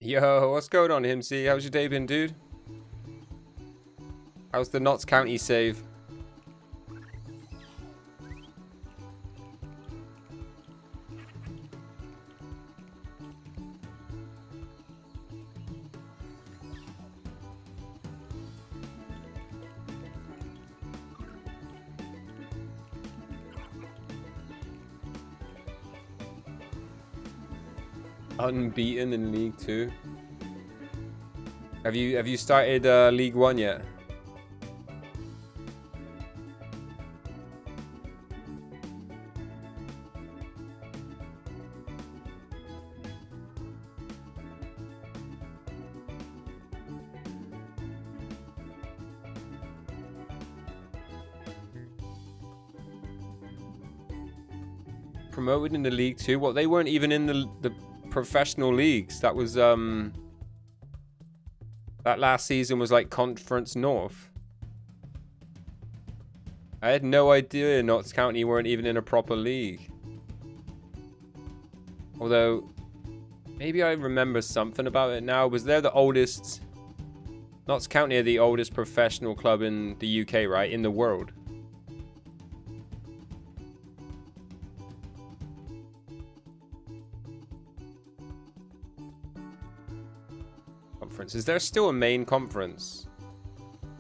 Yo, what's going on, Himsy? How's your day been, dude? How's the Notts County save? Unbeaten in League 2. Have you started League 1 yet? Promoted in the League 2? What, they weren't even in the professional leagues. That was that last season was like Conference North. I had no idea Notts County weren't even in a proper league. Although maybe I remember something about it now. Was there the oldest? Notts County are the oldest professional club in the UK, right? In the world. Conference. Is there still a main conference?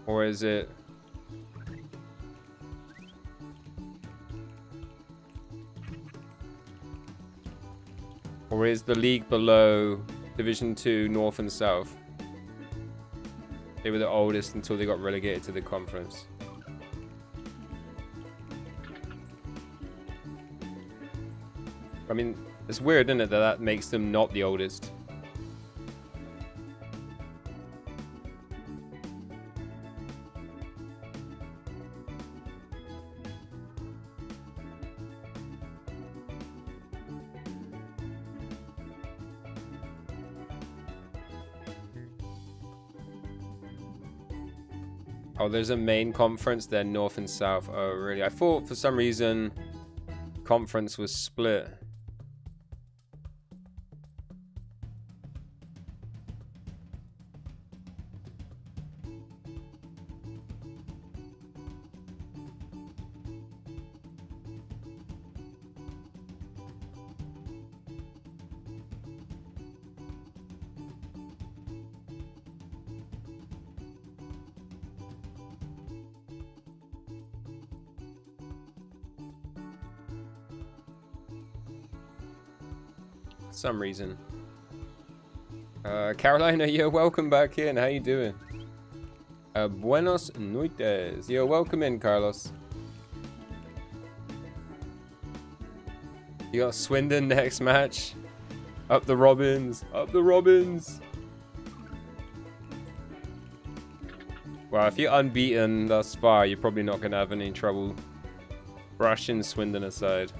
Or is it... Or is the league below Division 2 North and South? They were the oldest until they got relegated to the conference. I mean, it's weird, isn't it, that that makes them not the oldest? Oh, there's a main conference, then North and South. Oh, really? I thought for some reason conference was split. Some reason. Carolina, yo, welcome back in. How you doing? Buenos noites. Yo, welcome in, Carlos. You got Swindon next match. Up the Robins. Up the Robins. Well, if you're unbeaten thus far, you're probably not going to have any trouble brushing Swindon aside.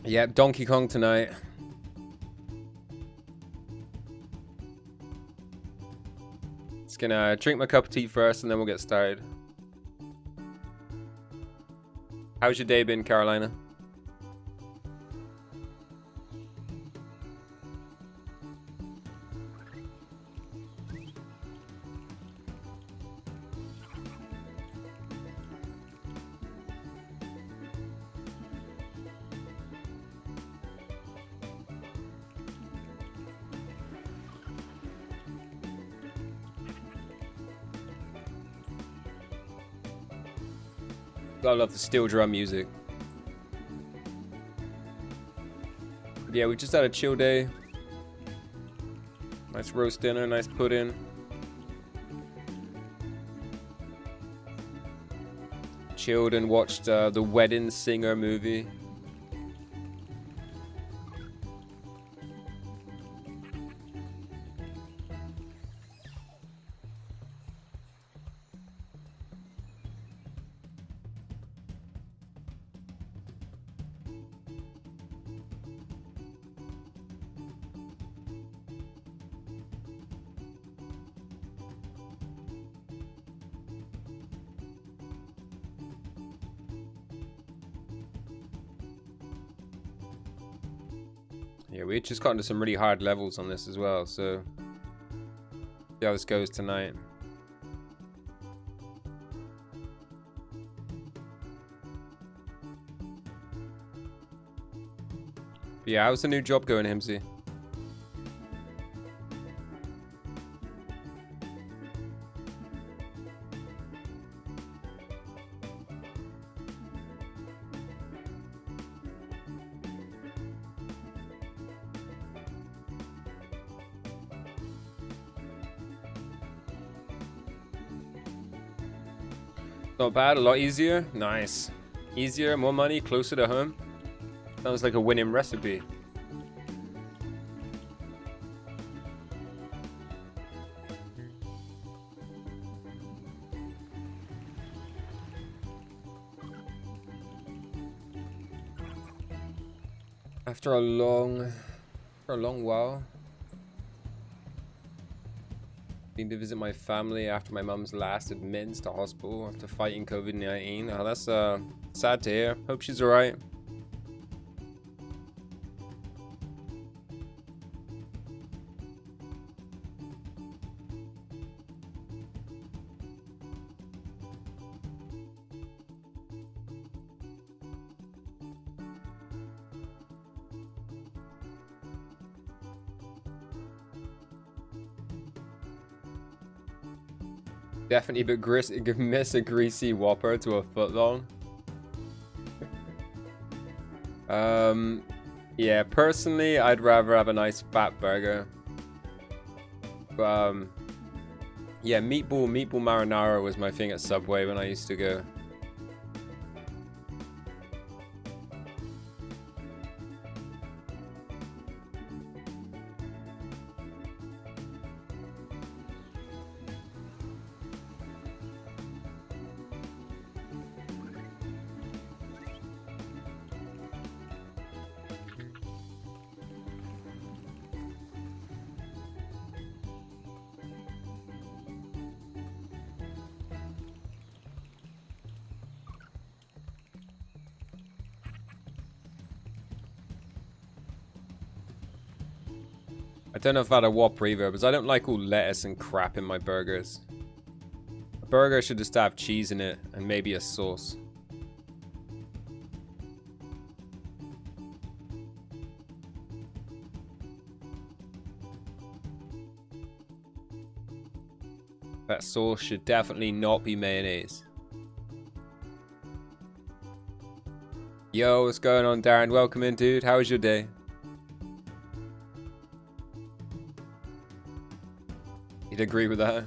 Yep, Donkey Kong tonight. Just gonna drink my cup of tea first and then we'll get started. How's your day been, Carolina? I love the steel drum music. Yeah, we just had a chill day. Nice roast dinner, nice pudding. Chilled and watched the Wedding Singer movie. Yeah, we just got into some really hard levels on this as well, so see how this goes tonight. But yeah, how's the new job going, Himsy? Not bad, a lot easier. Nice. Easier, more money, closer to home. Sounds like a winning recipe. After a long while. Been to visit my family after my mum's last admittance to hospital after fighting COVID-19. Oh, that's sad to hear. Hope she's alright. Definitely, but miss a greasy Whopper to a foot long. Yeah, personally, I'd rather have a nice fat burger. But, yeah, meatball marinara was my thing at Subway when I used to go. I don't know if I had a Whopper either, because I don't like all lettuce and crap in my burgers. A burger should just have cheese in it and maybe a sauce. That sauce should definitely not be mayonnaise. Yo, what's going on, Darren? Welcome in, dude. How was your day? You'd agree with that?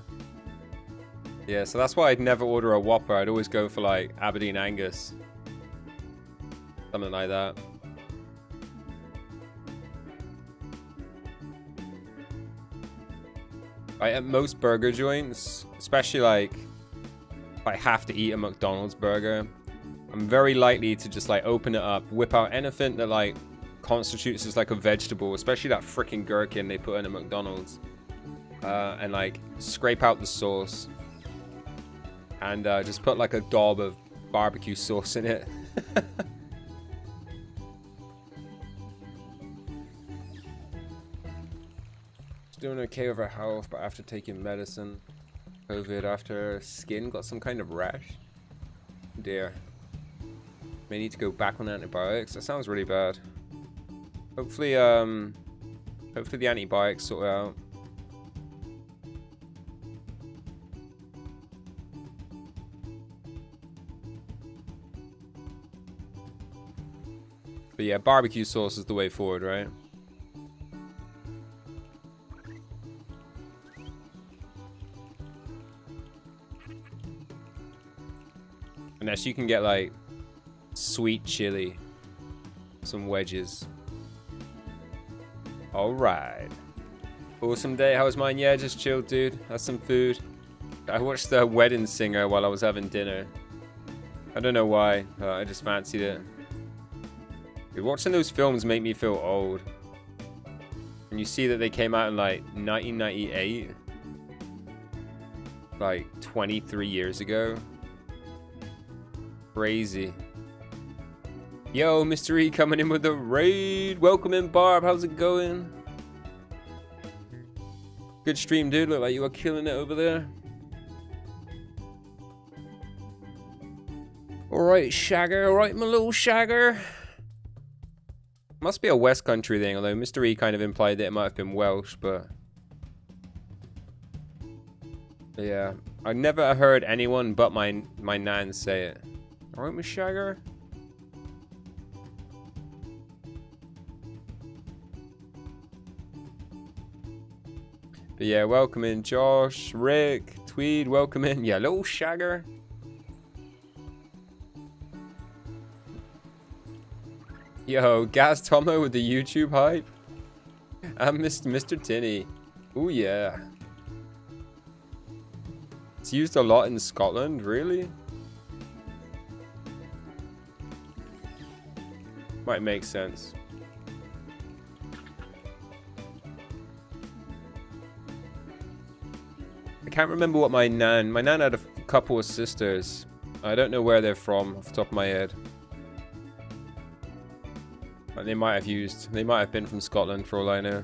Yeah, so that's why I'd never order a Whopper. I'd always go for like Aberdeen Angus. Something like that. At most burger joints, especially like if I have to eat a McDonald's burger, I'm very likely to just like open it up, whip out anything that like constitutes as like a vegetable, especially that freaking gherkin they put in a McDonald's. And like scrape out the sauce and just put like a daub of barbecue sauce in it. Doing okay with her health, but after taking medicine, COVID, after skin got some kind of rash. Dear, may need to go back on antibiotics. That sounds really bad. Hopefully the antibiotics sort it out. But yeah, barbecue sauce is the way forward, right? And Unless you can get like sweet chili. Some wedges. Alright. Awesome day. How was mine? Yeah, just chilled, dude. Had some food. I watched The Wedding Singer while I was having dinner. I don't know why, but I just fancied it. Dude, watching those films make me feel old. And you see that they came out in like 1998. Like 23 years ago. Crazy. Yo, Mr. E coming in with the raid. Welcome in, Barb. How's it going? Good stream, dude. Look like you are killing it over there. Alright, Shagger. Alright, my little Shagger. Must be a West Country thing, although Mr. E kind of implied that it might have been Welsh, but... yeah. I never heard anyone but my nan say it. Alright, my Shagger. But yeah, welcome in, Josh, Rick, Tweed, welcome in. Yeah, little Shagger. Yo, Gaz Tomo with the YouTube hype. I'm Mr. Tinney. Ooh, yeah. It's used a lot in Scotland, really? Might make sense. I can't remember what my nan had a couple of sisters. I don't know where they're from off the top of my head. But they might have been from Scotland for all I know.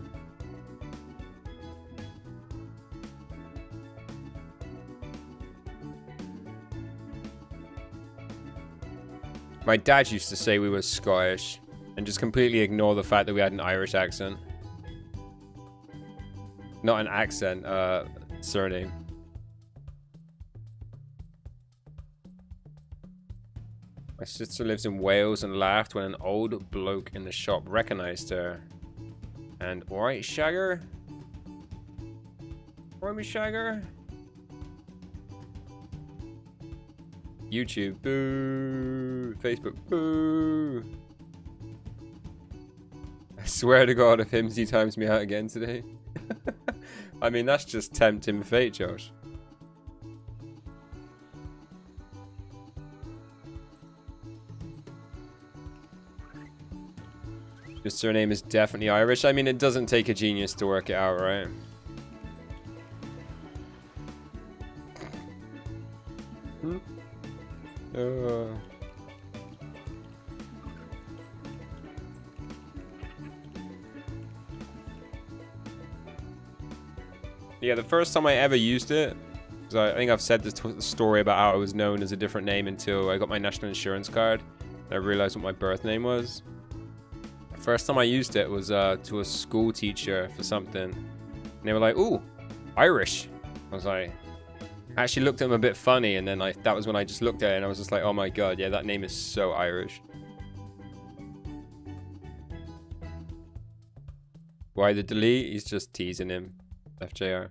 My dad used to say we were Scottish and just completely ignore the fact that we had an Irish accent. Not an accent, surname. My sister lives in Wales and laughed when an old bloke in the shop recognized her. And alright, Shagger? Alright, me Shagger? YouTube, boo! Facebook, boo! I swear to God, if Himsy times me out again today. I mean, that's just tempting fate, Josh. Your surname is definitely Irish. I mean, it doesn't take a genius to work it out, right? Yeah, the first time I ever used it, I think I've said this story about how I was known as a different name until I got my national insurance card and I realized what my birth name was. First time I used it was to a school teacher for something. And they were like, ooh, Irish. I was like, I actually looked at them a bit funny, and then that was when I just looked at it and I was just like, oh my god, yeah, that name is so Irish. Why the delete? He's just teasing him. FJR.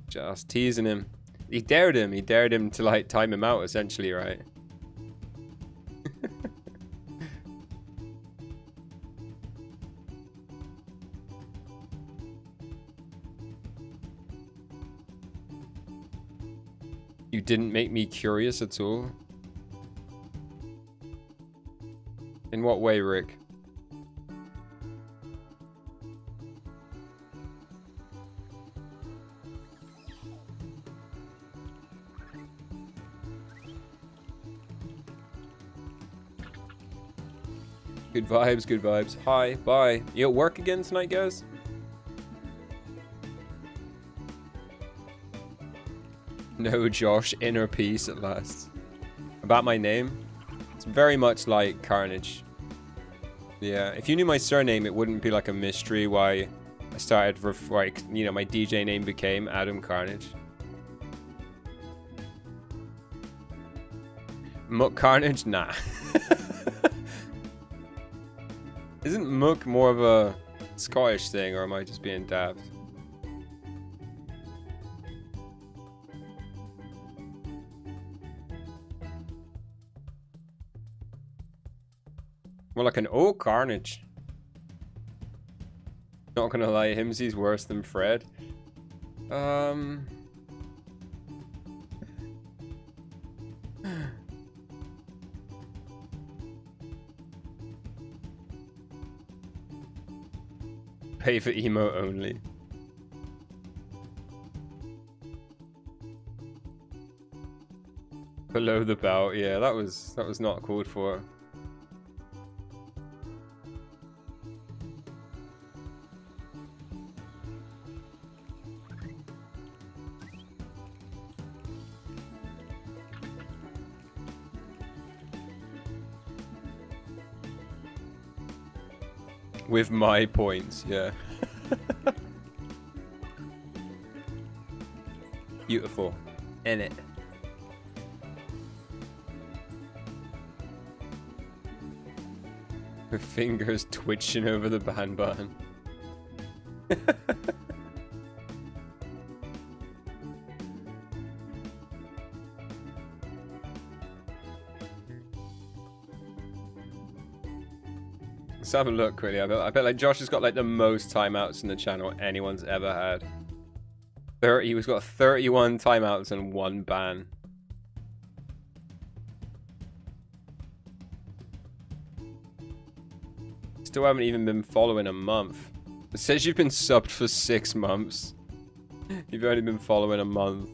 Just teasing him. He dared him to like time him out essentially, right? You didn't make me curious at all? In what way, Rick? Good vibes, good vibes. Hi, bye. You at work again tonight, guys? No, Josh, inner peace at last. About my name? It's very much like Carnage. Yeah, if you knew my surname, it wouldn't be like a mystery why I started, like, you know, my DJ name became Adam Carnage. Muck Carnage? Nah. Isn't Muck more of a Scottish thing, or am I just being daft? More like an oh carnage. Not gonna lie, Himsy's worse than Fred. Pay for emo only. Below the belt, yeah, that was not called for. With my points, yeah. Beautiful. In it. Her fingers twitching over the ban button. Let's have a look quickly. I bet like Josh has got like the most timeouts in the channel anyone's ever had. He's got 31 timeouts and 1 ban. Still haven't even been following a month. It says you've been subbed for 6 months. You've only been following a month.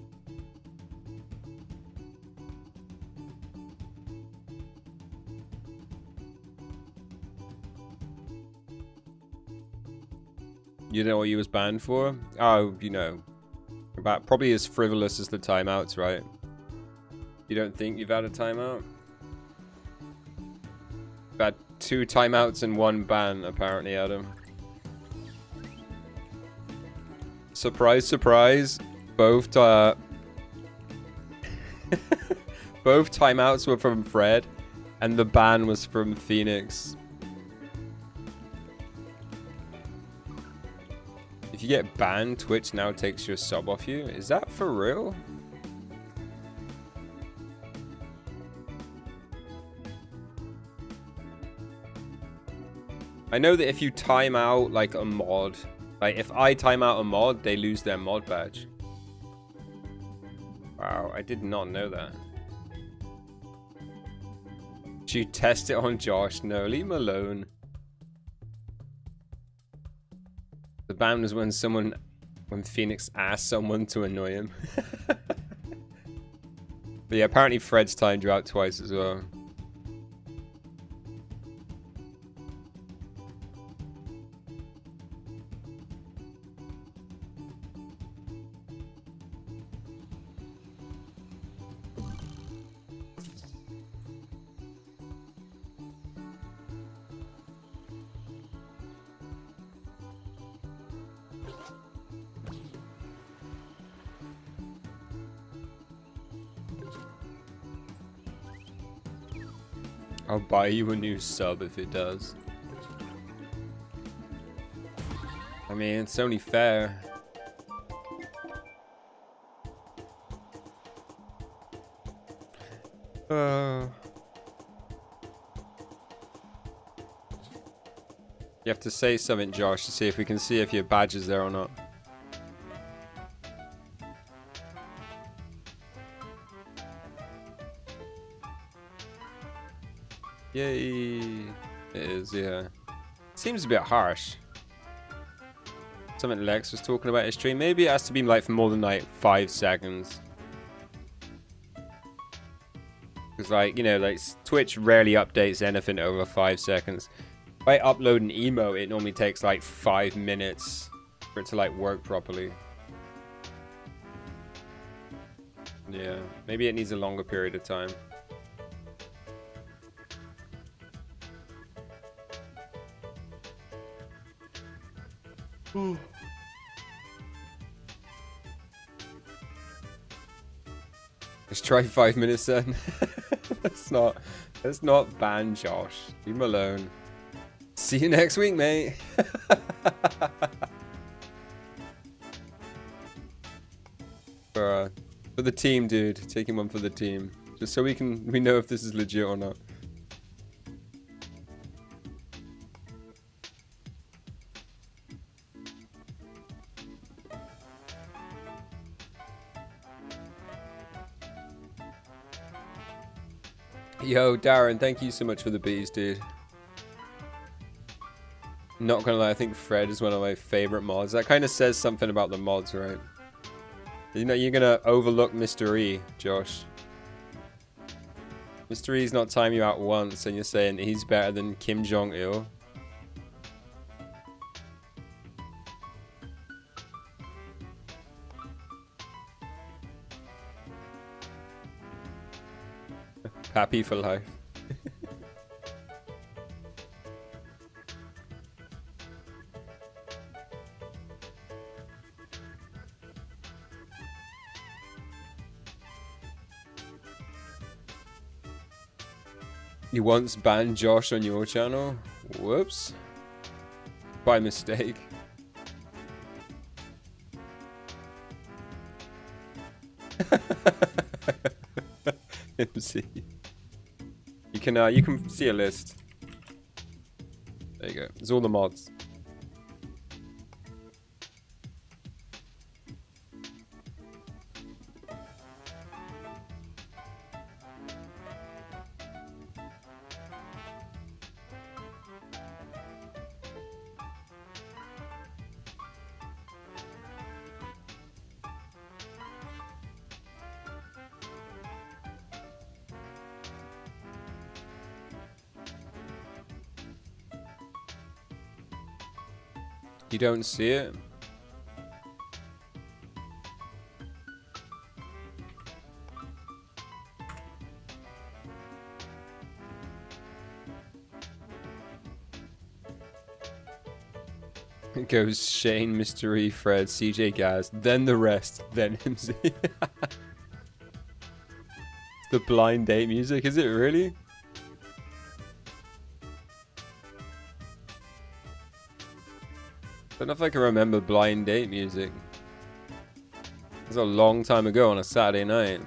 You know what you was banned for? Oh, you know. About probably as frivolous as the timeouts, right? You don't think you've had a timeout? You've had 2 timeouts and 1 ban, apparently, Adam. Surprise, surprise. Both both timeouts were from Fred, and the ban was from Phoenix. If you get banned, Twitch now takes your sub off you. Is that for real? I know that if you time out like a mod, like if I time out a mod, they lose their mod badge. Wow, I did not know that. Should you test it on Josh? No, leave him alone. The ban was when Phoenix asked someone to annoy him. But yeah, apparently Fred's timed you out twice as well. I'll buy you a new sub if it does. I mean, it's only fair. You have to say something, Josh, to see if we can see if your badge is there or not. Yay! It is, yeah. Seems a bit harsh. Something Lex was talking about his stream. Maybe it has to be like for more than like 5 seconds. Because like, you know, like Twitch rarely updates anything over 5 seconds. If I upload an emo, it normally takes like 5 minutes for it to like work properly. Yeah, maybe it needs a longer period of time. Let's try 5 minutes then. Let's not ban Josh. Leave him alone. See you next week, mate. For the team, dude. Taking one for the team. Just so we know if this is legit or not. Yo, Darren, thank you so much for the bees, dude. Not gonna lie, I think Fred is one of my favorite mods. That kind of says something about the mods, right? You know, you're gonna overlook Mr. E, Josh. Mr. E's not timing you out once, and you're saying he's better than Kim Jong-il. Happy for life. You once banned Josh on your channel? Whoops. By mistake. MC. You can see a list. There you go. It's all the mods. You don't see it? It goes Shane, Mystery, Fred, CJ Gaz, then the rest, then MC. It's the blind date music, is it really? I don't know if I can remember blind date music. It was a long time ago on a Saturday night.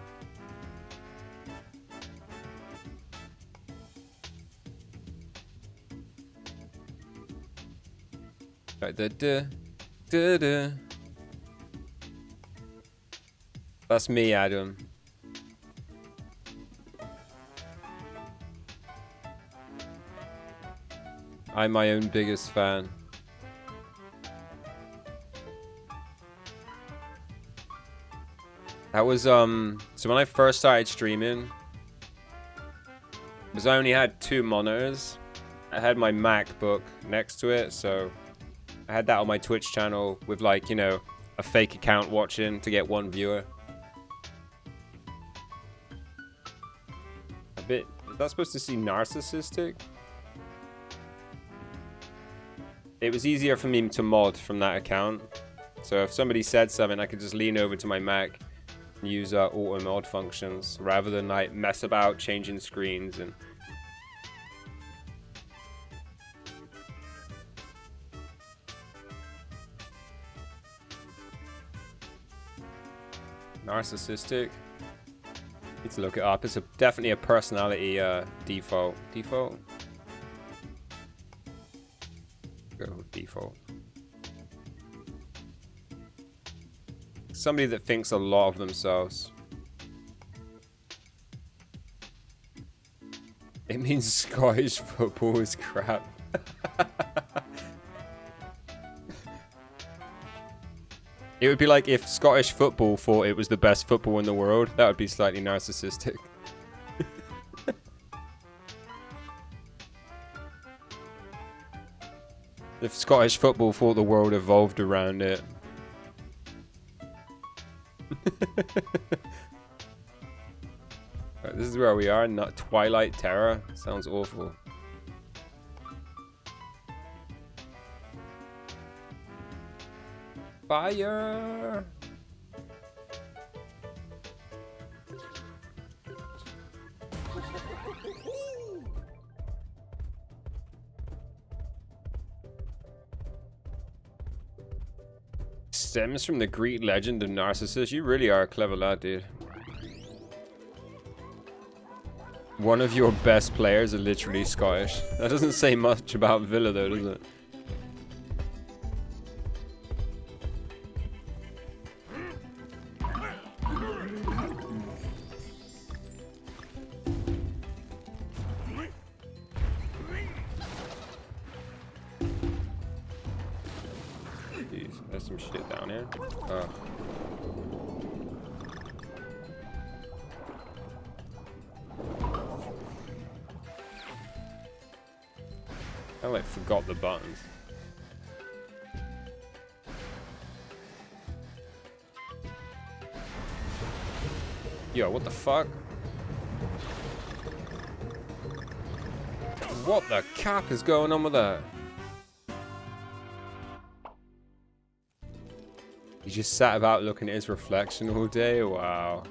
Right, da. That's me, Adam. I'm my own biggest fan. That was, so when I first started streaming, because I only had 2 monitors, I had my MacBook next to it, so I had that on my Twitch channel with, like, you know, a fake account watching to get 1 viewer. A bit, is that supposed to seem narcissistic? It was easier for me to mod from that account, so if somebody said something, I could just lean over to my Mac, use auto mod functions rather than like mess about changing screens and narcissistic. Need to look it up. It's definitely a personality default. Default. Go with default. Somebody that thinks a lot of themselves. It means Scottish football is crap. It would be like if Scottish football thought it was the best football in the world. That would be slightly narcissistic. If Scottish football thought the world evolved around it. Right, this is where we are, not Twilight Terror. Sounds awful. Fire! Stems from the Greek legend of Narcissus. You really are a clever lad, dude. One of your best players are literally Scottish. That doesn't say much about Villa though, does it? There's some shit down here. Oh. I like forgot the buttons. Yo, what the fuck? What the cap is going on with that? He just sat about looking at his reflection all day? Wow.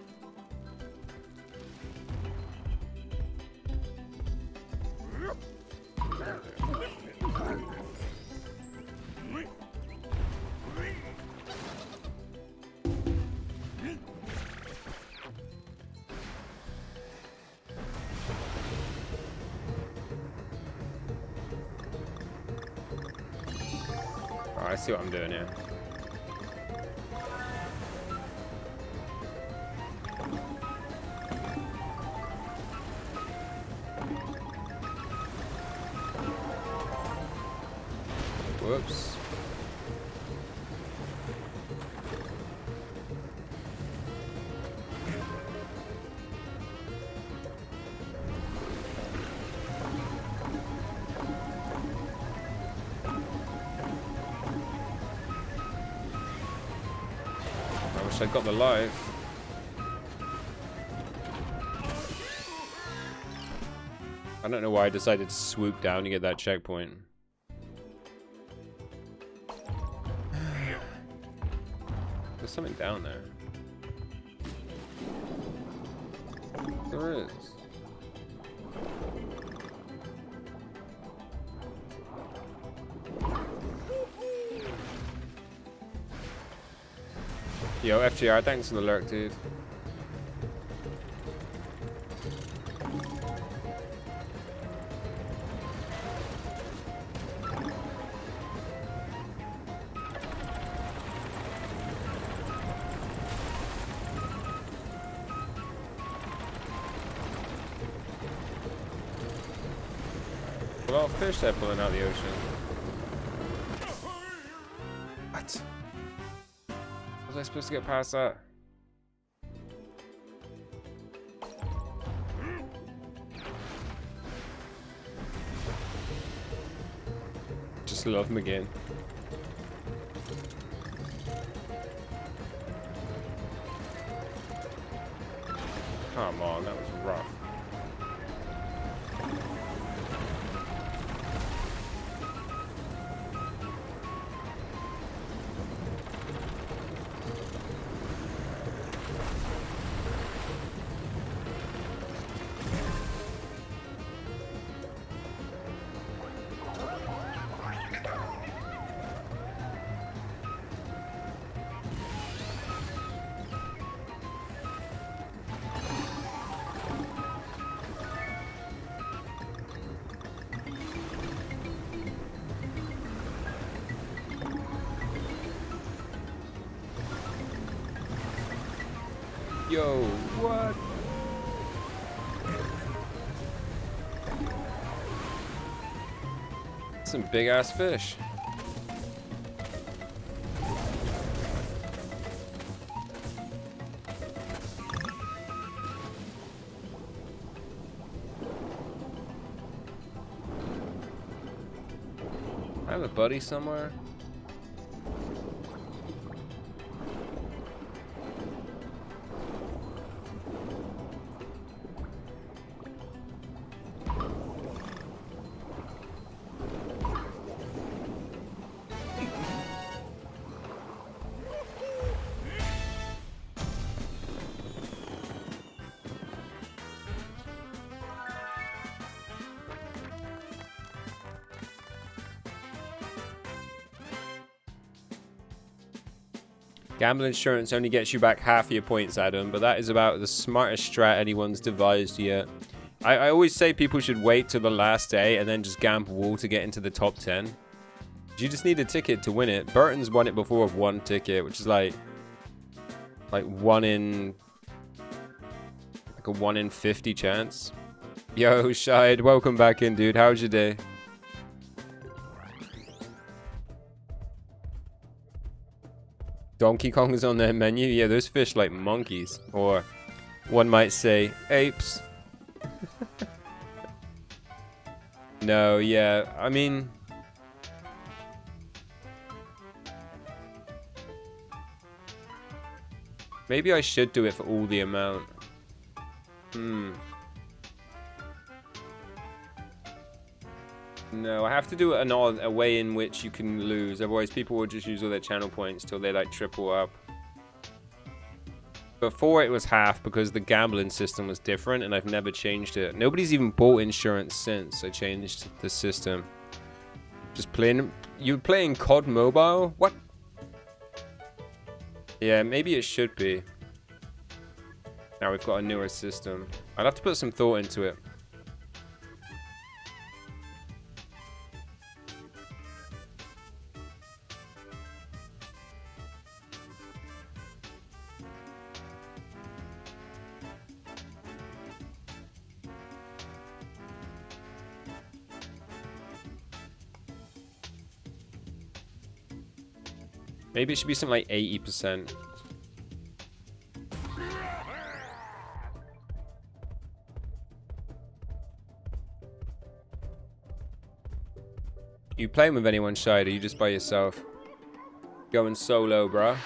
I see what I'm doing here. Whoops. I got the life. I don't know why I decided to swoop down to get that checkpoint. There's something down there. There is. Yo, FGR, thanks for the lurk, dude. A lot of fish they're pulling out of the ocean. What? Was I supposed to get past that? Just love him again. Come on, that was rough. Yo, what? Some big ass fish. I have a buddy somewhere. Gamble insurance only gets you back half of your points, Adam, but that is about the smartest strat anyone's devised yet. I always say people should wait till the last day and then just gamble all to get into the top 10. You just need a ticket to win it. Burton's won it before with one ticket, which is like a 1 in 50 chance. Yo, Shide, welcome back in, dude. How's your day? Donkey Kong is on their menu. Yeah, those fish like monkeys. Or one might say apes. No, yeah. I mean... maybe I should do it for all the amount. No, I have to do it a way in which you can lose. Otherwise, people will just use all their channel points till they like triple up. Before it was half because the gambling system was different, and I've never changed it. Nobody's even bought insurance since I changed the system. Just playing. You're playing COD Mobile? What? Yeah, maybe it should be. Now we've got a newer system. I'd have to put some thought into it. Maybe it should be something like 80%. You playing with anyone, Shide? Or are you just by yourself? Going solo, bruh.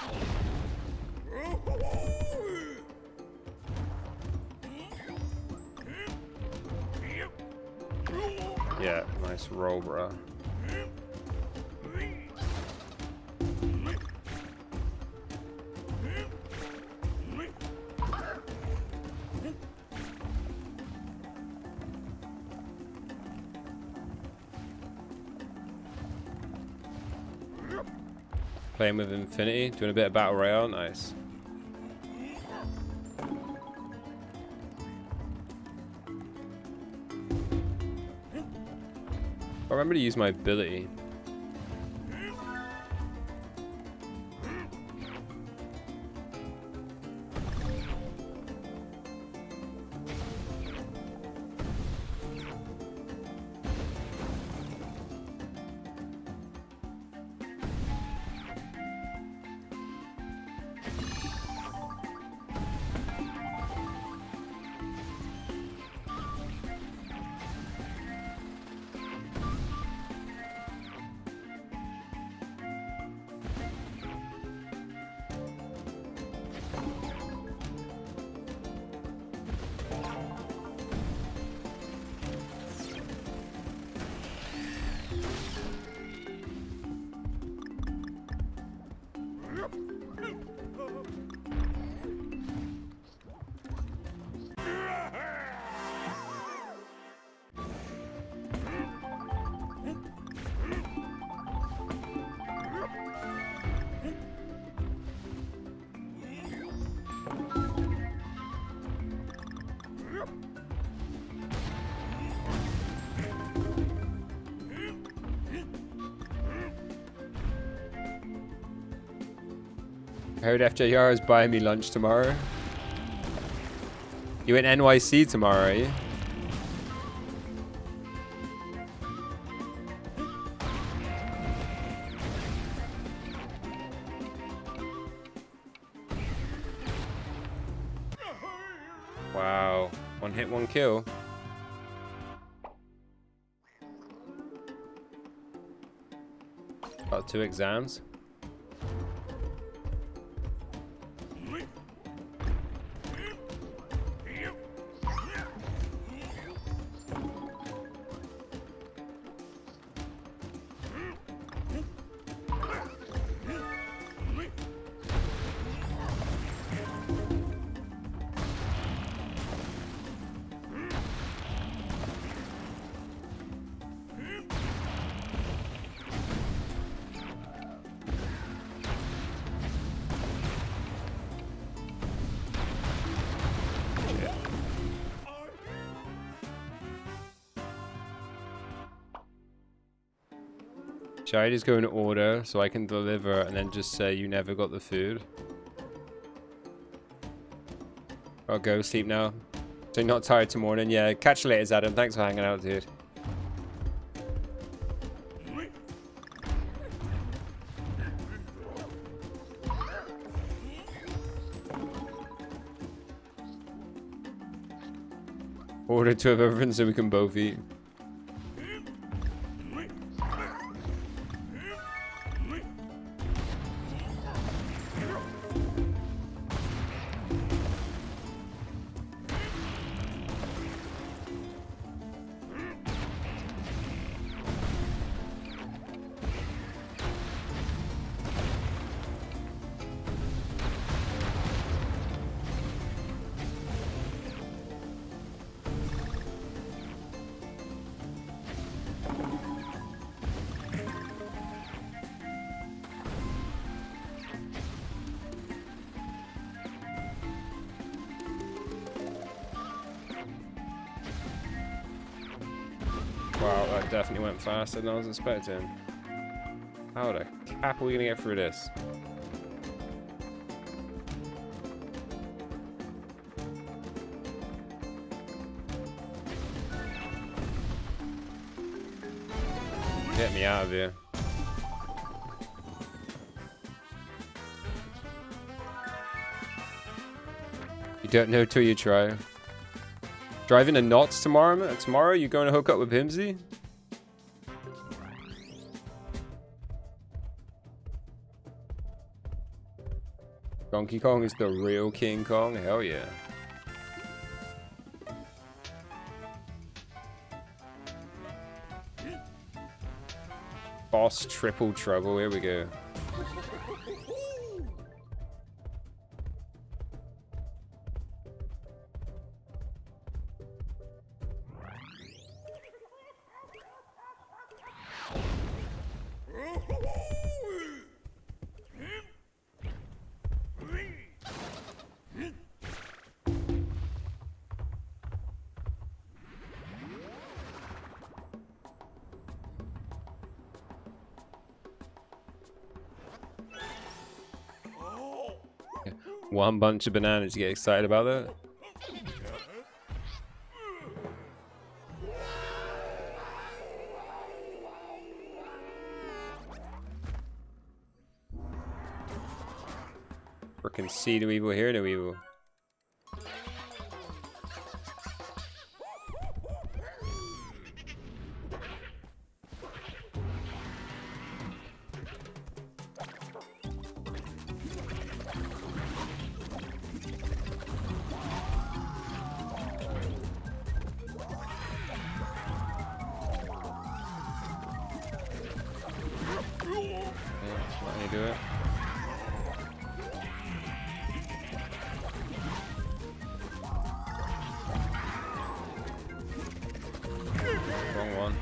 Yeah, nice roll, bruh. Playing with Infinity, doing a bit of Battle Royale, nice. I remember to use my ability. I heard FJR is buying me lunch tomorrow. You in NYC tomorrow, are you? Wow. One hit, one kill. Got 2 exams. Should I just go in order so I can deliver and then just say you never got the food? I'll go sleep now. So you're not tired tomorrow morning? Yeah, catch you later, Adam. Thanks for hanging out, dude. Order 2 of everything so we can both eat. Wow, that definitely went faster than I was expecting. How the cap are we gonna get through this? Get me out of here. You don't know till you try. Driving to Knott's tomorrow? Tomorrow? You going to hook up with Himsy? Donkey Kong is the real King Kong? Hell yeah. Boss triple trouble, here we go. One bunch of bananas, you get excited about that? Frickin' see no evil, hear no evil. Do it. Wrong one.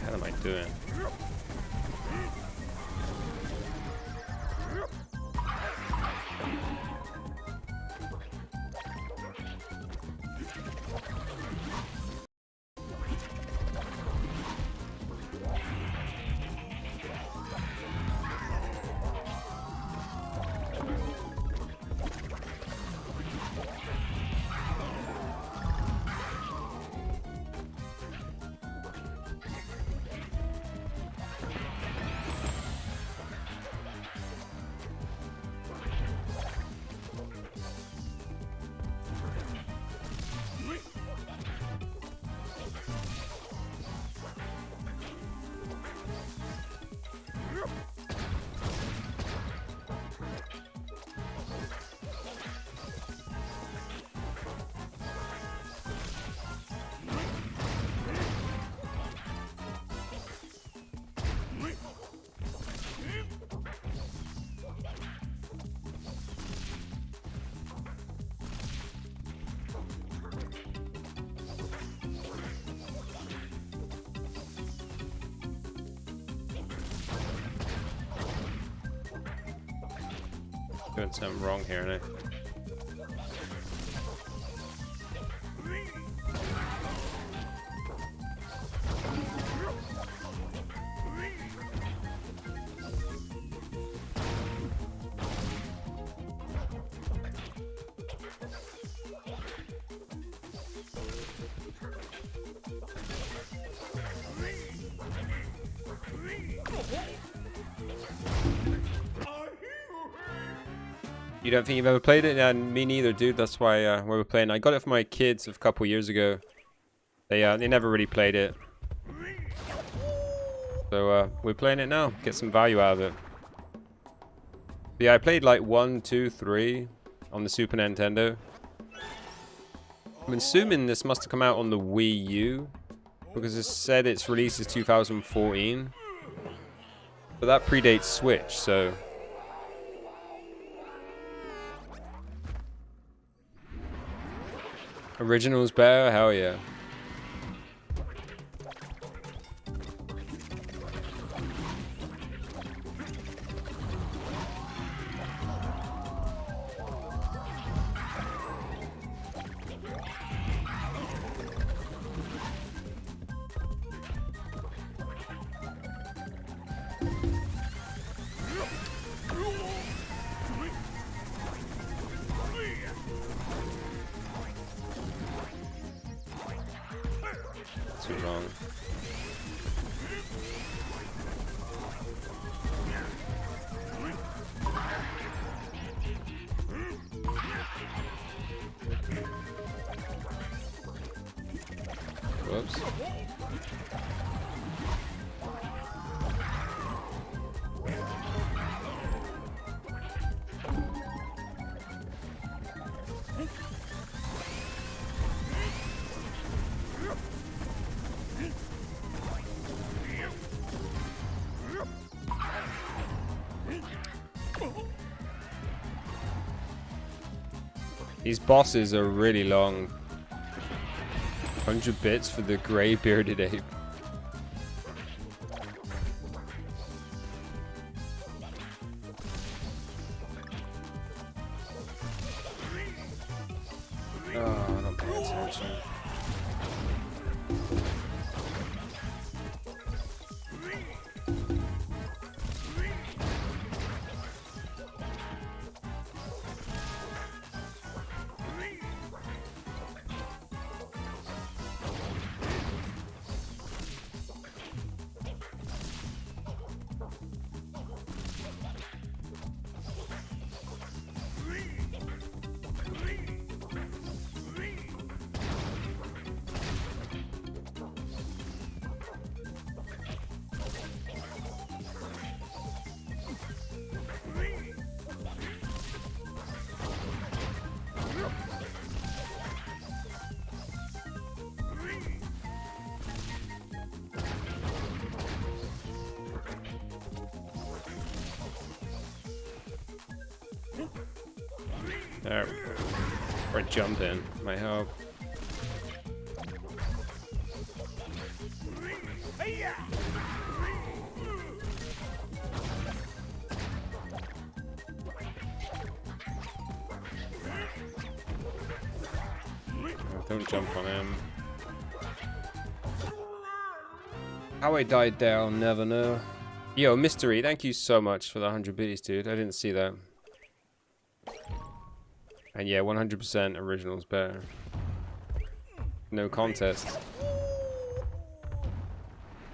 What am I doing? Doing something wrong here, now. You don't think you've ever played it? Yeah, me neither, dude. That's why we were playing. I got it for my kids a couple years ago. They never really played it. So we're playing it now. Get some value out of it. But yeah, I played like 1, 2, 3 on the Super Nintendo. I'm assuming this must have come out on the Wii U, because it said its release is 2014. But that predates Switch, so... Original's better? Hell yeah. Too wrong. Whoops. These bosses are really long. 100 bits for the grey bearded ape. Oh, I'm not paying attention. There we go. Or jump in, might help. Don't jump on him. How I died there, I'll never know. Yo, Mystery, thank you so much for the 100 biddies, dude. I didn't see that. And yeah, 100% original's better. No contest.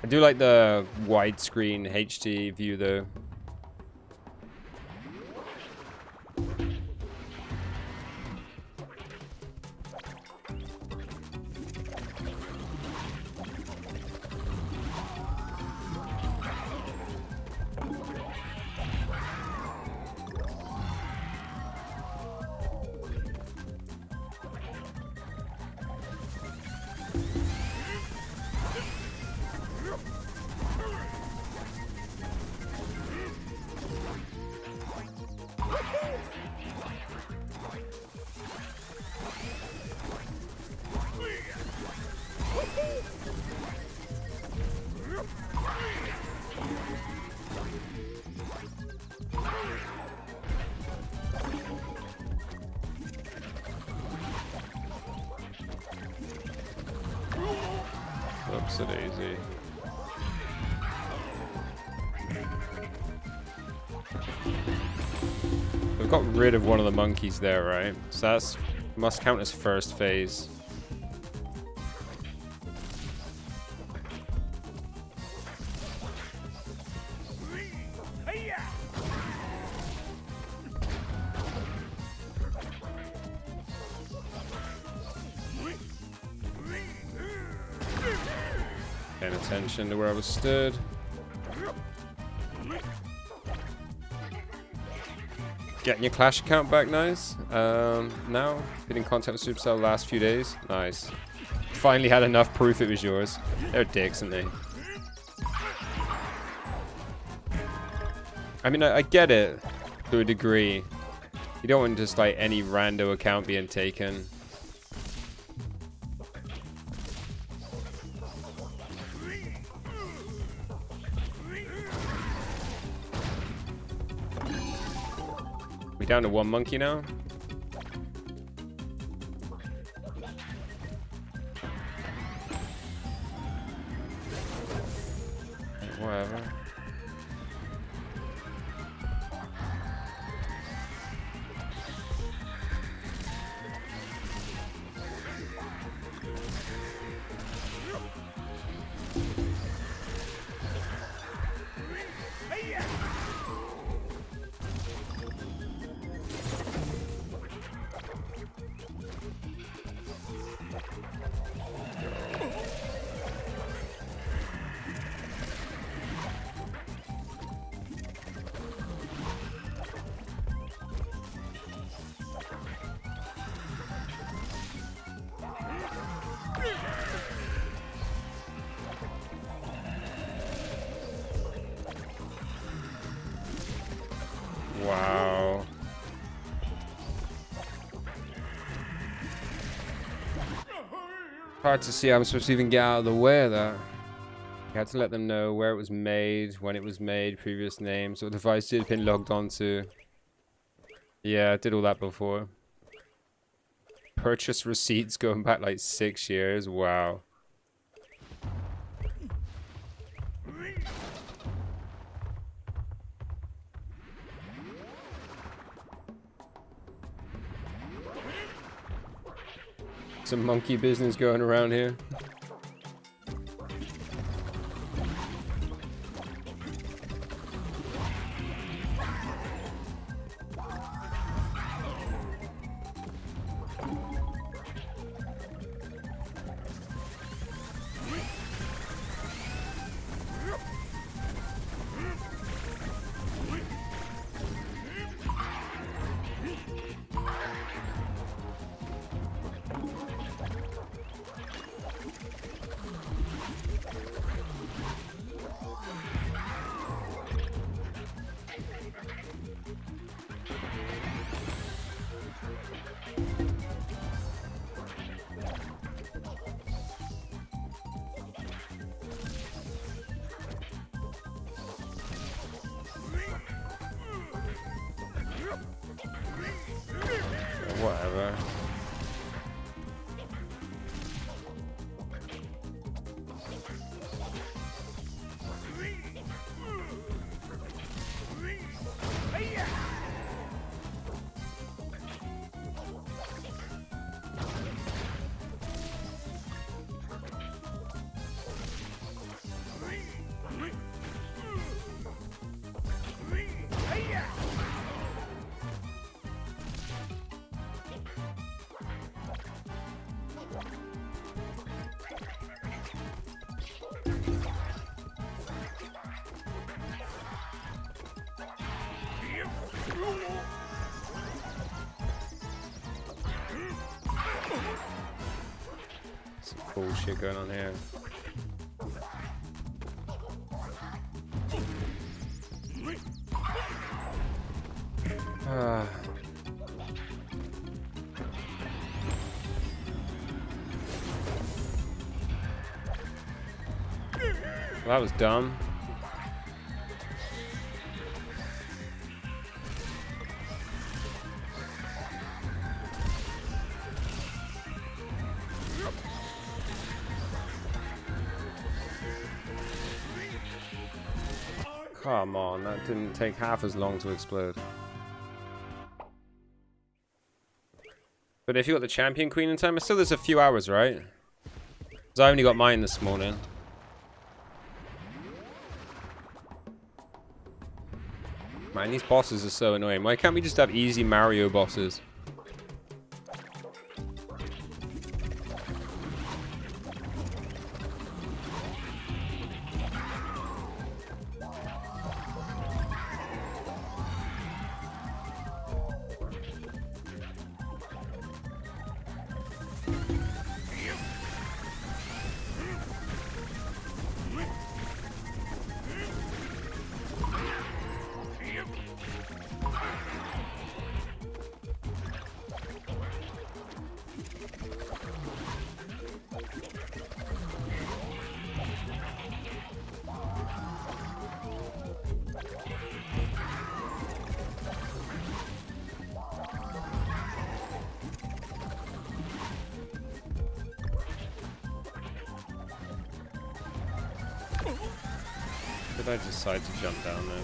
I do like the widescreen HD view though. Whoops, a daisy. We've got rid of one of the monkeys there, right? So that's must count as first phase. Paying attention to where I was stood. Getting your Clash account back, nice. Now, been in contact with Supercell the last few days. Nice. Finally had enough proof it was yours. They're dicks, aren't they? I mean, I get it to a degree. You don't want just like any rando account being taken. We down to one monkey now? Whatever. Wow. Hard to see how I'm supposed to even get out of the way of that. You had to let them know where it was made, when it was made, previous names, what device it had been logged onto. Yeah, I did all that before. Purchase receipts going back like 6 years. Wow. Some monkey business going around here. Whatever. Some bullshit going on here. Well, that was dumb. Come on, that didn't take half as long to explode. But if you got the champion queen in time, still there's a few hours, right? Because I only got mine this morning. Man, these bosses are so annoying. Why can't we just have easy Mario bosses? Did I decide to jump down there?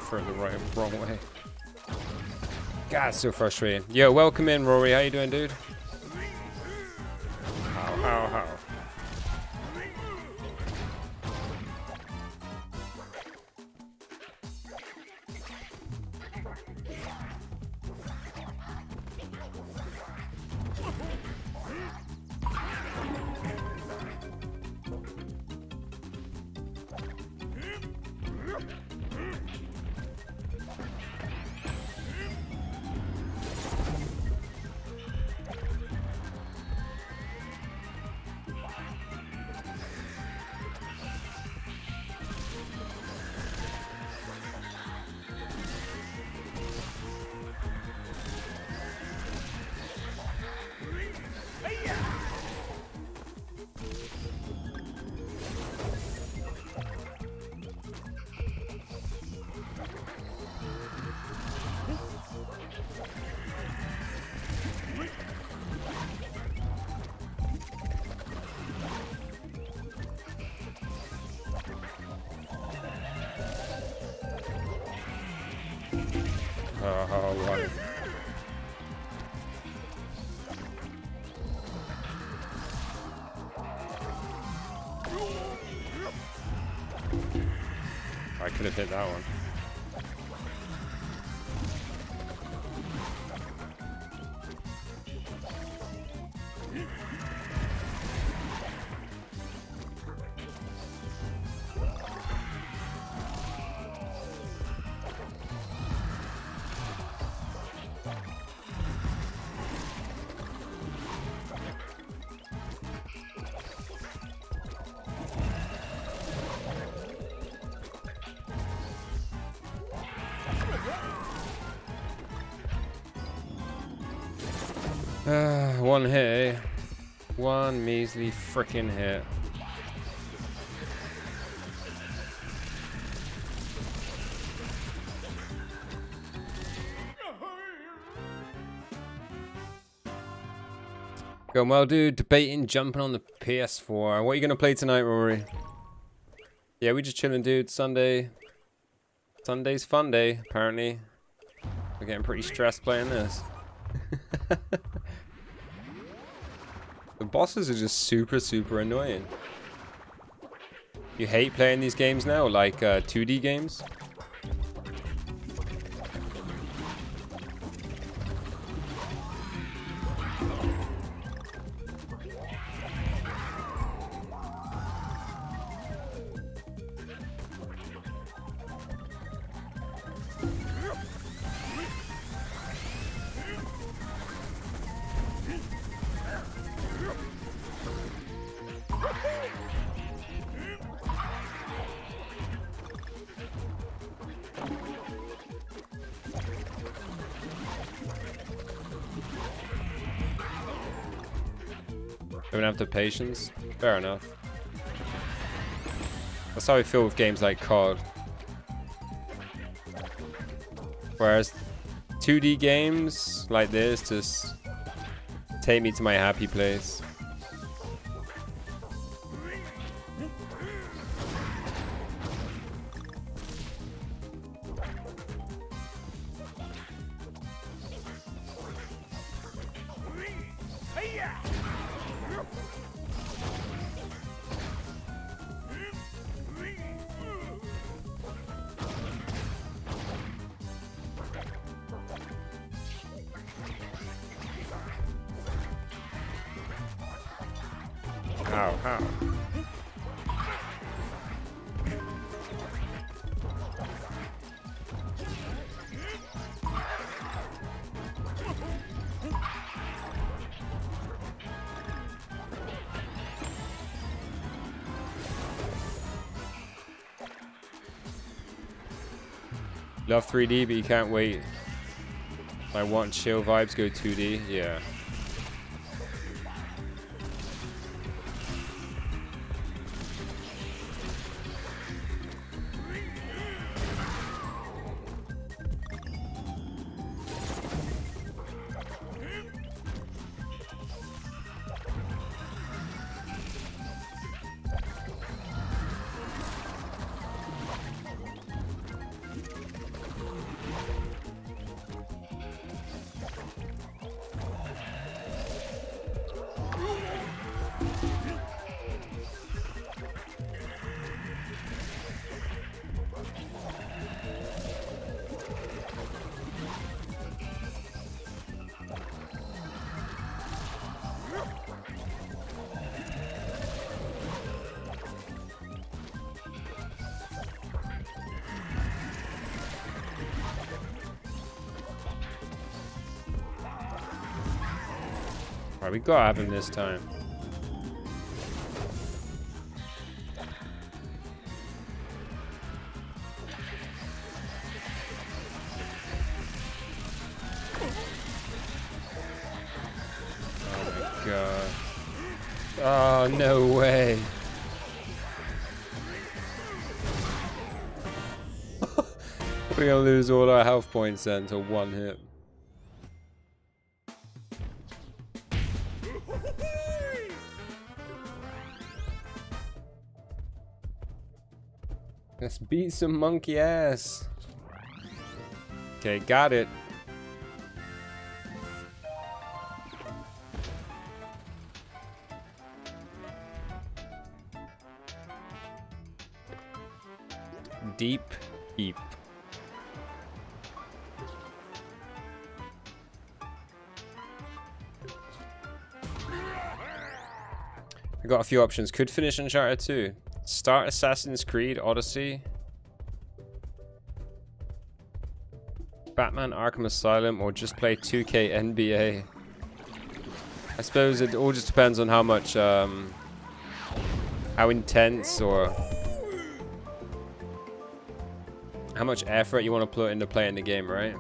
For the wrong way. God, so frustrating. Yo, welcome in, Rory. How you doing, dude? How? What? I could have hit that one. One hit, eh? One measly frickin' hit. Going well, dude. Debating jumping on the PS4. What are you gonna play tonight, Rory? Yeah, we just chilling, dude. Sunday's fun day, apparently. We're getting pretty stressed playing this. The bosses are just super annoying. You hate playing these games now, like 2D games? Don't have the patience. Fair enough. That's how I feel with games like COD. Whereas 2D games like this just take me to my happy place. How? Love 3D, but you can't wait. I want chill vibes, go 2D. Yeah. Alright, we gotta have him this time. Oh my god. Oh, no way. We're gonna lose all our health points then to one hit. Let's beat some monkey ass. Okay, got it. Deep, deep. I got a few options. Could finish Uncharted 2. Start Assassin's Creed Odyssey. Batman Arkham Asylum, or just play 2K NBA. I suppose it all just depends on how much, how intense or how much effort you want to put into playing the game, right?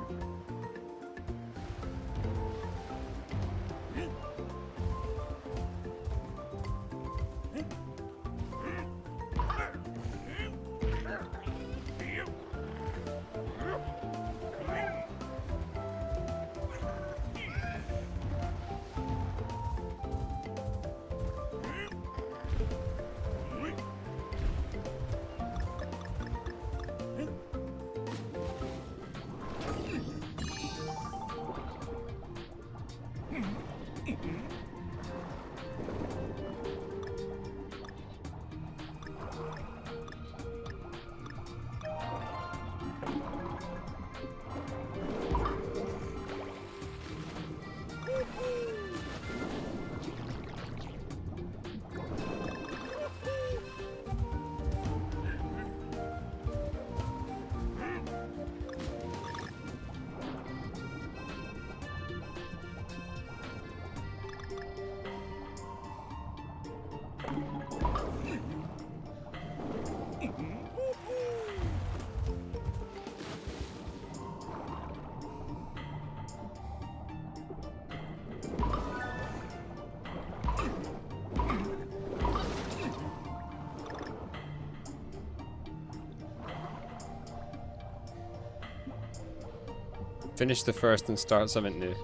Finish the first and start something new.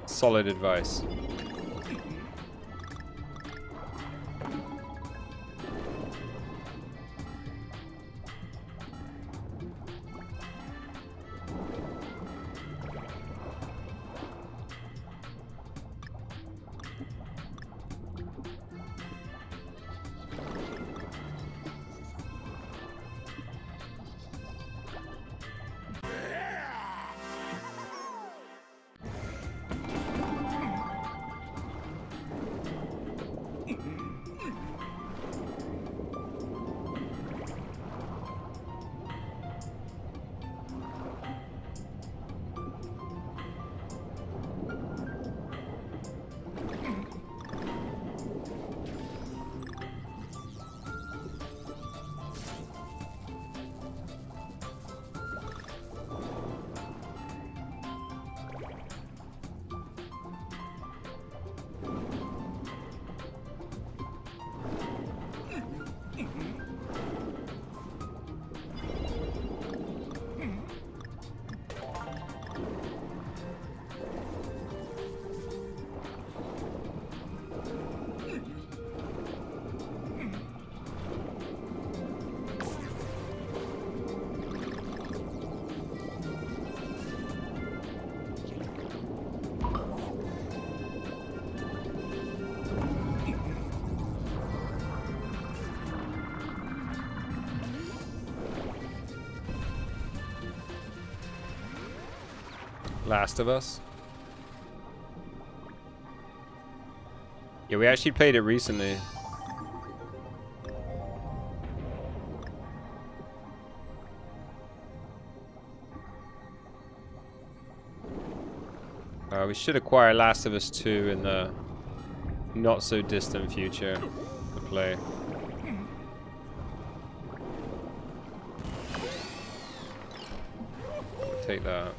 Solid advice. Last of Us. Yeah, we actually played it recently. We should acquire Last of Us 2 in the not so distant future to play. Take that.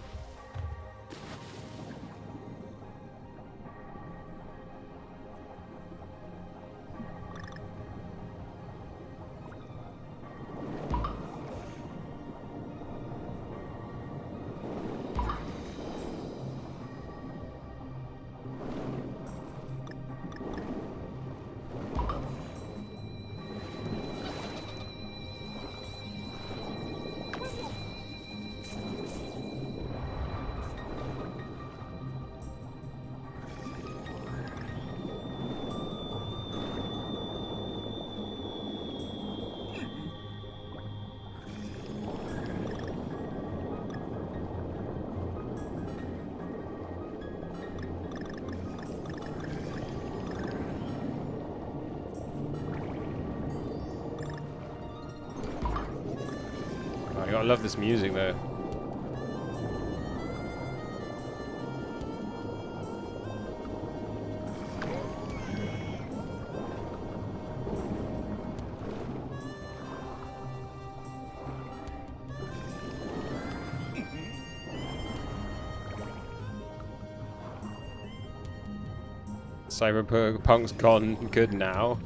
I love this music though. Cyberpunk's gone good now.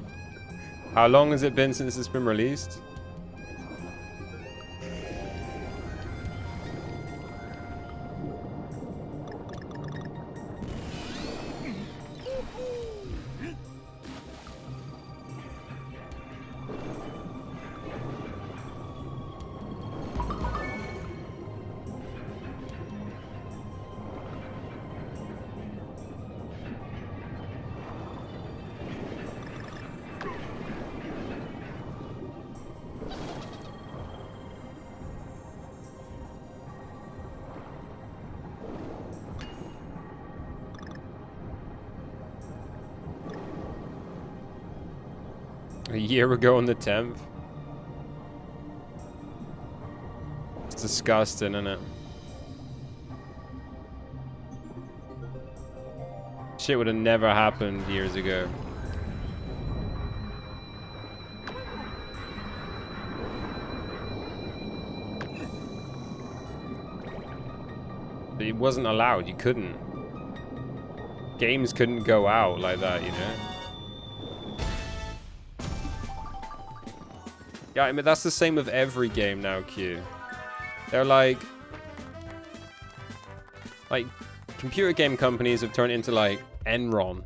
How long has it been since it's been released? A year ago on the 10th. It's disgusting, isn't it? Shit would have never happened years ago. But it wasn't allowed, you couldn't. Games couldn't go out like that, you know? Yeah, I mean, that's the same with every game now, Q. They're like computer game companies have turned into like Enron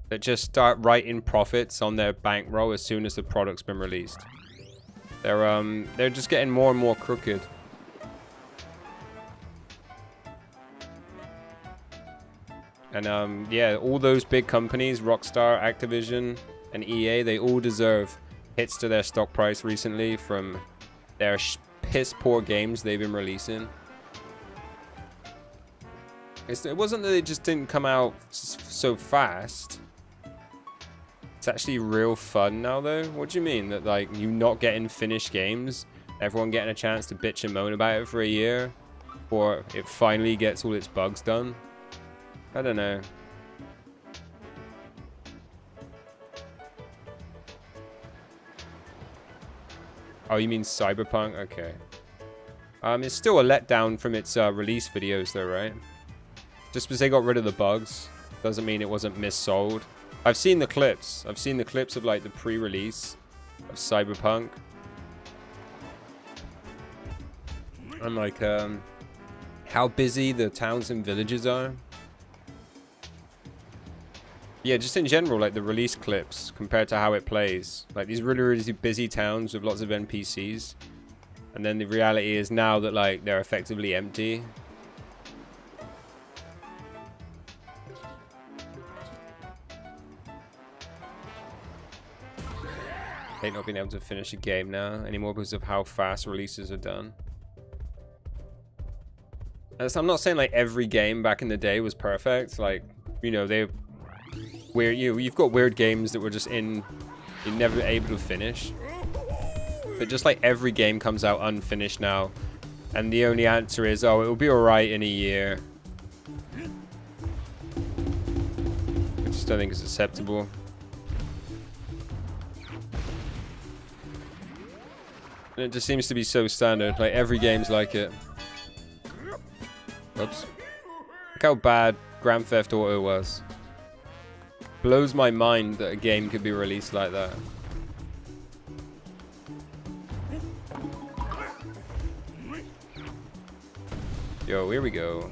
that just start writing profits on their bankroll as soon as the product's been released. They're just getting more and more crooked. And yeah, all those big companies, Rockstar, Activision, and EA, they all deserve hits to their stock price recently from their piss poor games they've been releasing. It wasn't that they just didn't come out so fast. It's actually real fun now though. What do you mean that like you not getting finished games, everyone getting a chance to bitch and moan about it for a year, or it finally gets all its bugs done? I don't know. Oh, you mean Cyberpunk? Okay. It's still a letdown from its release videos though, right? Just because they got rid of the bugs doesn't mean it wasn't missold. I've seen the clips. I've seen the clips of like the pre-release of Cyberpunk. And like how busy the towns and villages are. Yeah, just in general, like the release clips compared to how it plays. Like these really, really busy towns with lots of NPCs. And then the reality is now that like they're effectively empty. Hate not being able to finish a game now anymore because of how fast releases are done. So I'm not saying like every game back in the day was perfect. Like, you know, you've got weird games that were just you're never able to finish. But just like every game comes out unfinished now, and the only answer is, oh, it'll be alright in a year. I just don't think it's acceptable. And it just seems to be so standard. Like every game's like it. Oops. Look how bad Grand Theft Auto was. Blows my mind that a game could be released like that. Yo, here we go.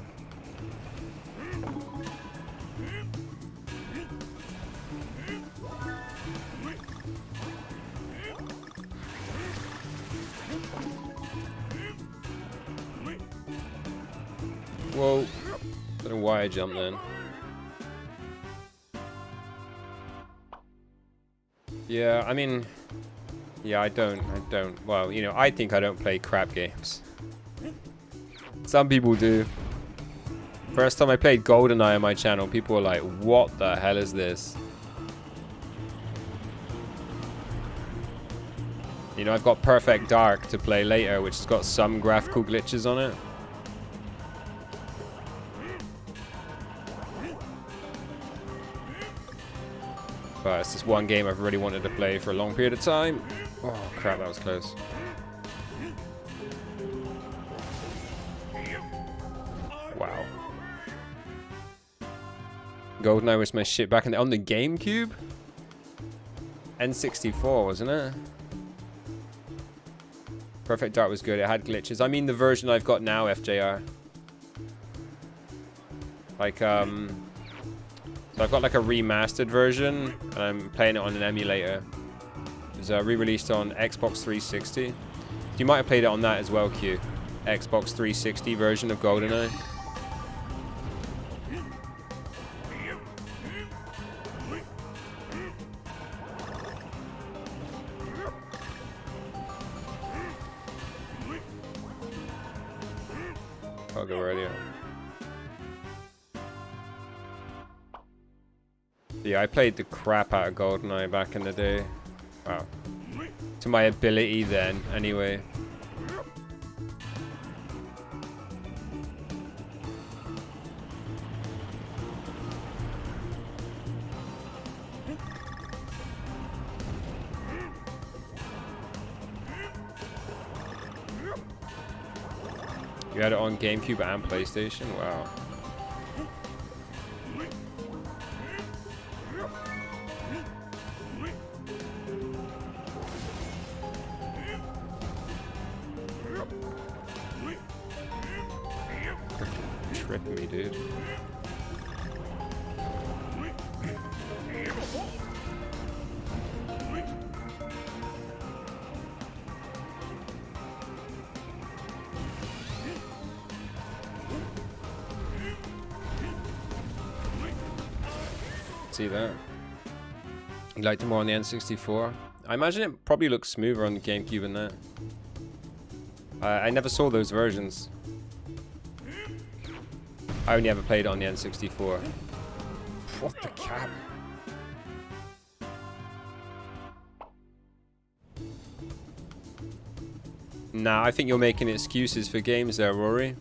Whoa. Don't know why I jumped then. Yeah, I mean... Yeah, I don't. Well, you know, I think I don't play crap games. Some people do. First time I played GoldenEye on my channel, people were like, what the hell is this? You know, I've got Perfect Dark to play later, which has got some graphical glitches on it. But it's just one game I've really wanted to play for a long period of time. Oh crap, that was close. Wow. GoldenEye was my shit back on the GameCube? N64, wasn't it? Perfect Dark was good, it had glitches. I mean the version I've got now, FJR. Like, so I've got like a remastered version, and I'm playing it on an emulator. It was re-released on Xbox 360. You might have played it on that as well, Q. Xbox 360 version of GoldenEye. I'll go earlier. Yeah, I played the crap out of GoldenEye back in the day. Wow. To my ability then, anyway. You had it on GameCube and PlayStation? Wow. Tripping me, dude. See that? You liked it more on the N64? I imagine it probably looks smoother on the GameCube than that. I never saw those versions. I only ever played it on the N64. What the cap? Nah, I think you're making excuses for games there, Rory.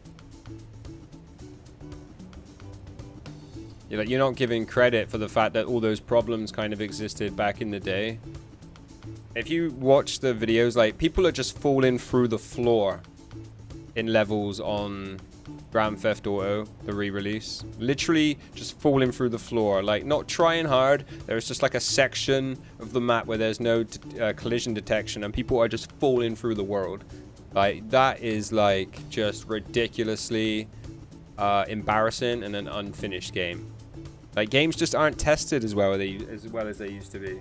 You're not giving credit for the fact that all those problems kind of existed back in the day. If you watch the videos, like, people are just falling through the floor in levels on Grand Theft Auto, the re-release. Literally just falling through the floor, like not trying hard. There's just like a section of the map where there's no collision detection and people are just falling through the world. Like that is like just ridiculously embarrassing and an unfinished game. Like games just aren't tested as well as they used to be.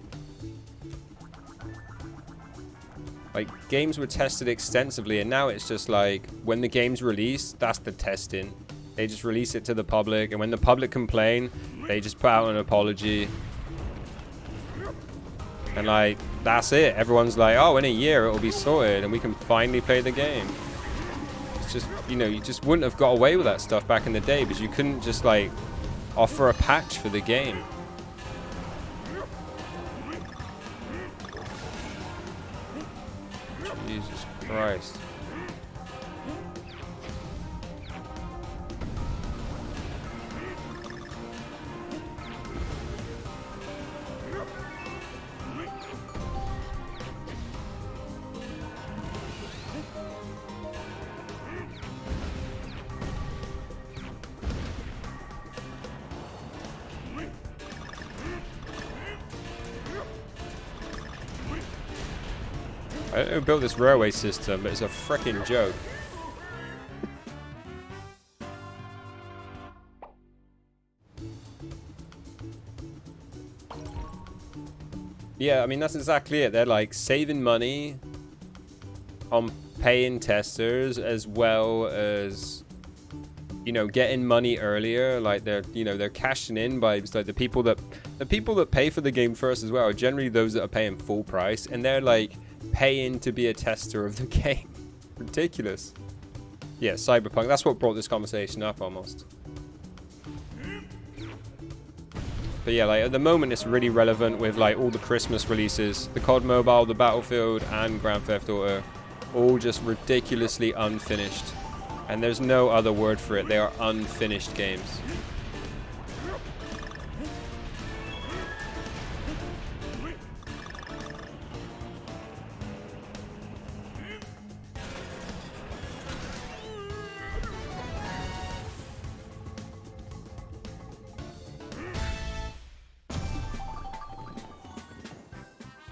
Like, games were tested extensively, and now it's just like, when the game's released, that's the testing. They just release it to the public, and when the public complain, they just put out an apology. And like, that's it. Everyone's like, oh, in a year it'll be sorted, and we can finally play the game. it's just, you know, you just wouldn't have got away with that stuff back in the day because you couldn't just like offer a patch for the game. Jesus Christ. I don't know who built this railway system, but it's a freaking joke. Yeah, I mean, that's exactly it. They're like saving money on paying testers as well as, you know, getting money earlier. Like they're, you know, they're cashing in by, it's like the people that pay for the game first as well are generally those that are paying full price, and they're like paying to be a tester of the game. Ridiculous. Yeah, Cyberpunk. That's what brought this conversation up almost. But yeah, like at the moment it's really relevant with like all the Christmas releases. The COD Mobile, the Battlefield, and Grand Theft Auto. All just ridiculously unfinished. And there's no other word for it. They are unfinished games.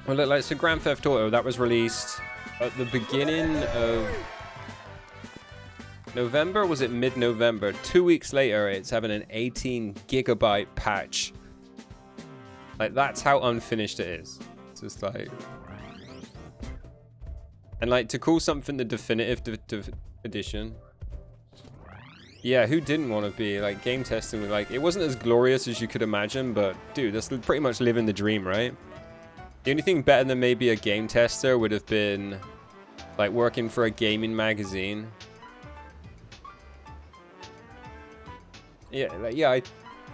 Well, look, like, so Grand Theft Auto, that was released at the beginning of November? Was it mid-November? 2 weeks later, it's having an 18 gigabyte patch. Like, that's how unfinished it is. It's just like... And, like, to call something the definitive edition... Yeah, who didn't want to be, like, game testing with, like... It wasn't as glorious as you could imagine, but, dude, that's pretty much living the dream, right? The only thing better than maybe a game tester would have been, like, working for a gaming magazine. Yeah, like, yeah,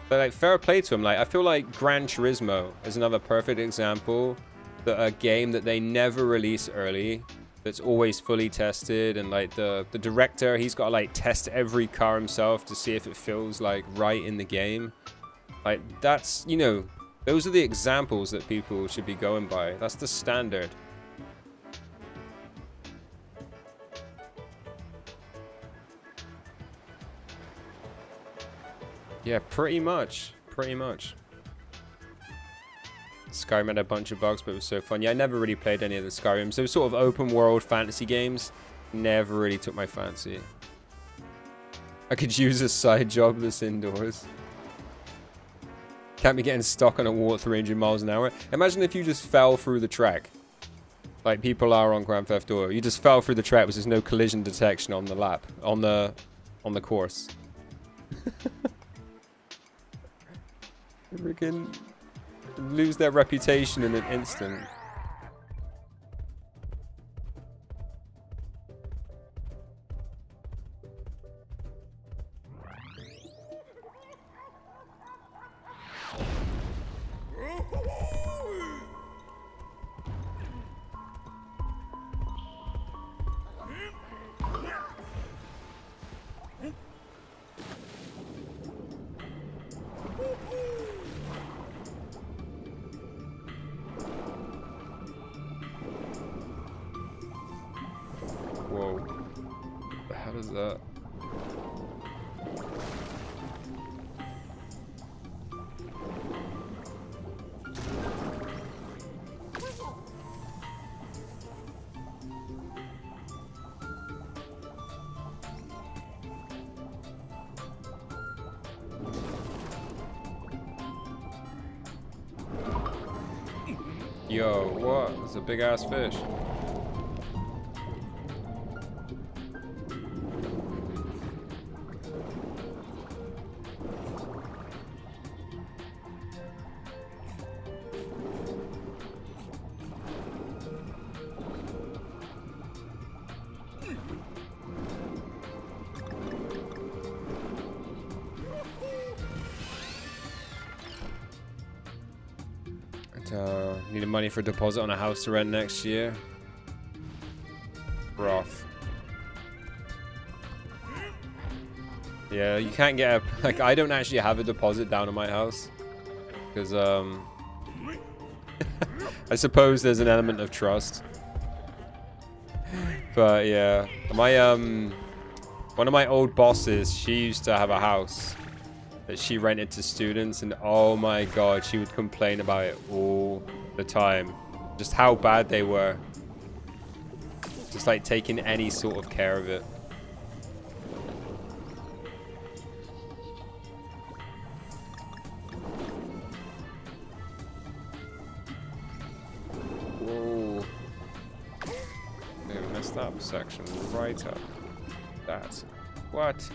but, like, fair play to him. Like, I feel like Gran Turismo is another perfect example that a game that they never release early, that's always fully tested, and, like, the director, he's got to, like, test every car himself to see if it feels, like, right in the game. Like, that's, you know... Those are the examples that people should be going by. That's the standard. Yeah, pretty much. Pretty much. Skyrim had a bunch of bugs, but it was so fun. Yeah, I never really played any of the Skyrims. Those sort of open world fantasy games never really took my fancy. I could use a side job that's indoors. Can't be getting stuck on a wall at 300 miles an hour. Imagine if you just fell through the track. Like people are on Grand Theft Auto. You just fell through the track because there's no collision detection on the lap. On the course. Freaking lose their reputation in an instant. Whoa. What the hell is that? Yo, what? It's a big ass fish. Needed money for a deposit on a house to rent next year. Rough. Yeah, you can't get a... Like, I don't actually have a deposit down on my house. Because, I suppose there's an element of trust. But, yeah. My, one of my old bosses, she used to have a house that she rented to students, and oh my god, she would complain about it all the time. Just how bad they were. Just like taking any sort of care of it. Whoa. They messed up section right up. That's what?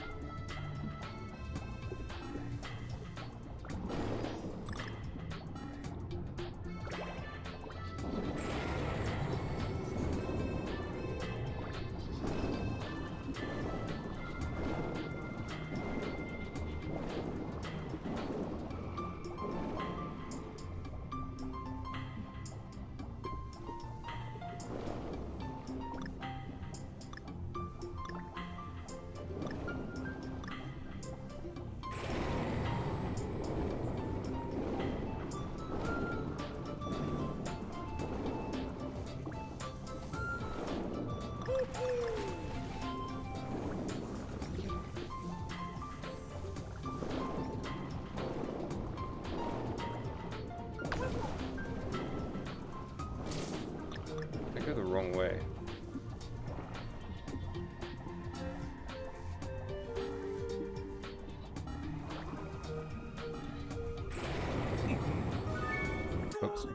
I go the wrong way. Oops.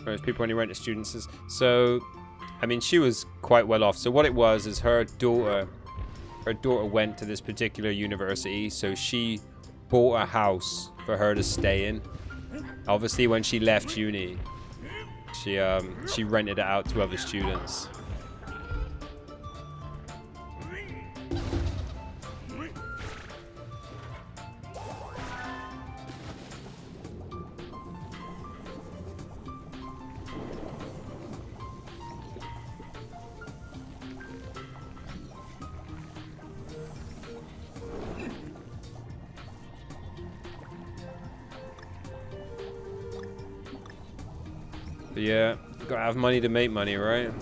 Most people only rent to students. So, I mean, she was quite well off. So what it was is her daughter went to this particular university, so she bought a house for her to stay in. Obviously, when she left uni, she rented it out to other students. But yeah, gotta have money to make money, right?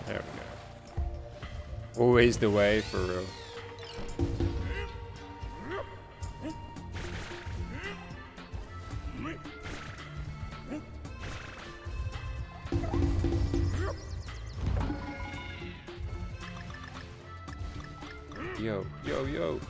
There we go. Always the way, for real. Yo, yo, yo.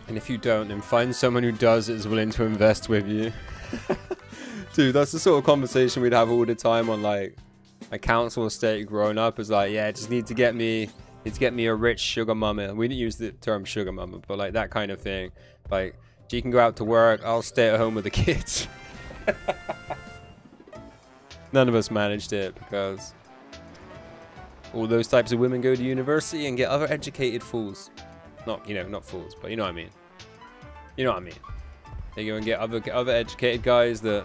And if you don't, then find someone who does is willing to invest with you. Dude, that's the sort of conversation we'd have all the time on like my council estate growing up. Is like, yeah, just need to get me It's get me a rich sugar mama. We didn't use the term sugar mama, but like that kind of thing. Like, she can go out to work, I'll stay at home with the kids. None of us managed it because all those types of women go to university and get other educated fools. Not, you know, not fools, but you know what I mean. You know what I mean. They go and get other educated guys that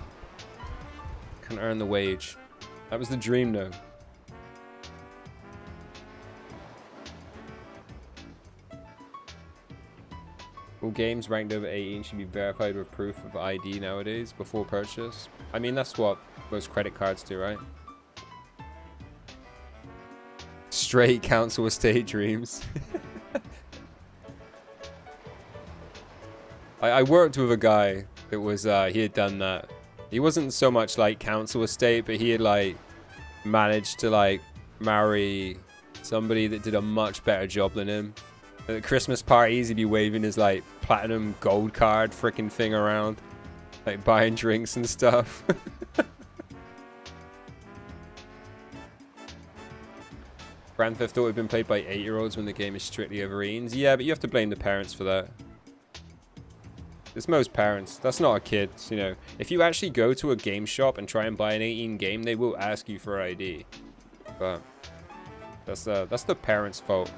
can earn the wage. That was the dream, though. All games ranked over 18 should be verified with proof of ID nowadays before purchase. I mean, that's what most credit cards do, right? Straight council estate dreams. I worked with a guy that was, he had done that. He wasn't so much like council estate, but he had like managed to like marry somebody that did a much better job than him. At Christmas parties, he'd be waving his like platinum gold card freaking thing around, like buying drinks and stuff. Grand Theft Auto had been played by 8-year-olds when the game is strictly over 18s. Yeah, but you have to blame the parents for that. It's most parents. That's not a kid, you know. If you actually go to a game shop and try and buy an 18 game, they will ask you for ID. But that's the parents' fault.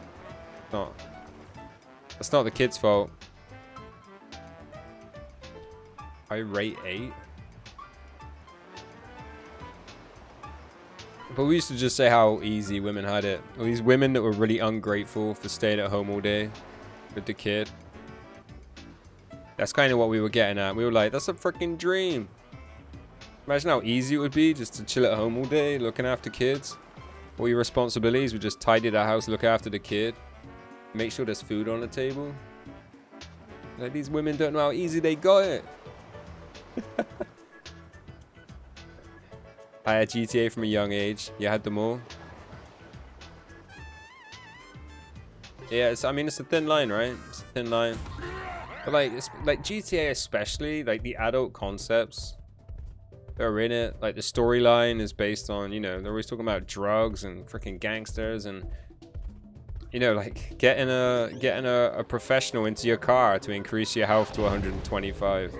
That's not the kid's fault. I rate 8. But we used to just say how easy women had it. All these women that were really ungrateful for staying at home all day with the kid. That's kind of what we were getting at. We were like, that's a freaking dream. Imagine how easy it would be just to chill at home all day, looking after kids. All your responsibilities would just tidy the house, look after the kid. Make sure there's food on the table. Like, these women don't know how easy they got it. I had GTA from a young age. You had them all. Yeah, I mean, it's a thin line, right? It's a thin line. But like GTA especially, like the adult concepts that are in it, like the storyline is based on, you know, they're always talking about drugs and freaking gangsters and, you know, like getting a professional into your car to increase your health to 125.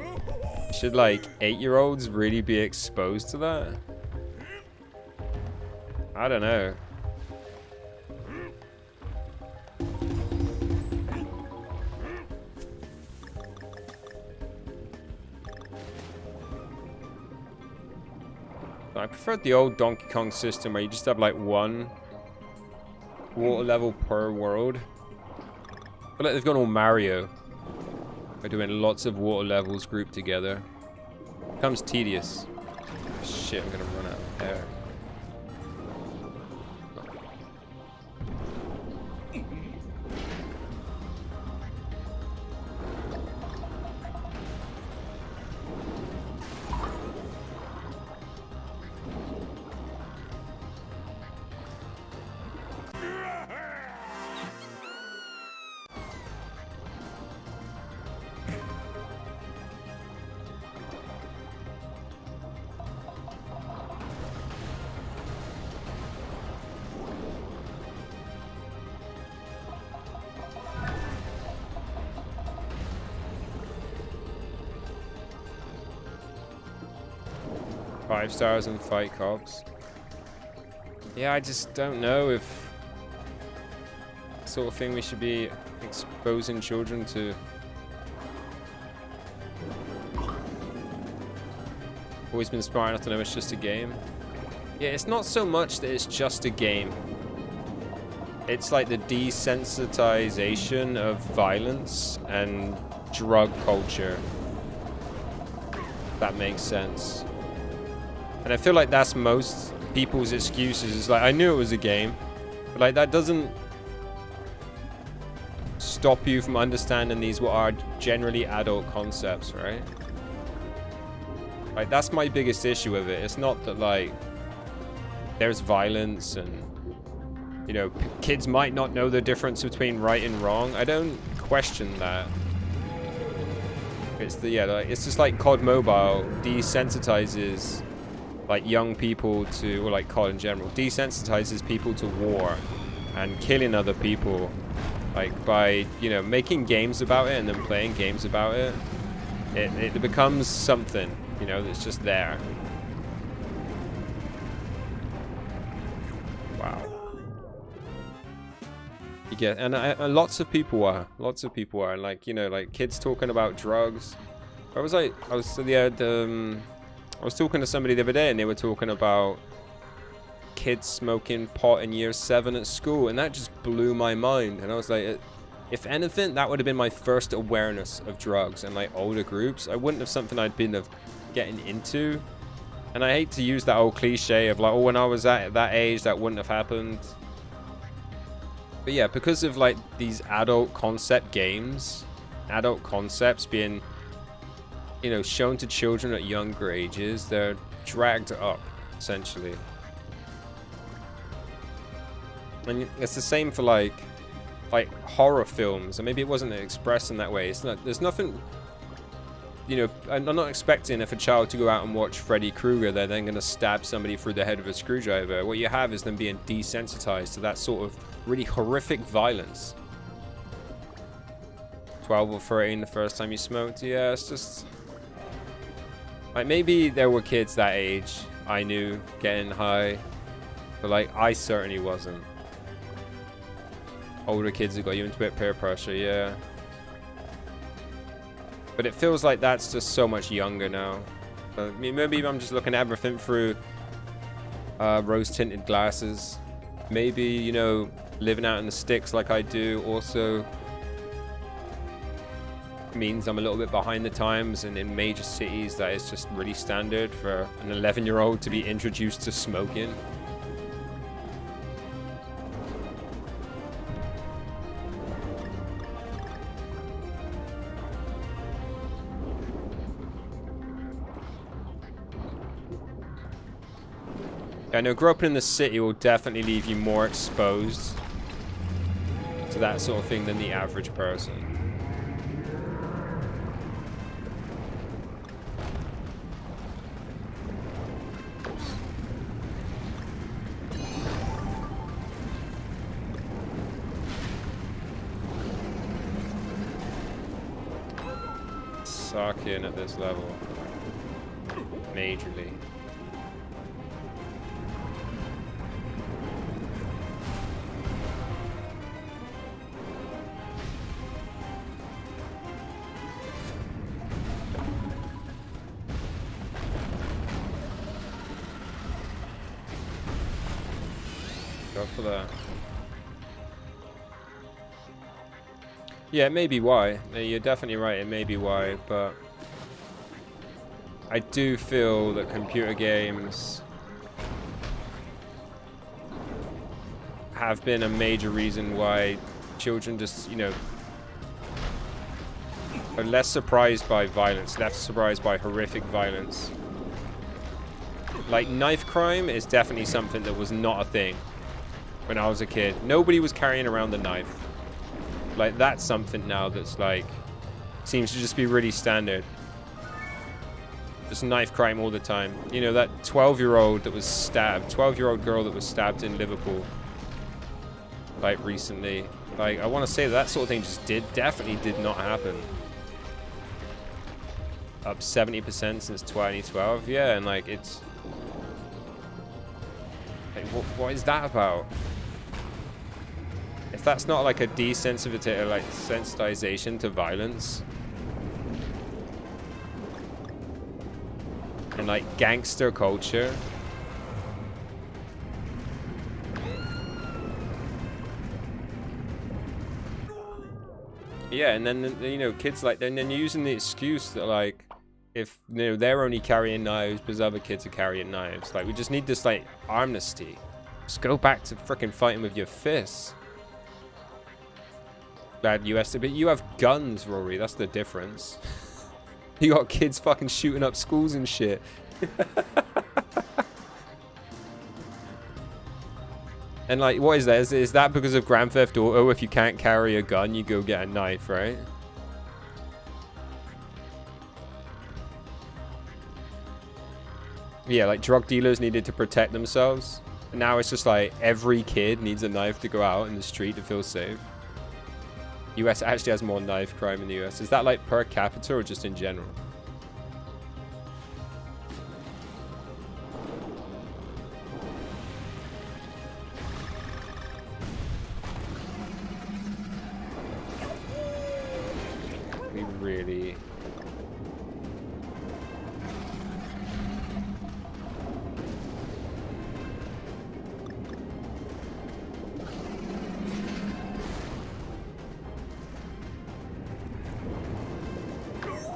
Should like 8-year-olds really be exposed to that? I don't know. I preferred the old Donkey Kong system where you just have like one water level per world. But like they've gone all Mario. By doing lots of water levels grouped together. Becomes tedious. Shit, I'm gonna run out of air. 5 stars and fight cops. Yeah, I just don't know if sort of thing we should be exposing children to. Always been smart enough to know it's just a game. Yeah, it's not so much that it's just a game. It's like the desensitization of violence and drug culture. That makes sense. And I feel like that's most people's excuses. It's like, I knew it was a game, but like that doesn't stop you from understanding these what are generally adult concepts, right? Like that's my biggest issue with it. It's not that like there's violence and, you know, kids might not know the difference between right and wrong. I don't question that. It's the, yeah, like, it's just like COD Mobile desensitizes like young people to, or like COD in general, desensitizes people to war and killing other people, like by, you know, making games about it and then playing games about it, it becomes something, you know, that's just there. Wow. You get, and lots of people are, like, you know, like kids talking about drugs. I was talking to somebody the other day, and they were talking about kids smoking pot in year 7 at school, and that just blew my mind. And I was like, if anything, that would have been my first awareness of drugs and like older groups. I wouldn't have something I'd been getting into. And I hate to use that old cliche of like, oh, when I was at that age, that wouldn't have happened. But yeah, because of like these adult concept games, adult concepts being, you know, shown to children at younger ages, they're dragged up, essentially. And it's the same for like horror films, and maybe it wasn't expressed in that way. It's not, there's nothing, you know, I'm not expecting if a child to go out and watch Freddy Krueger, they're then going to stab somebody through the head with a screwdriver. What you have is them being desensitized to that sort of really horrific violence. 12 or 13 the first time you smoked? Yeah, it's just... like, maybe there were kids that age I knew getting high, but like, I certainly wasn't. Older kids that got you into a bit of peer pressure, yeah. But it feels like that's just so much younger now. I mean, maybe I'm just looking at everything through rose-tinted glasses. Maybe, you know, living out in the sticks like I do also means I'm a little bit behind the times, and in major cities that is just really standard for an 11-year-old to be introduced to smoking. I know growing up in the city will definitely leave you more exposed to that sort of thing than the average person. Suck in at this level. Majorly. Go for that. Yeah, it may be why. You're definitely right, it may be why, but I do feel that computer games have been a major reason why children just, you know, are less surprised by violence, less surprised by horrific violence. Like, knife crime is definitely something that was not a thing when I was a kid. Nobody was carrying around the knife. Like, that's something now that's like, seems to just be really standard. Just knife crime all the time. You know, that 12-year-old that was stabbed, 12-year-old girl that was stabbed in Liverpool, like, recently. Like, I want to say that sort of thing just definitely did not happen. Up 70% since 2012. Yeah, and like, it's... like, what is that about? If that's not like a desensitization, like sensitization to violence, and like gangster culture, yeah, and then, you know, kids like, then using the excuse that like, if, you know, they're only carrying knives because other kids are carrying knives, like, we just need this like amnesty. Just go back to freaking fighting with your fists. Bad US, but you have guns, Rory. That's the difference. You got kids fucking shooting up schools and shit. And like, what is that? Is that because of Grand Theft Auto? If you can't carry a gun, you go get a knife, right? Yeah, like drug dealers needed to protect themselves. Now it's just like every kid needs a knife to go out in the street to feel safe. US actually has more knife crime in the US. Is that like per capita or just in general? We really...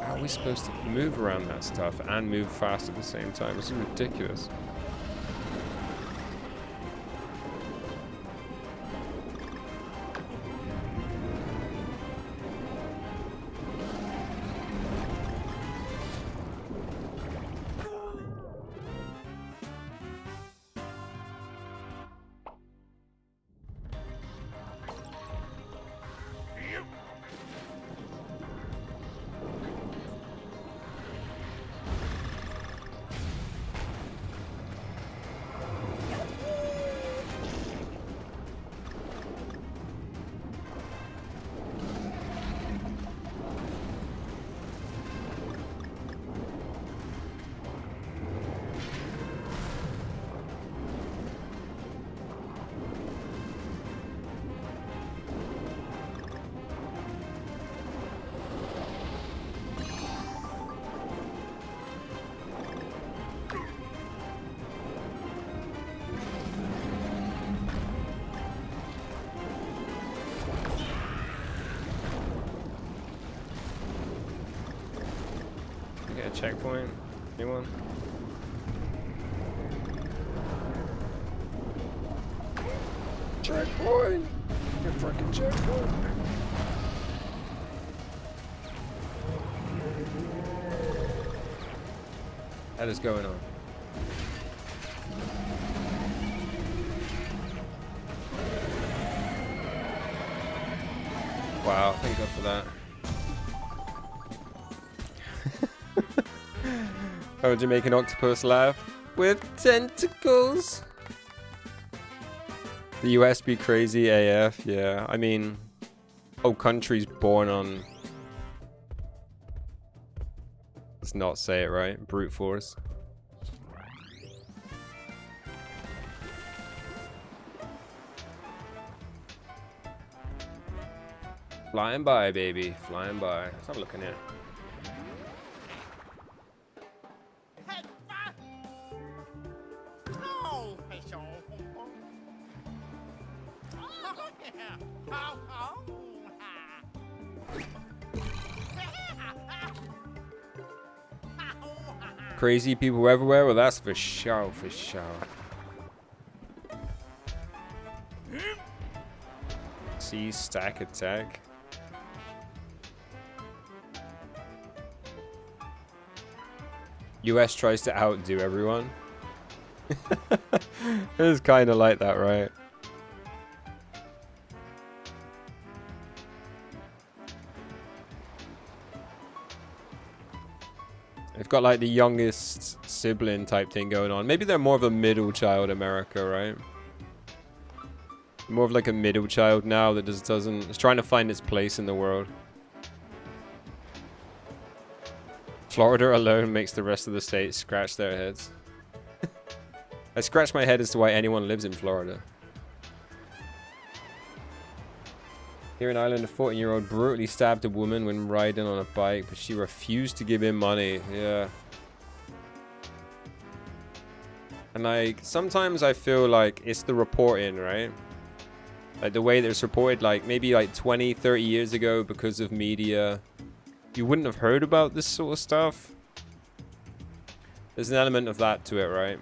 How are we supposed to move around that stuff and move fast at the same time? This is ridiculous. Checkpoint? Anyone? Checkpoint! Your fucking checkpoint! That is going on. Wow, thank God for that. How would you make an octopus laugh? With tentacles? The US be crazy AF, yeah. I mean, whole country's born on... Let's not say it right. Brute force. Flying by, baby. Flying by. Let's have a look in here. Crazy people everywhere? Well, that's for sure, for sure. See, stack attack. US tries to outdo everyone. It is kind of like that, right? They've got like the youngest sibling type thing going on. Maybe they're more of a middle child America, right? More of like a middle child now that just doesn't... It's trying to find its place in the world. Florida alone makes the rest of the states scratch their heads. I scratch my head as to why anyone lives in Florida. Here in Ireland, a 14-year-old brutally stabbed a woman when riding on a bike, but she refused to give him money. Yeah. And like, sometimes I feel like it's the reporting, right? Like the way that it's reported, like maybe like 20, 30 years ago because of media, you wouldn't have heard about this sort of stuff. There's an element of that to it, right?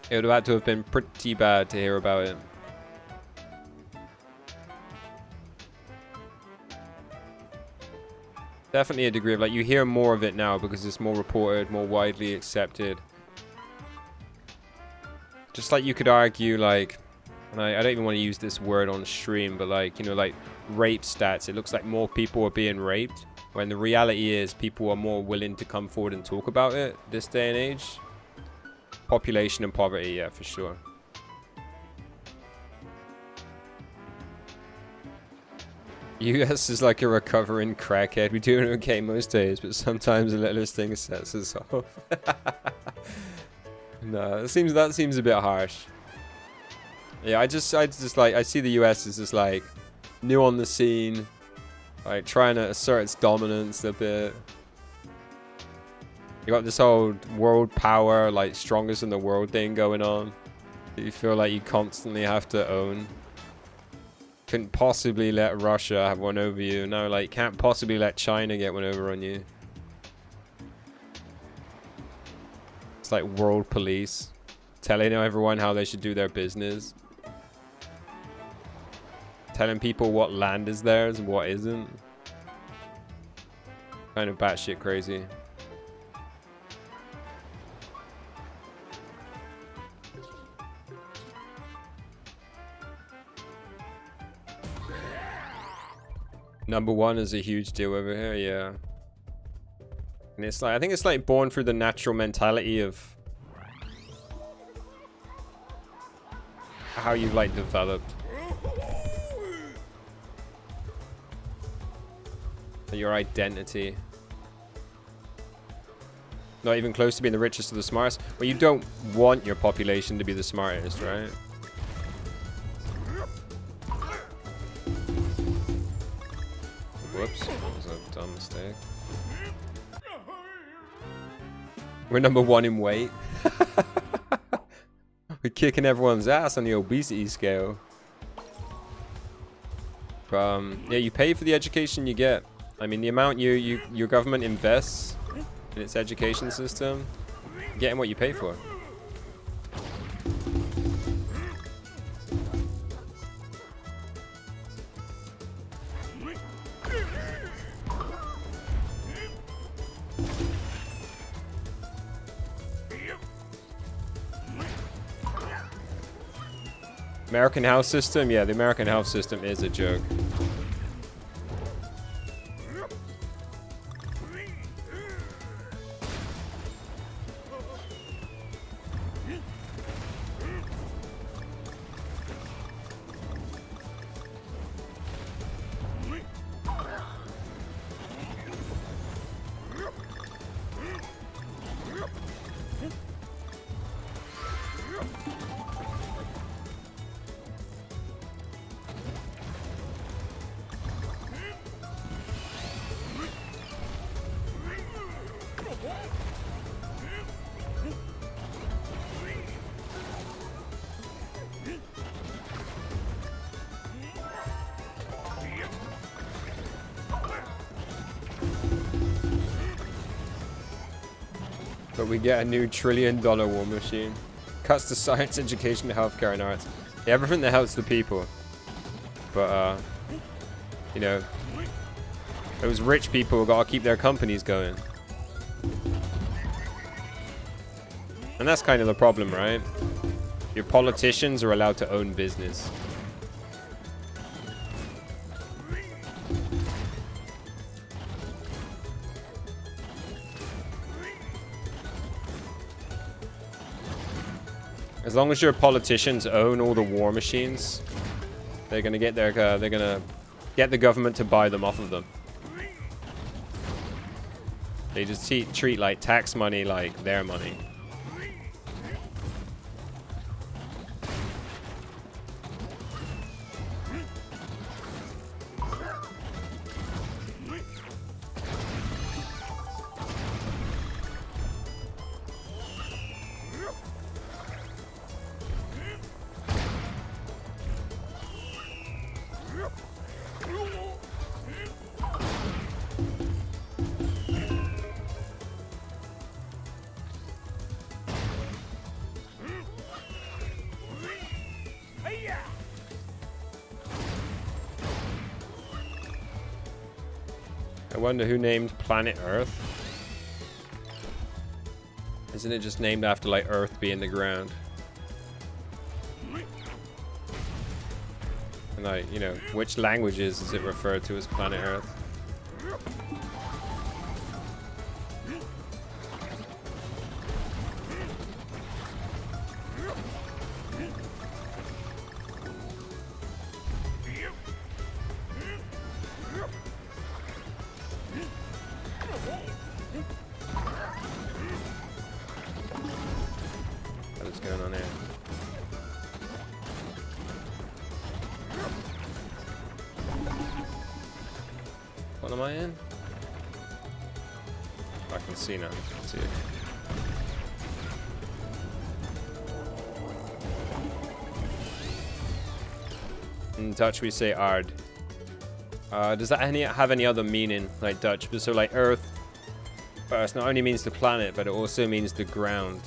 It would have had to have been pretty bad to hear about it. Definitely a degree of like, you hear more of it now because it's more reported, more widely accepted. Just like you could argue like, and I don't even want to use this word on stream, but like, you know, like rape stats. It looks like more people are being raped. When the reality is people are more willing to come forward and talk about it this day and age. Population and poverty, yeah, for sure. US is like a recovering crackhead. We do okay most days, but sometimes a little thing sets us off. No, that seems a bit harsh. Yeah, I just like, I see the US as just like new on the scene, like trying to assert its dominance a bit. You got this whole world power, like strongest in the world thing going on that you feel like you constantly have to own. Couldn't possibly let Russia have one over you. No, like, can't possibly let China get one over on you. It's like world police. Telling everyone how they should do their business. Telling people what land is theirs and what isn't. Kind of batshit crazy. #1 is a huge deal over here, yeah. And it's like, I think it's like born through the natural mentality of how you've like developed. Your identity. Not even close to being the richest or the smartest. Well, you don't want your population to be the smartest, right? Whoops, that was a dumb mistake. We're #1 in weight. We're kicking everyone's ass on the obesity scale. Yeah, you pay for the education you get. I mean, the amount your government invests in its education system, you're getting what you pay for. American health system? Yeah, the American health system is a joke. But we get a new $1 trillion war machine. Cuts to science, education, healthcare, and arts. Yeah, everything that helps the people. But, you know, those rich people gotta keep their companies going. And that's kind of the problem, right? Your politicians are allowed to own business. As long as your politicians own all the war machines, they're gonna get the government to buy them off of them. They just treat like tax money like their money. I wonder who named planet Earth. Isn't it just named after like Earth being the ground? And like, you know, which languages is it referred to as planet Earth? see now. Let's see. In Dutch we say aard. Does that have any other meaning, like Dutch? But so like Earth not only means the planet, but it also means the ground.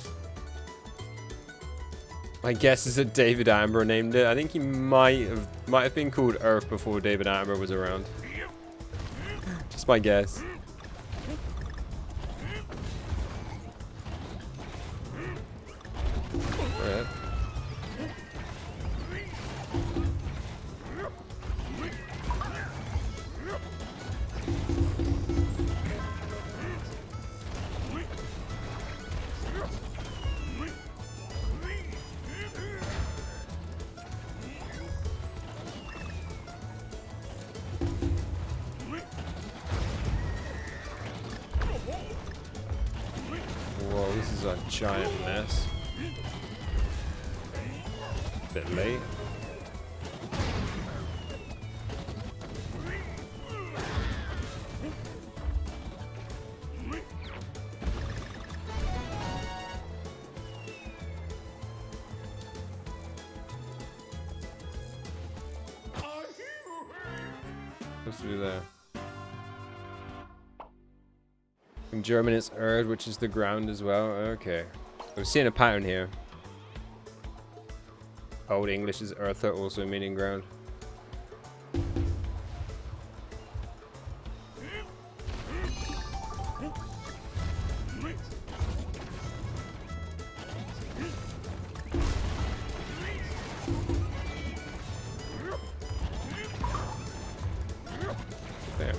My guess is that David Attenborough named it. I think he might have been called Earth before David Attenborough was around. Just my guess. Alright. Whoa, this is a giant mess. Bit late. What's to do there? In German it's Erd, which is the ground as well. Okay. We're seeing a pattern here. Old English is Eartha, also meaning ground. There.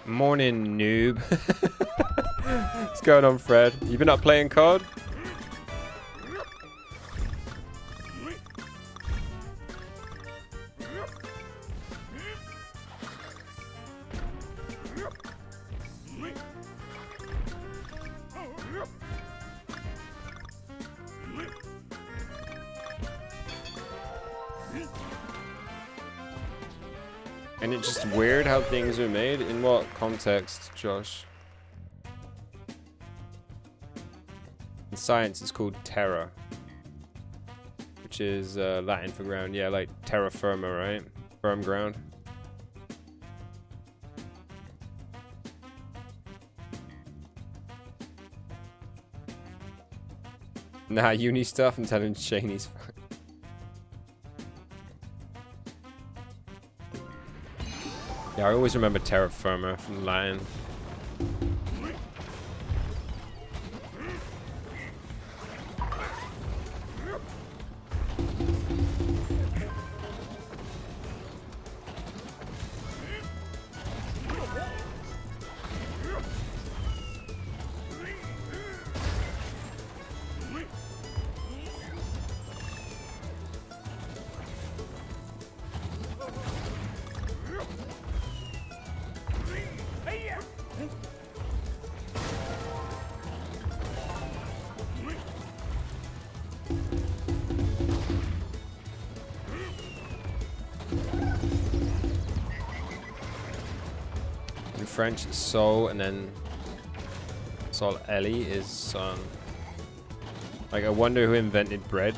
Morning, noob. What's going on, Fred? You been up playing COD? And it's just weird how things are made. In what context, Josh? In science, it's called terra, which is Latin for ground. Yeah, like terra firma, right? Firm ground. Nah, uni stuff. I'm telling Shane he's fine. Yeah, I always remember terra firma from Latin. In French, it's Sol, and then Sol Ellie is son. Like, I wonder who invented bread.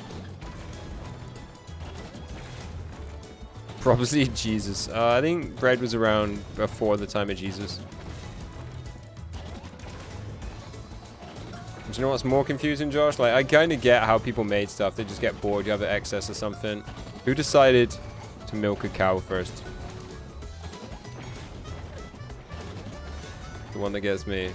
Probably Jesus. I think bread was around before the time of Jesus. Do you know what's more confusing, Josh? Like, I kind of get how people made stuff. They just get bored. You have an excess or something. Who decided to milk a cow first? The one that gets me.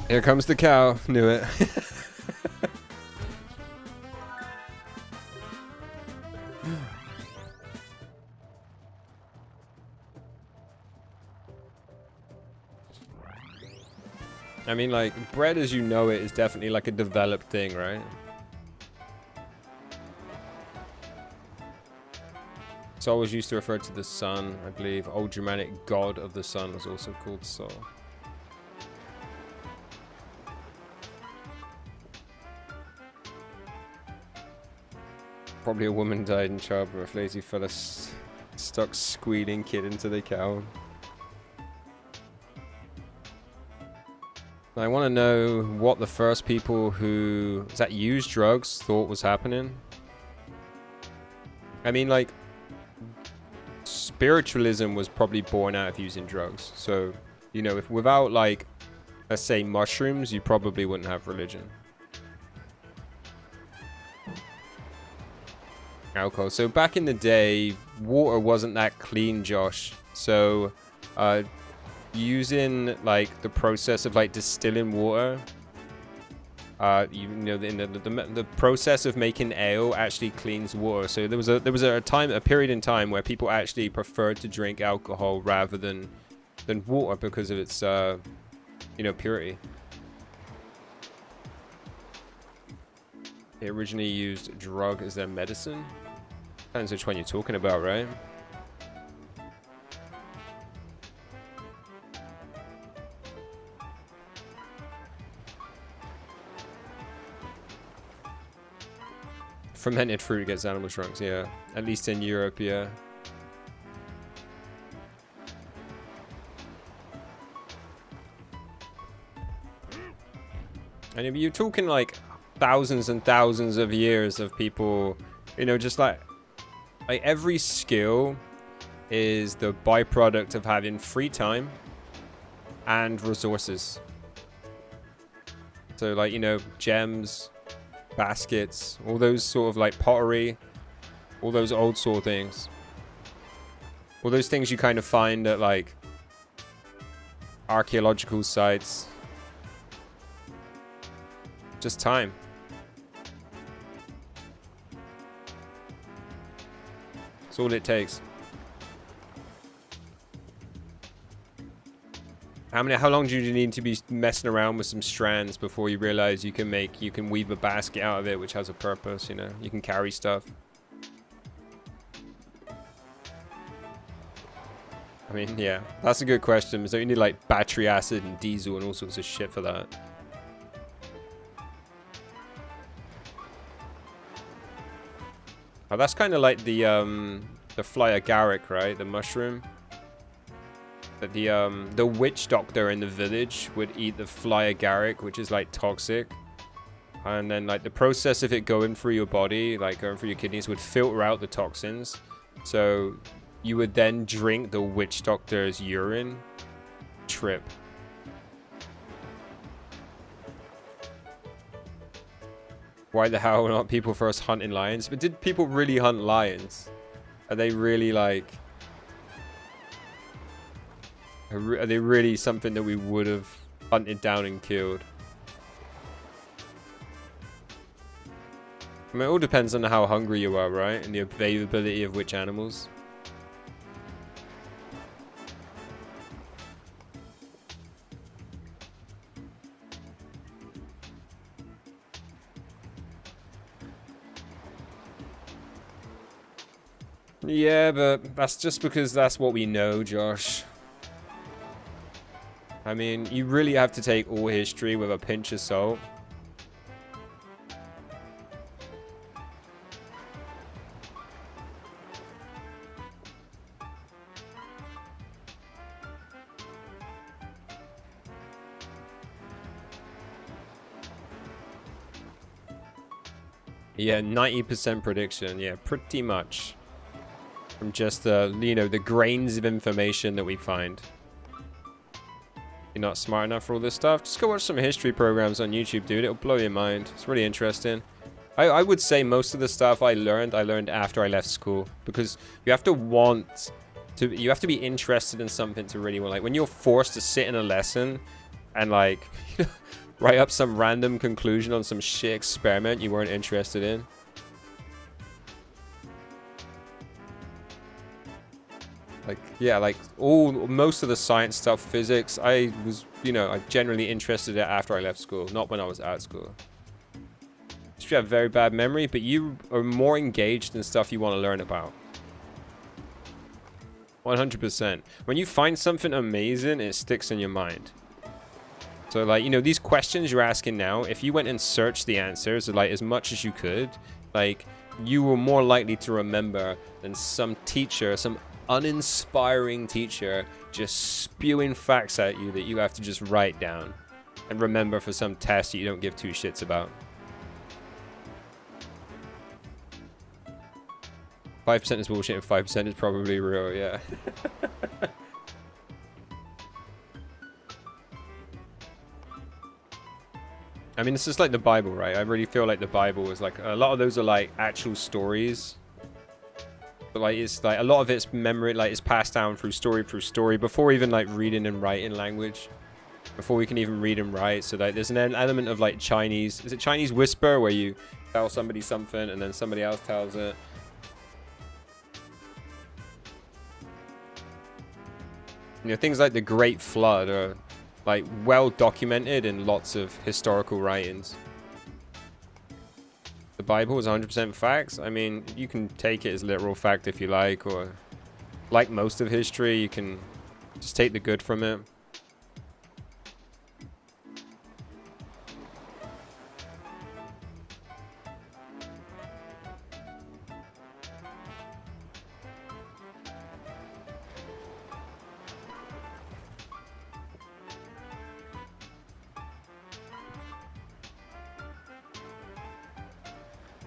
Here comes the cow. Knew it. I mean, like, bread as you know it is definitely like a developed thing, right? Sol was used to refer to the sun, I believe. Old Germanic god of the sun was also called Sol. Probably a woman died in childbirth. Lazy fella stuck squealing kid into the cow. I want to know what the first people who used drugs thought was happening. I mean, like, spiritualism was probably born out of using drugs. So, you know, if without, like, let's say mushrooms, you probably wouldn't have religion. Alcohol. So back in the day, water wasn't that clean, Josh. So, using like the process of like distilling water, you know, the process of making ale actually cleans water. So there was a period in time where people actually preferred to drink alcohol rather than water because of its you know, purity. They originally used drug as their medicine. Depends which one you're talking about, right? Fermented fruit gets animal drunks, yeah. At least in Europe, yeah. And if you're talking like thousands and thousands of years of people, you know, just like every skill is the byproduct of having free time and resources. So like, you know, gems, baskets, all those sort of like pottery, all those old sort of things. All those things you kind of find at like archaeological sites. Just time. That's all it takes. How long do you need to be messing around with some strands before you realize you can weave a basket out of it which has a purpose, you know? You can carry stuff. I mean, yeah, that's a good question. So you need like battery acid and diesel and all sorts of shit for that. Oh, that's kind of like the fly agaric, right? The mushroom. That the witch doctor in the village would eat the fly agaric, which is like toxic. And then like the process of it going through your body, like going through your kidneys, would filter out the toxins. So you would then drink the witch doctor's urine. Trip. Why the hell not people first hunting lions? But did people really hunt lions? Are they really like... Are they really something that we would have hunted down and killed? I mean, it all depends on how hungry you are, right? And the availability of which animals. Yeah, but that's just because that's what we know, Josh. I mean, you really have to take all history with a pinch of salt. Yeah, 90% prediction. Yeah, pretty much. From just the, you know, the grains of information that we find. You're not smart enough for all this stuff? Just go watch some history programs on YouTube, dude. It'll blow your mind. It's really interesting. I would say most of the stuff I learned after I left school. Because you have to want to, you have to be interested in something to really want. Like, when you're forced to sit in a lesson and, like, write up some random conclusion on some shit experiment you weren't interested in. Like, yeah, like most of the science stuff, physics, I was, you know, I generally interested in it after I left school, not when I was at school. You have very bad memory, but you are more engaged in stuff you want to learn about. 100%. When you find something amazing, it sticks in your mind. So, like, you know, these questions you're asking now, if you went and searched the answers, like, as much as you could, like, you were more likely to remember than some teacher, some uninspiring teacher, just spewing facts at you that you have to just write down and remember for some test that you don't give two shits about. 5% is bullshit and 5% is probably real, yeah. I mean, it's just like the Bible, right? I really feel like the Bible is like, a lot of those are like actual stories. But like, it's like, a lot of it's memory, like it's passed down through story before even like reading and writing language. Before we can even read and write. So like, there's an element of like Chinese, is it Chinese whisper where you tell somebody something and then somebody else tells it? You know, things like the Great Flood are like well documented in lots of historical writings. The Bible is 100% facts. I mean, you can take it as literal fact if you like, or like most of history, you can just take the good from it.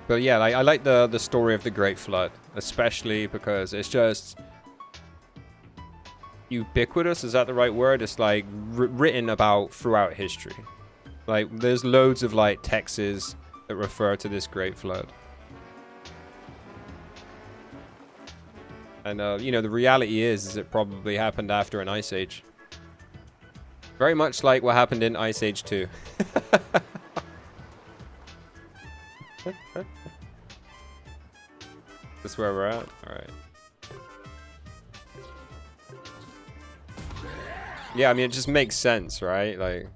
But yeah, I like the story of the Great Flood, especially because it's just ubiquitous. Is that the right word? It's like written about throughout history. Like there's loads of like texts that refer to this Great Flood. And you know, the reality is it probably happened after an ice age. Very much like what happened in Ice Age 2. That's where we're at? Alright. Yeah, I mean, it just makes sense, right? Like...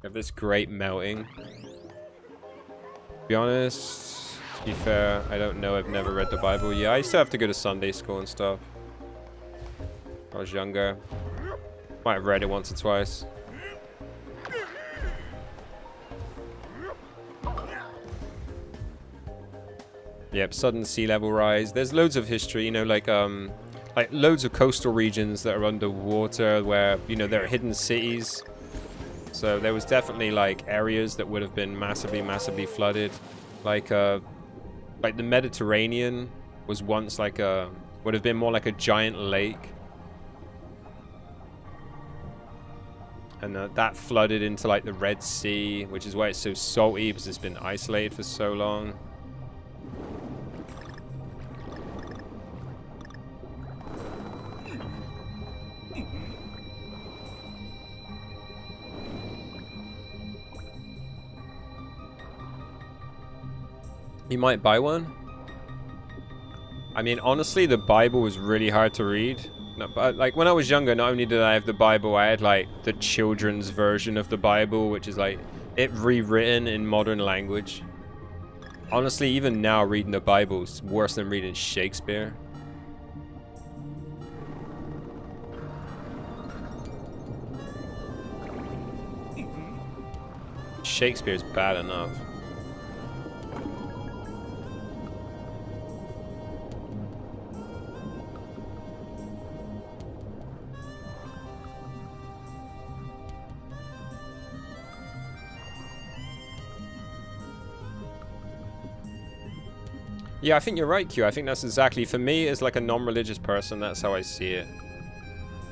have this great melting. To be honest, to be fair, I don't know. I've never read the Bible. Yeah, I used to have to go to Sunday school and stuff. I was younger. Might have read it once or twice. Yep, sudden sea level rise. There's loads of history, you know, like loads of coastal regions that are underwater where, you know, there are hidden cities. So there was definitely like areas that would have been massively flooded. Like the Mediterranean was once like would have been more like a giant lake. And that flooded into like the Red Sea, which is why it's so salty, because it's been isolated for so long. You might buy one. I mean, honestly, the Bible was really hard to read. No, but like when I was younger, not only did I have the Bible, I had like the children's version of the Bible, which is like it rewritten in modern language. Honestly, even now reading the Bible is worse than reading Shakespeare. Shakespeare's bad enough. Yeah, I think you're right, Q. I think that's exactly, for me, as like a non-religious person, that's how I see it.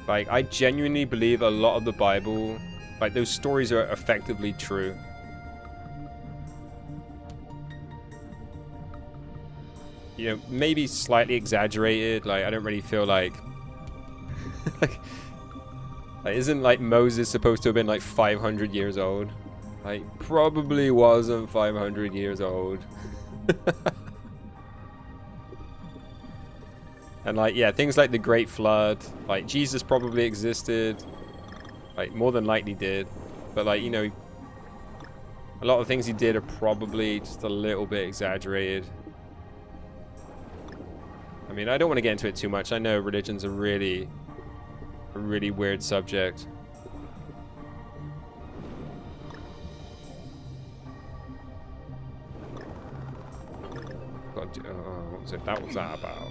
Like, I genuinely believe a lot of the Bible, like, those stories are effectively true. You know, maybe slightly exaggerated. Like, I don't really feel like... like, isn't, like, Moses supposed to have been, like, 500 years old? Like, probably wasn't 500 years old. And like, yeah, things like the Great Flood, like Jesus probably existed, like more than likely did, but like, you know, a lot of things he did are probably just a little bit exaggerated. I mean, I don't want to get into it too much. I know religion's a really weird subject. God, what was it? That was that about?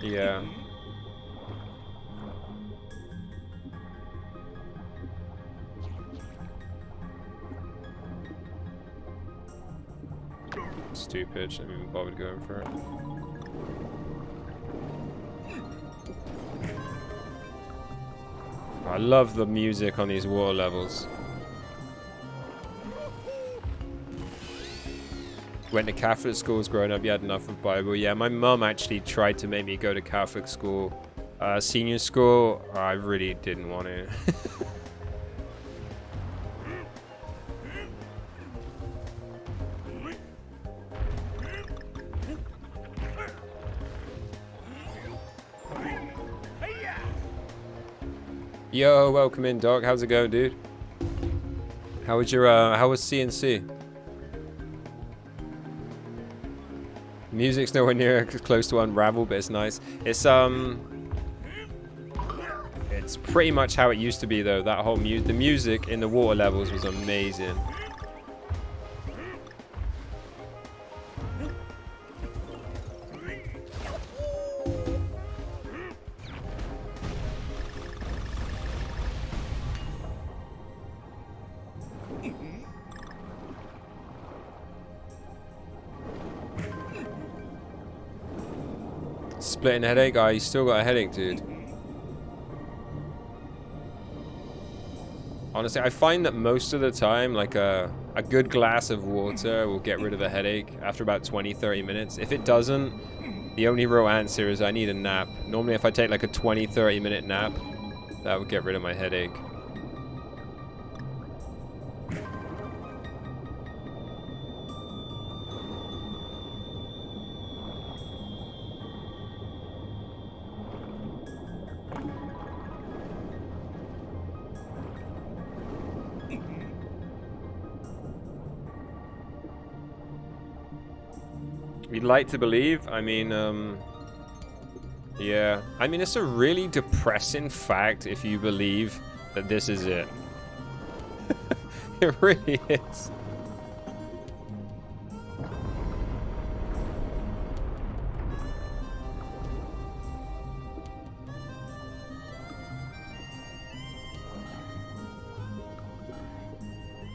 Yeah. Stupid, shouldn't even bother going for it. I love the music on these water levels. Went to Catholic schools growing up, you had enough of Bible. Yeah, my mum actually tried to make me go to Catholic school. Senior school, I really didn't want to. Yo, welcome in, Doc. How's it going, dude? How was your, how was CNC? Music's nowhere near close to Unravel, but it's nice. It's pretty much how it used to be, though. That whole the music in the water levels was amazing. Splitting headache? Oh, you still got a headache, dude. Honestly, I find that most of the time, like a good glass of water will get rid of the headache after about 20-30 minutes. If it doesn't, the only real answer is I need a nap. Normally, if I take like a 20-30 minute nap, that would get rid of my headache. We'd like to believe. I mean, yeah. I mean, it's a really depressing fact if you believe that this is it. It really is.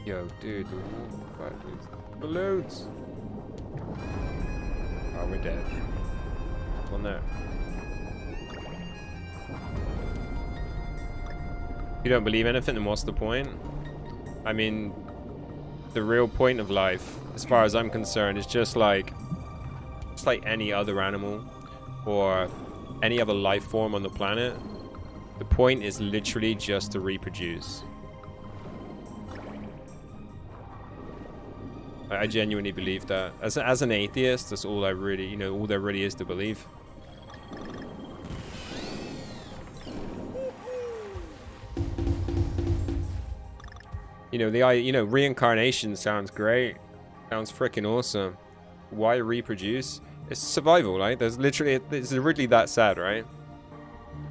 Yo, dude, the water factories. Balloons! Oh, we're dead. One there. If you don't believe anything, then what's the point? I mean, the real point of life, as far as I'm concerned, is just like any other animal or any other life form on the planet. The point is literally just to reproduce. I genuinely believe that. As an atheist, that's all I really, you know, all there really is to believe. You know, reincarnation sounds great. Sounds freaking awesome. Why reproduce? It's survival, right? It's really that sad, right?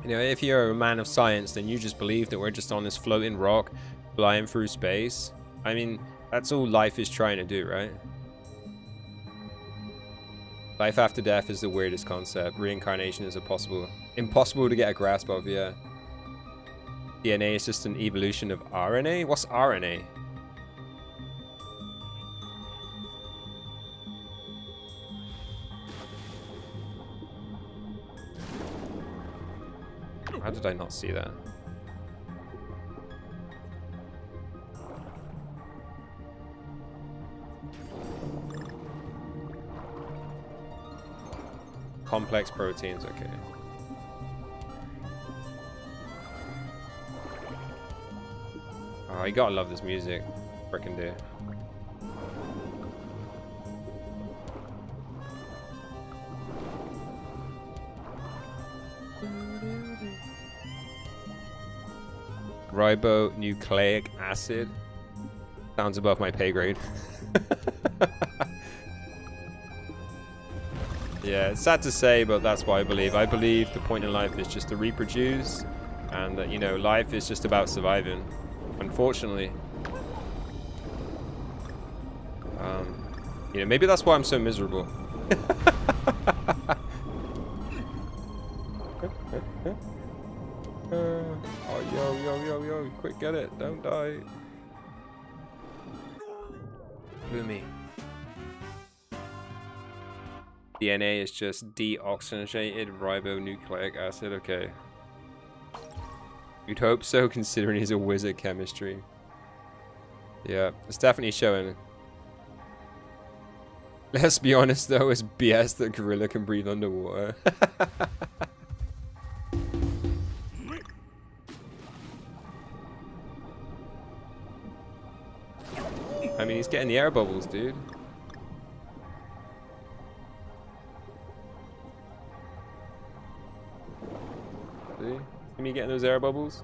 You know, if you're a man of science, then you just believe that we're just on this floating rock flying through space. I mean, that's all life is trying to do, right? Life after death is the weirdest concept. Reincarnation is impossible to get a grasp of, yeah. DNA is just an evolution of RNA? What's RNA? How did I not see that? Complex proteins, okay. Oh, you gotta love this music. Frickin' do. Ribonucleic acid. Sounds above my pay grade. Yeah, it's sad to say, but that's what I believe. I believe the point in life is just to reproduce, and that, you know, life is just about surviving. Unfortunately. You know, maybe that's why I'm so miserable. Oh, yo, quick, get it, don't die. Boomy. DNA is just deoxygenated ribonucleic acid, okay. You'd hope so, considering he's a wizard chemistry. Yeah, it's definitely showing. Let's be honest though, it's BS that gorilla can breathe underwater. I mean, he's getting the air bubbles, dude. See? See me getting those air bubbles?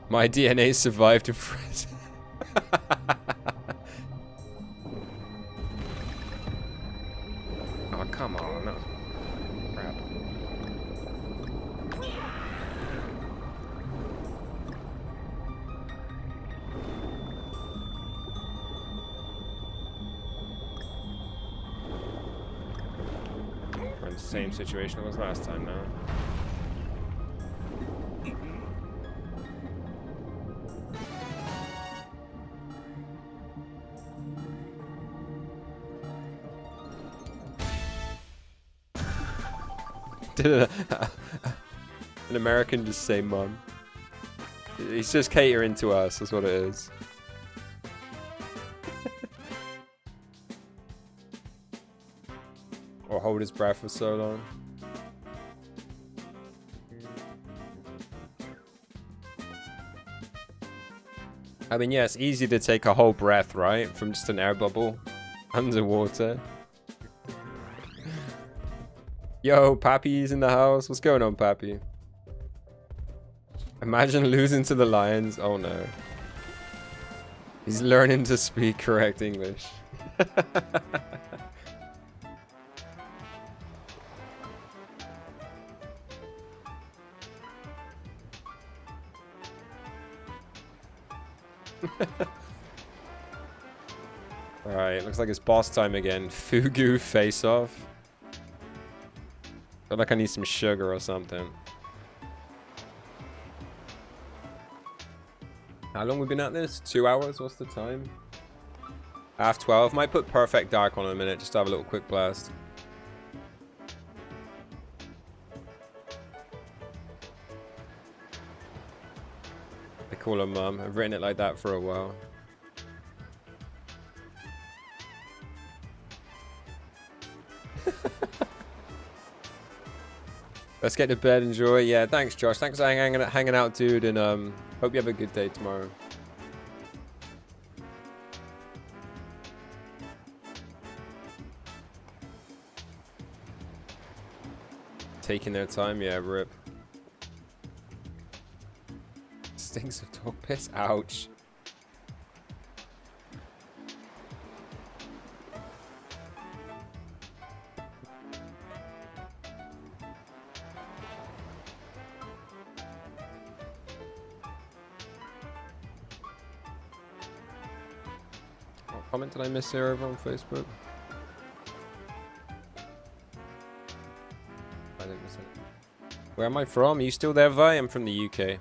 My DNA survived a freeze. Oh, come on. That was crap. We're in the same situation as last time now. Did an American just say mum? He's just catering to us, that's what it is. Or hold his breath for so long. I mean, yeah, it's easy to take a whole breath, right? From just an air bubble underwater. Yo, Pappy's in the house. What's going on, Pappy? Imagine losing to the Lions. Oh no. He's learning to speak correct English. Alright, looks like it's boss time again. Fugu face off. Feel like I need some sugar or something. How long we been at this? 2 hours? What's the time? 12:30. Might put Perfect Dark on in a minute just to have a little quick blast. I call her mum. I've written it like that for a while. Let's get to bed, enjoy. Yeah, thanks, Josh. Thanks for hanging out, dude, and hope you have a good day tomorrow. Taking their time, yeah, rip. Stinks of dog piss. Ouch. Comment did I miss there over on Facebook? I didn't miss it. Where am I from? Are you still there, Vi? I'm from the UK.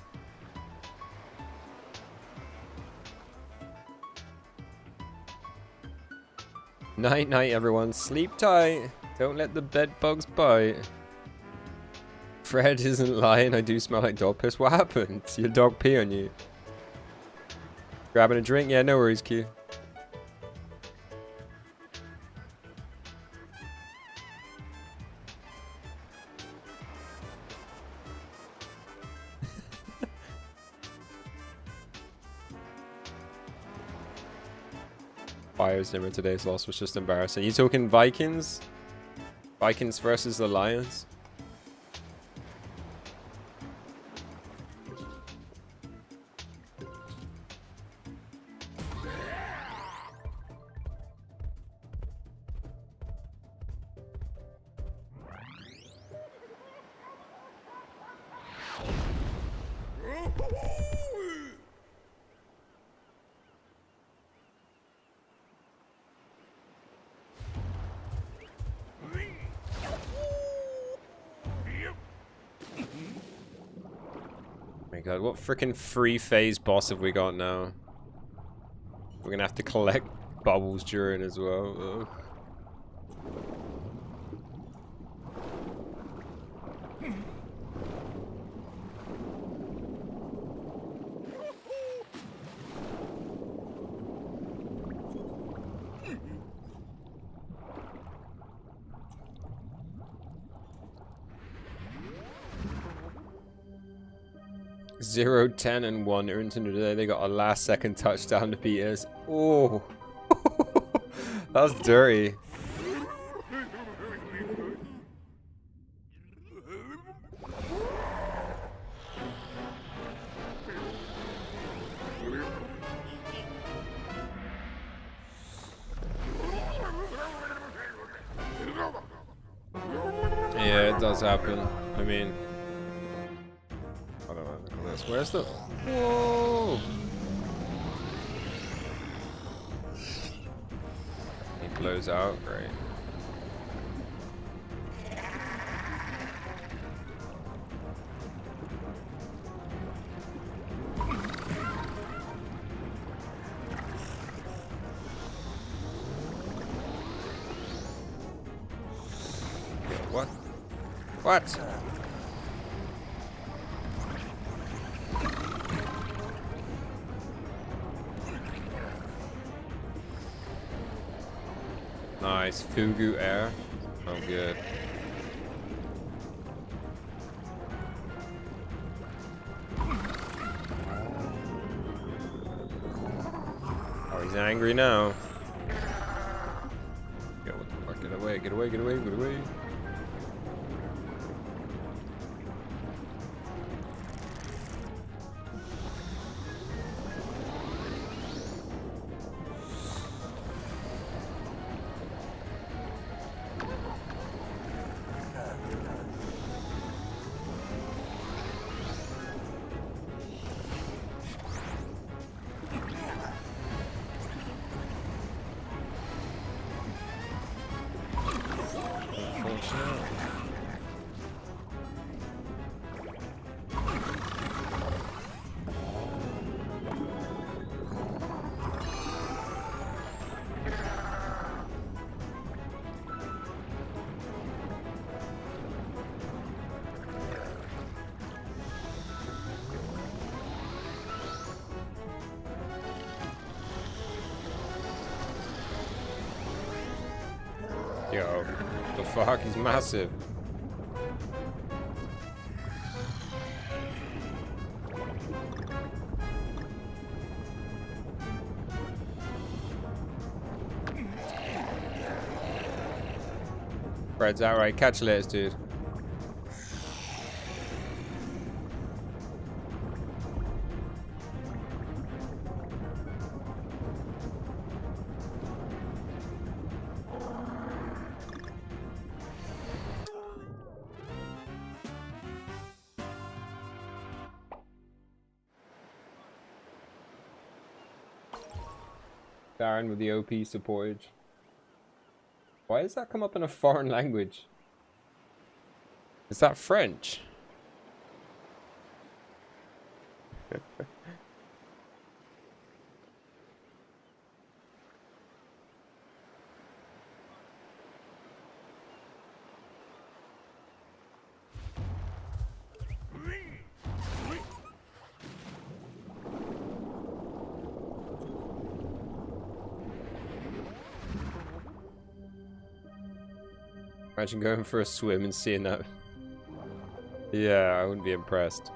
Night night everyone. Sleep tight. Don't let the bed bugs bite. Fred isn't lying. I do smell like dog piss. What happened? Your dog pee on you? Grabbing a drink? Yeah, no worries, Q. Fires him in today's loss was just embarrassing. You talking Vikings? Vikings versus the Lions? God, what freaking free phase boss have we got now? We're gonna have to collect bubbles during as well. Ugh. Zero, 10, and 1 are into today. They got a last second touchdown to beat us. Oh, that was dirty. Yeah, it does happen. I mean, where's the... Whoa! He blows out, great. What? What? Nice, Fugu air. Oh, good. Oh, he's angry now. Yo, what the fuck? Get away, get away, get away, get away. Yo, the fuck? He's massive. Fred's outright. Catch you later, dude. Darren with the OP supportage. Why does that come up in a foreign language? Is that French? Imagine going for a swim and seeing that. Yeah, I wouldn't be impressed.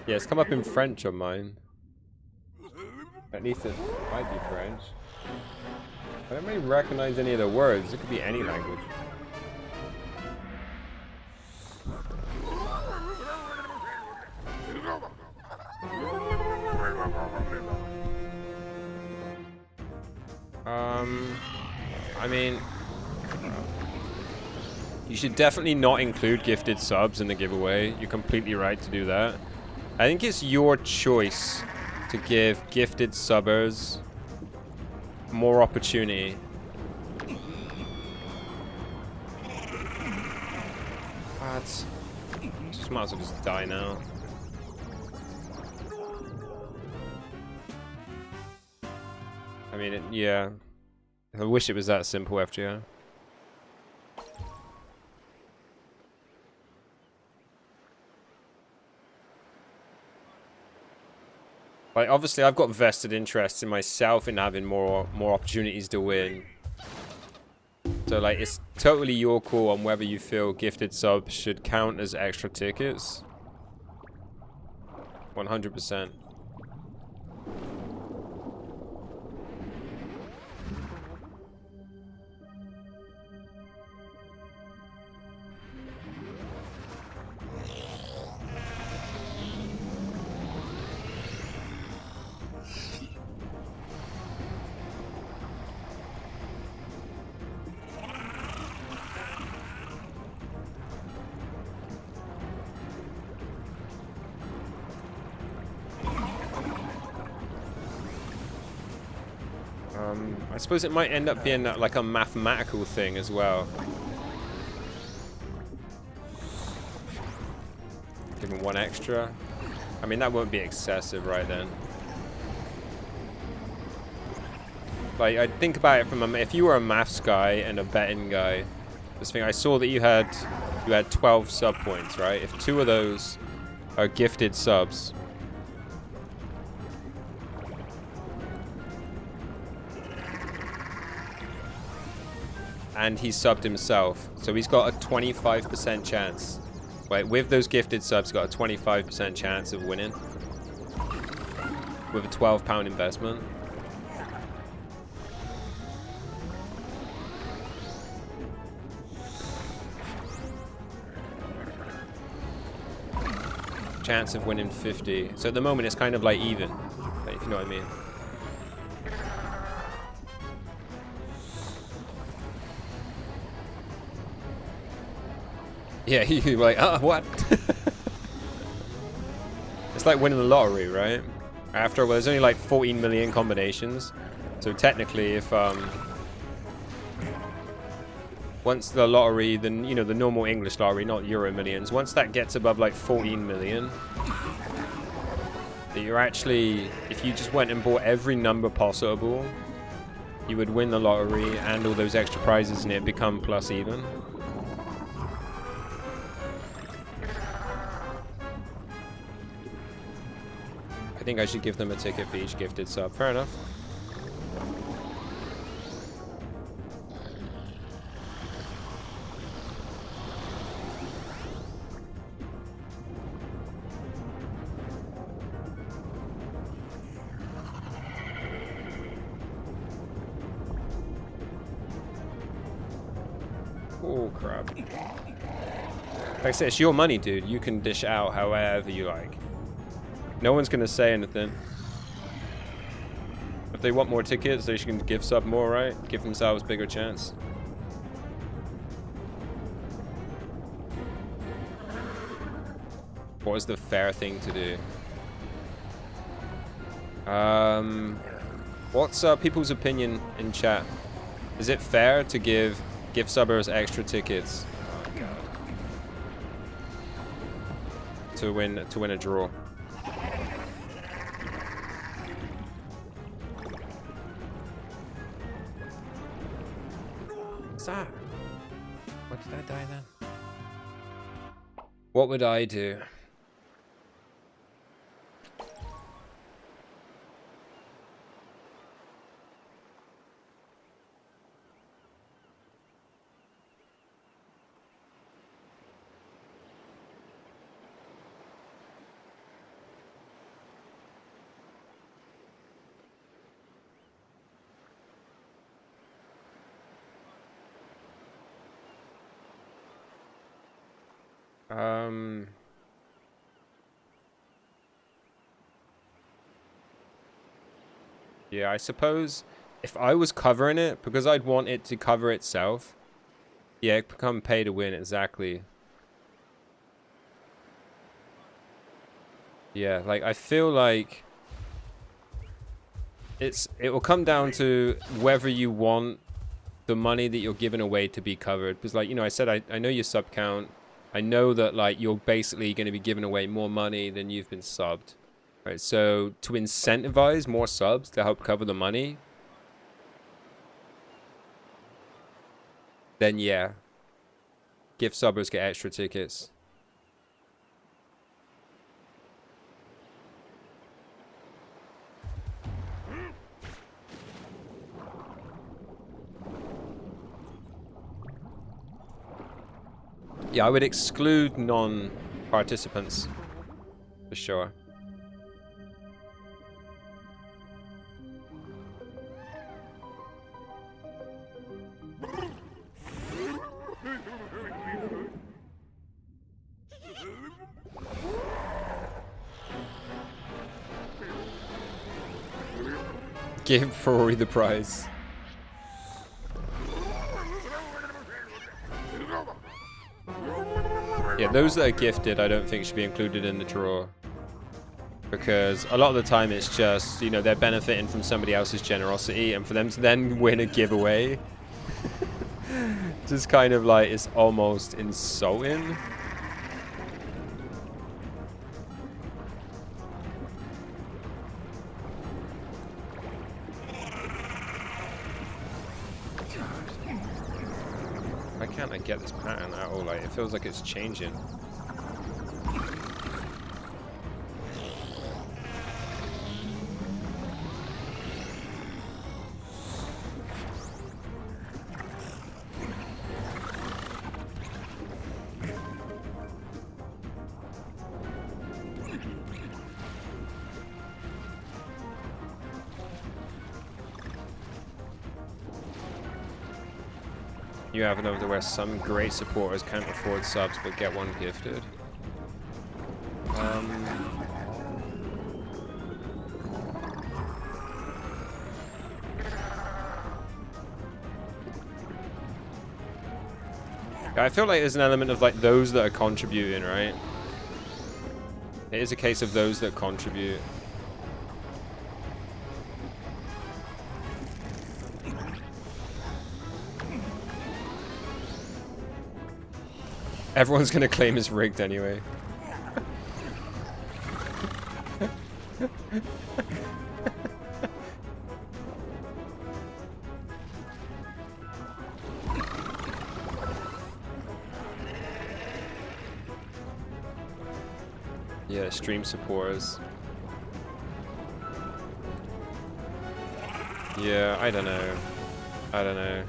Yeah, it's come up in French on mine. At least it might be French. I don't really recognize any of the words. It could be any language. I mean, you should definitely not include gifted subs in the giveaway. You're completely right to do that. I think it's your choice to give gifted subbers more opportunity. What? Just might as well just die now. I mean, yeah. I wish it was that simple, FGR. Like, obviously, I've got vested interest in myself in having more opportunities to win. So, like, it's totally your call on whether you feel gifted subs should count as extra tickets. 100%. I suppose it might end up being like a mathematical thing as well. Give him one extra. I mean, that won't be excessive, right then? Like, I think about it from if you were a maths guy and a betting guy. This thing, I saw that you had 12 sub points, right? If 2 of those are gifted subs. And he subbed himself, so he's got a 25% chance. Right, with those gifted subs, got a 25% chance of winning. With a £12 investment. Chance of winning 50. So at the moment, it's kind of like even, if you know what I mean. Yeah, you're like, what? It's like winning the lottery, right? Well, there's only like 14 million combinations. So technically, if, once the lottery, then, you know, the normal English lottery, not Euro Millions, once that gets above like 14 million, that you're actually, if you just went and bought every number possible, you would win the lottery and all those extra prizes and it become plus even. I think I should give them a ticket for each gifted sub. Fair enough. Oh, crap. Like I said, it's your money, dude. You can dish out however you like. No one's gonna say anything. If they want more tickets, they should give sub more, right? Give themselves bigger chance. What is the fair thing to do? What's people's opinion in chat? Is it fair to give subbers extra tickets? Oh god. To win a draw. What's that? What did I die then? What would I do? Um, yeah, I suppose if I was covering it, because I'd want it to cover itself. Yeah, it become pay to win, exactly. Yeah, like I feel like it will come down to whether you want the money that you're giving away to be covered. Because like, you know, I said I know your sub count. I know that like you're basically going to be giving away more money than you've been subbed. Right? So to incentivize more subs to help cover the money, then yeah, gift subbers get extra tickets. Yeah, I would exclude non-participants for sure. Give Ferrari the prize. Yeah, those that are gifted, I don't think should be included in the draw. Because a lot of the time it's just, you know, they're benefiting from somebody else's generosity, and for them to then win a giveaway, just kind of like, it's almost insulting. Why can't I get this pattern at all? Like, it feels like it's changing. You have it over there where some great supporters can't afford subs but get one gifted. I feel like there's an element of like those that are contributing, right? It is a case of those that contribute. Everyone's gonna claim it's rigged anyway. Yeah, stream supporters. Yeah, I don't know. I don't know.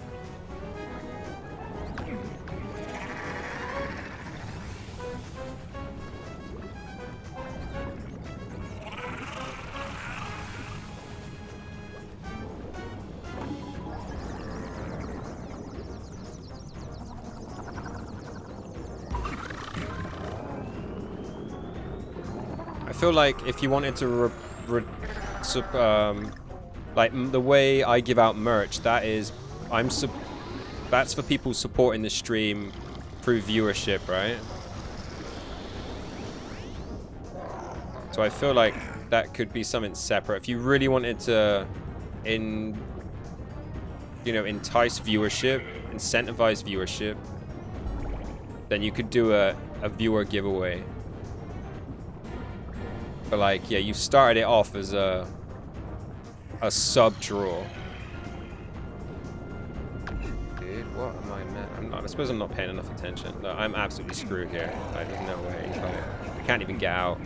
I feel like if you wanted to like the way I give out merch, that is, that's for people supporting the stream through viewership, right? So I feel like that could be something separate. If you really wanted to, entice viewership, incentivize viewership, then you could do a viewer giveaway. But like, yeah, you started it off as a sub draw. Dude, what am I meant? I suppose I'm not paying enough attention. No, I'm absolutely screwed here. Like, there's no way. Like, I can't even get out.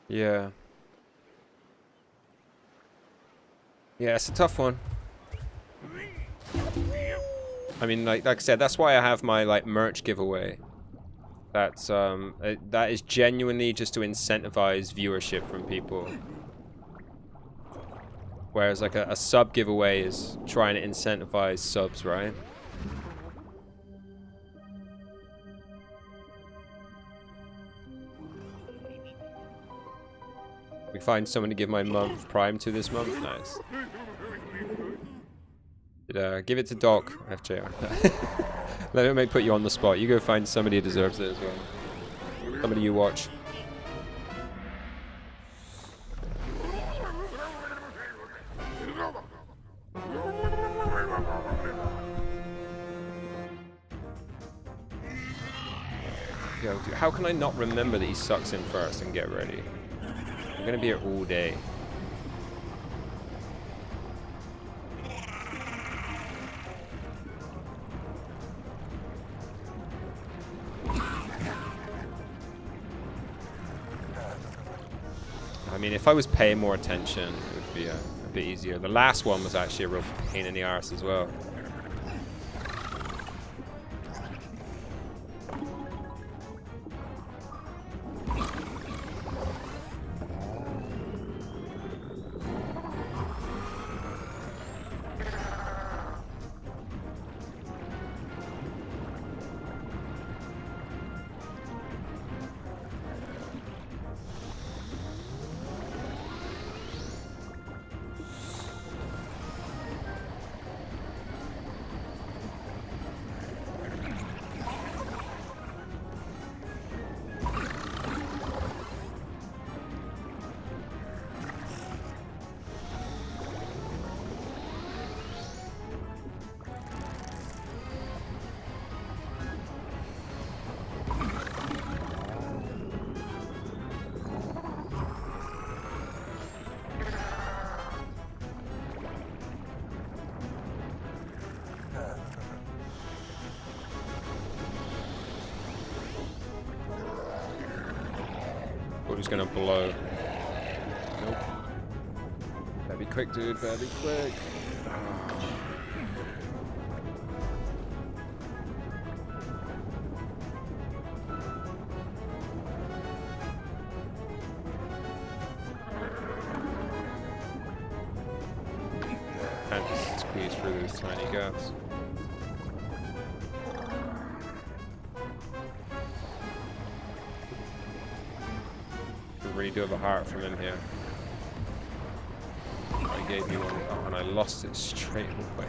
Yeah. Yeah, it's a tough one. I mean, like I said, that's why I have my like merch giveaway. That's that is genuinely just to incentivize viewership from people. Whereas like a sub giveaway is trying to incentivize subs, right? We find someone to give my month Prime to this month. Nice. Give it to Doc, FJR. Let me put you on the spot. You go find somebody who deserves it as well. Somebody you watch. Yo, dude, how can I not remember that he sucks in first and get ready? I'm gonna be here all day. I mean, if I was paying more attention, it would be a bit easier. The last one was actually a real pain in the arse as well. Who's gonna blow? Nope. Better be quick, dude. Better be quick. Can't just squeeze through those tiny gaps. Really do have a heart from him here. I gave me one and I lost it straight away.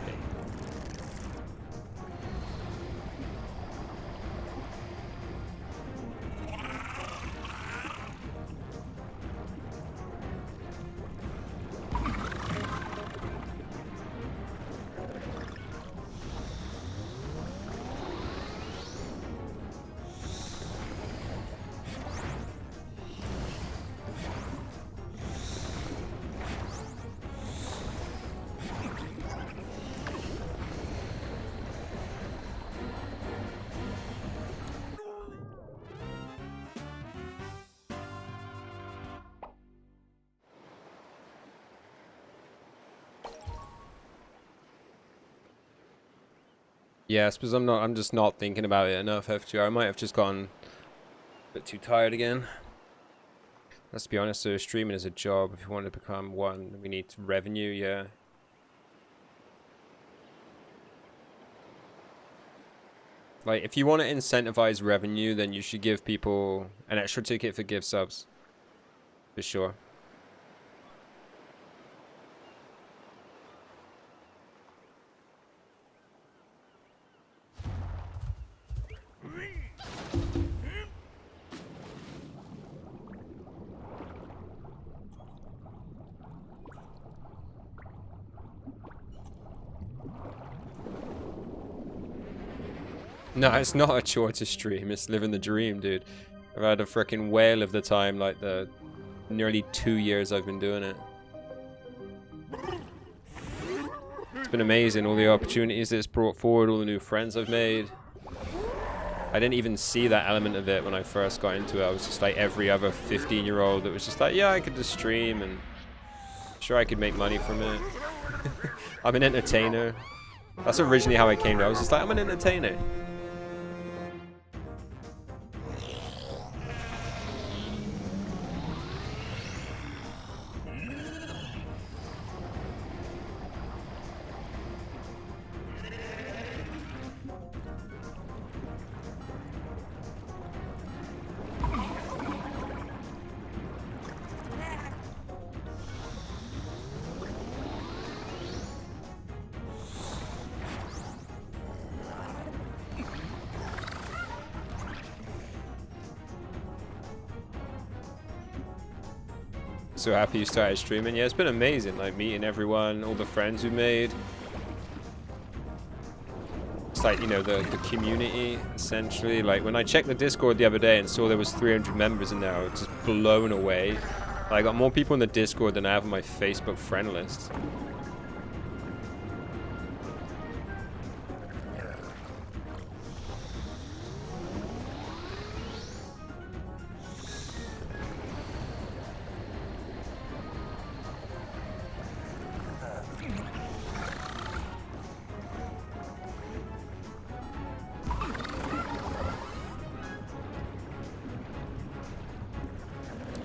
Yeah, I suppose I'm just not thinking about it enough, FGR. I might have just gotten a bit too tired again. Let's be honest, so streaming is a job. If you want to become one, we need revenue, yeah. Like, if you want to incentivize revenue, then you should give people an extra ticket for gift subs. For sure. No, it's not a chore to stream. It's living the dream, dude. I've had a freaking whale of the time, like the nearly 2 years I've been doing it. It's been amazing, all the opportunities it's brought forward, all the new friends I've made. I didn't even see that element of it when I first got into it. I was just like every other 15-year-old that was just like, yeah, I could just stream and sure I could make money from it. I'm an entertainer. That's originally how I came to it. I was just like, I'm an entertainer. So happy you started streaming. Yeah, it's been amazing, like meeting everyone, all the friends we made. It's like, you know, the community, essentially. Like, when I checked the Discord the other day and saw there was 300 members in there, I was just blown away. Like, I got more people in the Discord than I have on my Facebook friend list.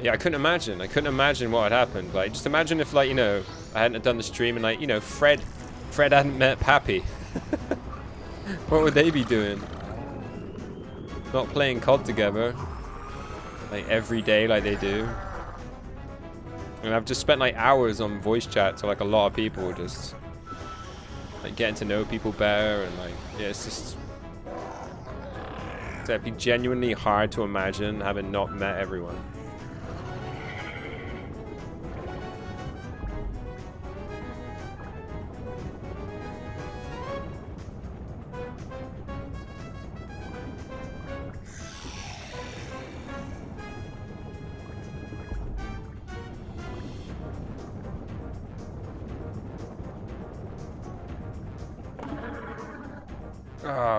Yeah, I couldn't imagine. I couldn't imagine what had happened. Like, just imagine if, like, you know, I hadn't done the stream and, like, you know, Fred hadn't met Pappy. What would they be doing? Not playing COD together, like, every day like they do. And I've just spent, like, hours on voice chat to, like, a lot of people, just, like, getting to know people better. And, like, yeah, it's just... It'd be genuinely hard to imagine having not met everyone.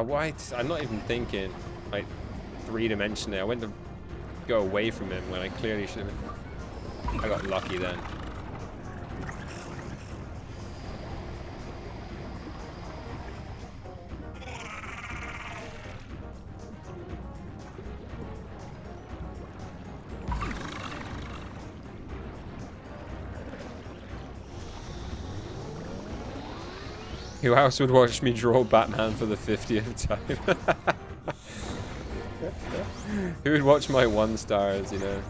Why? I'm not even thinking, like, three-dimensionally. I went to go away from him when I clearly should have. I got lucky then. Who else would watch me draw Batman for the 50th time? Who would watch my 1 stars, you know?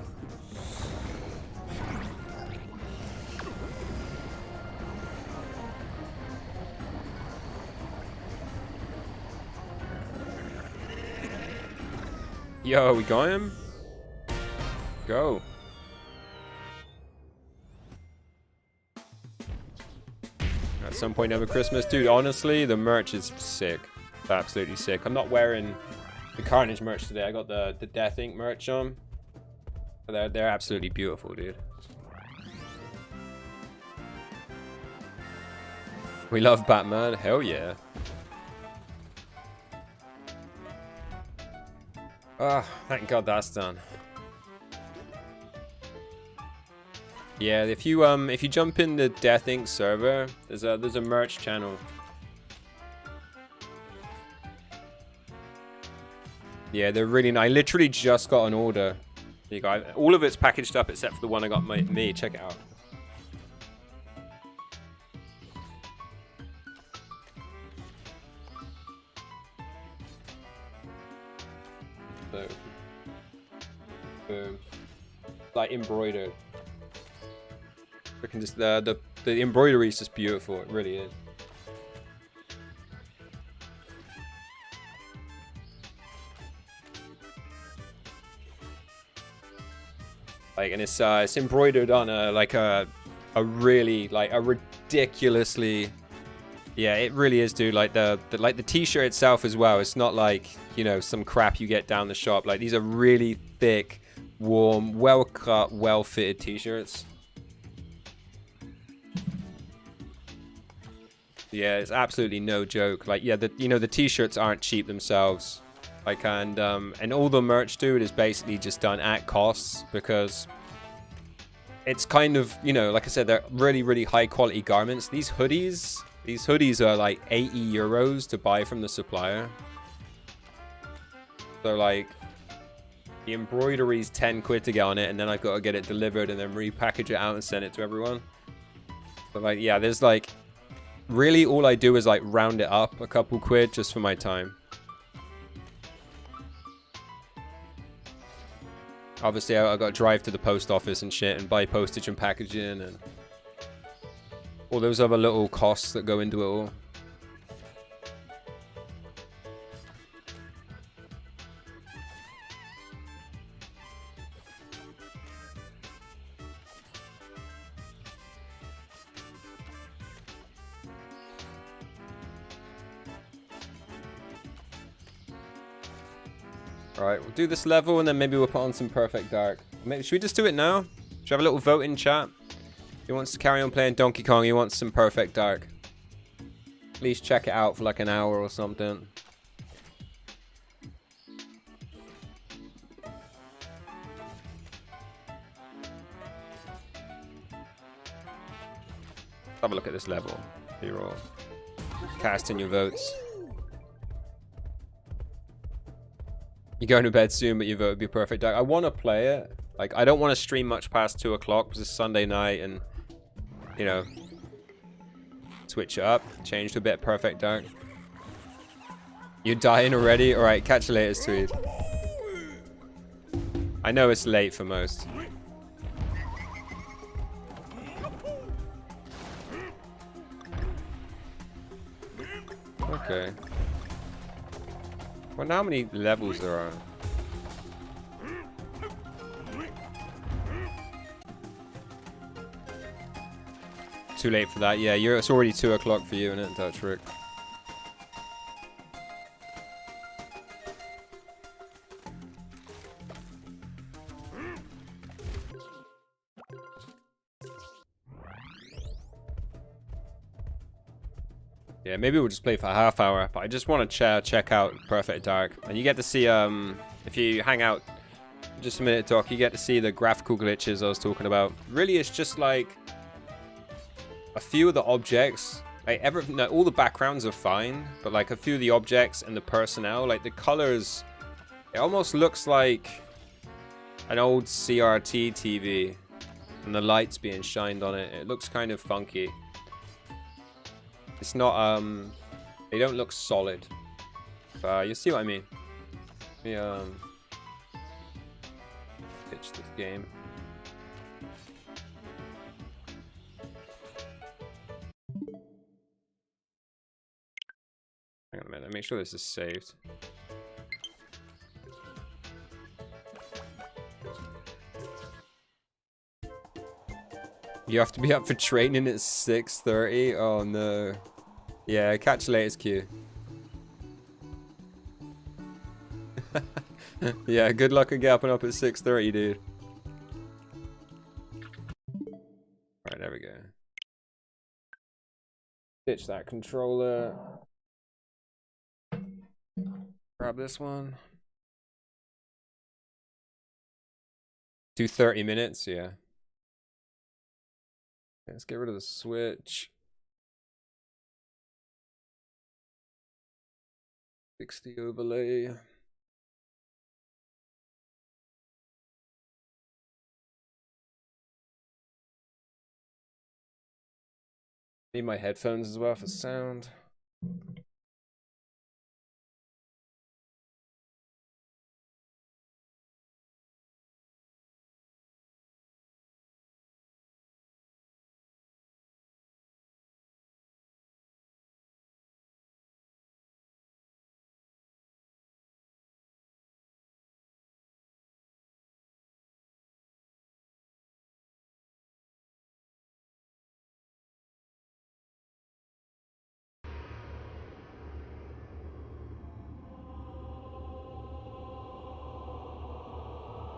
Yo, we got him? Go. At some point over Christmas. Dude, honestly, the merch is sick. Absolutely sick. I'm not wearing the Carnage merch today. I got the Death Ink merch on. They're absolutely beautiful, dude. We love Batman. Hell yeah. Ah, thank God that's done. Yeah, if you jump in the Death Ink server, there's a merch channel. Yeah, they're really nice. I literally just got an order. There you go. All of it's packaged up except for the one I got me. Check it out. So, boom. Like embroidered. Freaking just the embroidery is just beautiful. It really is. Like, and it's embroidered on a really, like, a ridiculously, yeah, it really is, dude. Like the t-shirt itself as well. It's not like, you know, some crap you get down the shop. Like, these are really thick, warm, well cut, well fitted t-shirts. Yeah, it's absolutely no joke. Like, yeah, the t-shirts aren't cheap themselves. Like, and all the merch, dude, is basically just done at costs because it's kind of, you know, like I said, they're really, really high quality garments. These hoodies are like 80 euros to buy from the supplier. So like, the embroidery's 10 quid to get on it, and then I've got to get it delivered and then repackage it out and send it to everyone. But like, yeah, there's like, really all I do is like round it up a couple quid just for my time. Obviously, I got to drive to the post office and shit and buy postage and packaging and all those other little costs that go into it all. Alright, we'll do this level and then maybe we'll put on some Perfect Dark. Should we just do it now? Should we have a little vote in chat? He wants to carry on playing Donkey Kong, he wants some Perfect Dark. At least check it out for like an hour or something. Have a look at this level. You're all casting your votes. You're going to bed soon, but your vote would be Perfect Dark. I want to play it. Like, I don't want to stream much past 2 o'clock because it's Sunday night and, you know, switch it up. Change to a bit of Perfect Dark. You're dying already? Alright, catch you later, Tweed. I know it's late for most. Okay. Wonder how many levels there are. Too late for that. Yeah, it's already 2 o'clock for you, isn't it, Dutch Rick? Yeah, maybe we'll just play for a half hour, but I just want to check out Perfect Dark. And you get to see, if you hang out just a minute, Doc, you get to see the graphical glitches I was talking about. Really, it's just like a few of the objects, like no, all the backgrounds are fine, but like a few of the objects and the personnel, like the colors, it almost looks like an old CRT TV and the lights being shined on it. It looks kind of funky. It's not, they don't look solid. But you see what I mean. Let me, pitch this game. Hang on a minute, make sure this is saved. You have to be up for training at 6:30? Oh no. Yeah, catch you later, Q. Yeah, good luck at getting up at 6:30, dude. Alright, there we go. Ditch that controller. Grab this one. Do 30 minutes, yeah. Let's get rid of the switch. 60 overlay. Need my headphones as well for sound.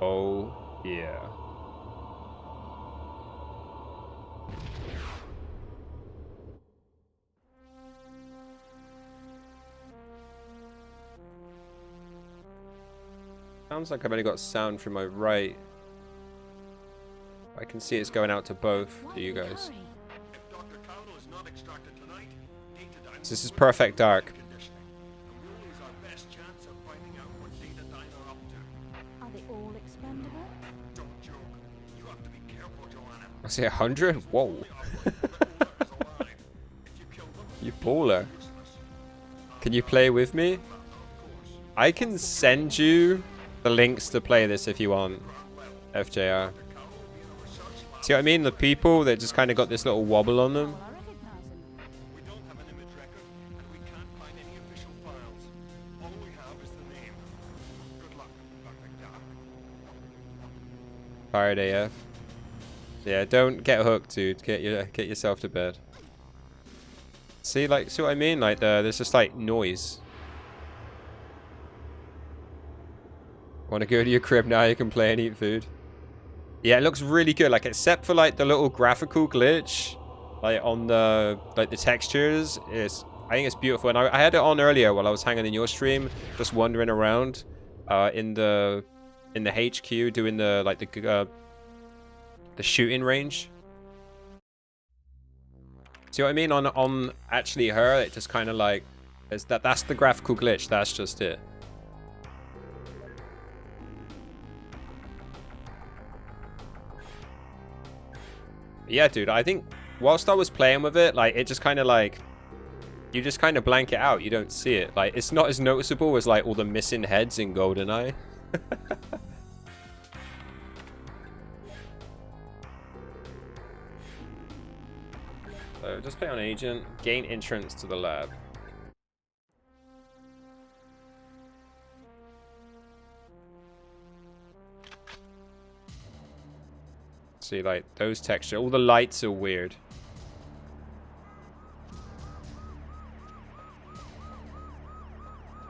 Oh, yeah. Sounds like I've only got sound from my right. I can see it's going out to both of you guys. So this is perfect dark. Are they all expendable? I say 100? Whoa. You baller. Can you play with me? I can send you the links to play this if you want, FJR. See what I mean? The people that just kind of got this little wobble on them. I recognize him. We don't have an image record, and we can't find any official files. All we have is the name. Good luck, Dr. Dark. Tired AF. Yeah, don't get hooked, dude. Get yourself to bed. See what I mean? Like there's just like noise. Want to go to your crib now? You can play and eat food. Yeah, it looks really good. Like except for like the little graphical glitch, like on the the textures, I think it's beautiful. And I had it on earlier while I was hanging in your stream, just wandering around, in the HQ doing the shooting range. See what I mean? On actually her, it just kind of like that's the graphical glitch. That's just it. Yeah, dude. I think whilst I was playing with it, like it just kind of like you just kind of blank it out. You don't see it. Like it's not as noticeable as like all the missing heads in GoldenEye. So just play on agent, gain entrance to the lab. See, like those textures, all the lights are weird.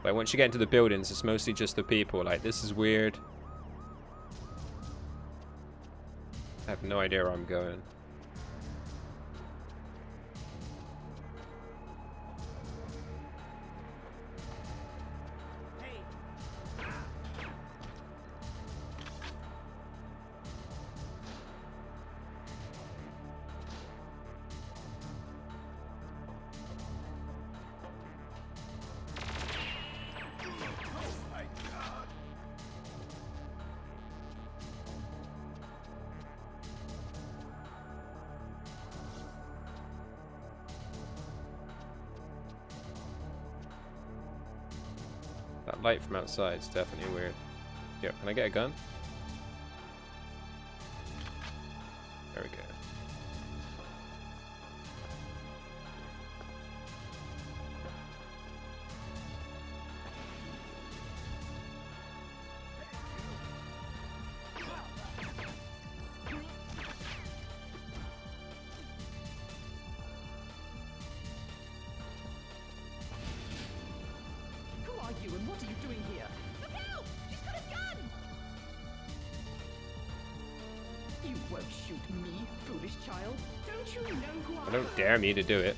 Like once you get into the buildings, it's mostly just the people. Like this is weird. I have no idea where I'm going. That light from outside is definitely weird. Yo, can I get a gun? There we go. What are you doing here? Look out! She's got a gun! You won't shoot me, foolish child. Don't you know who I am? Don't dare me to do it.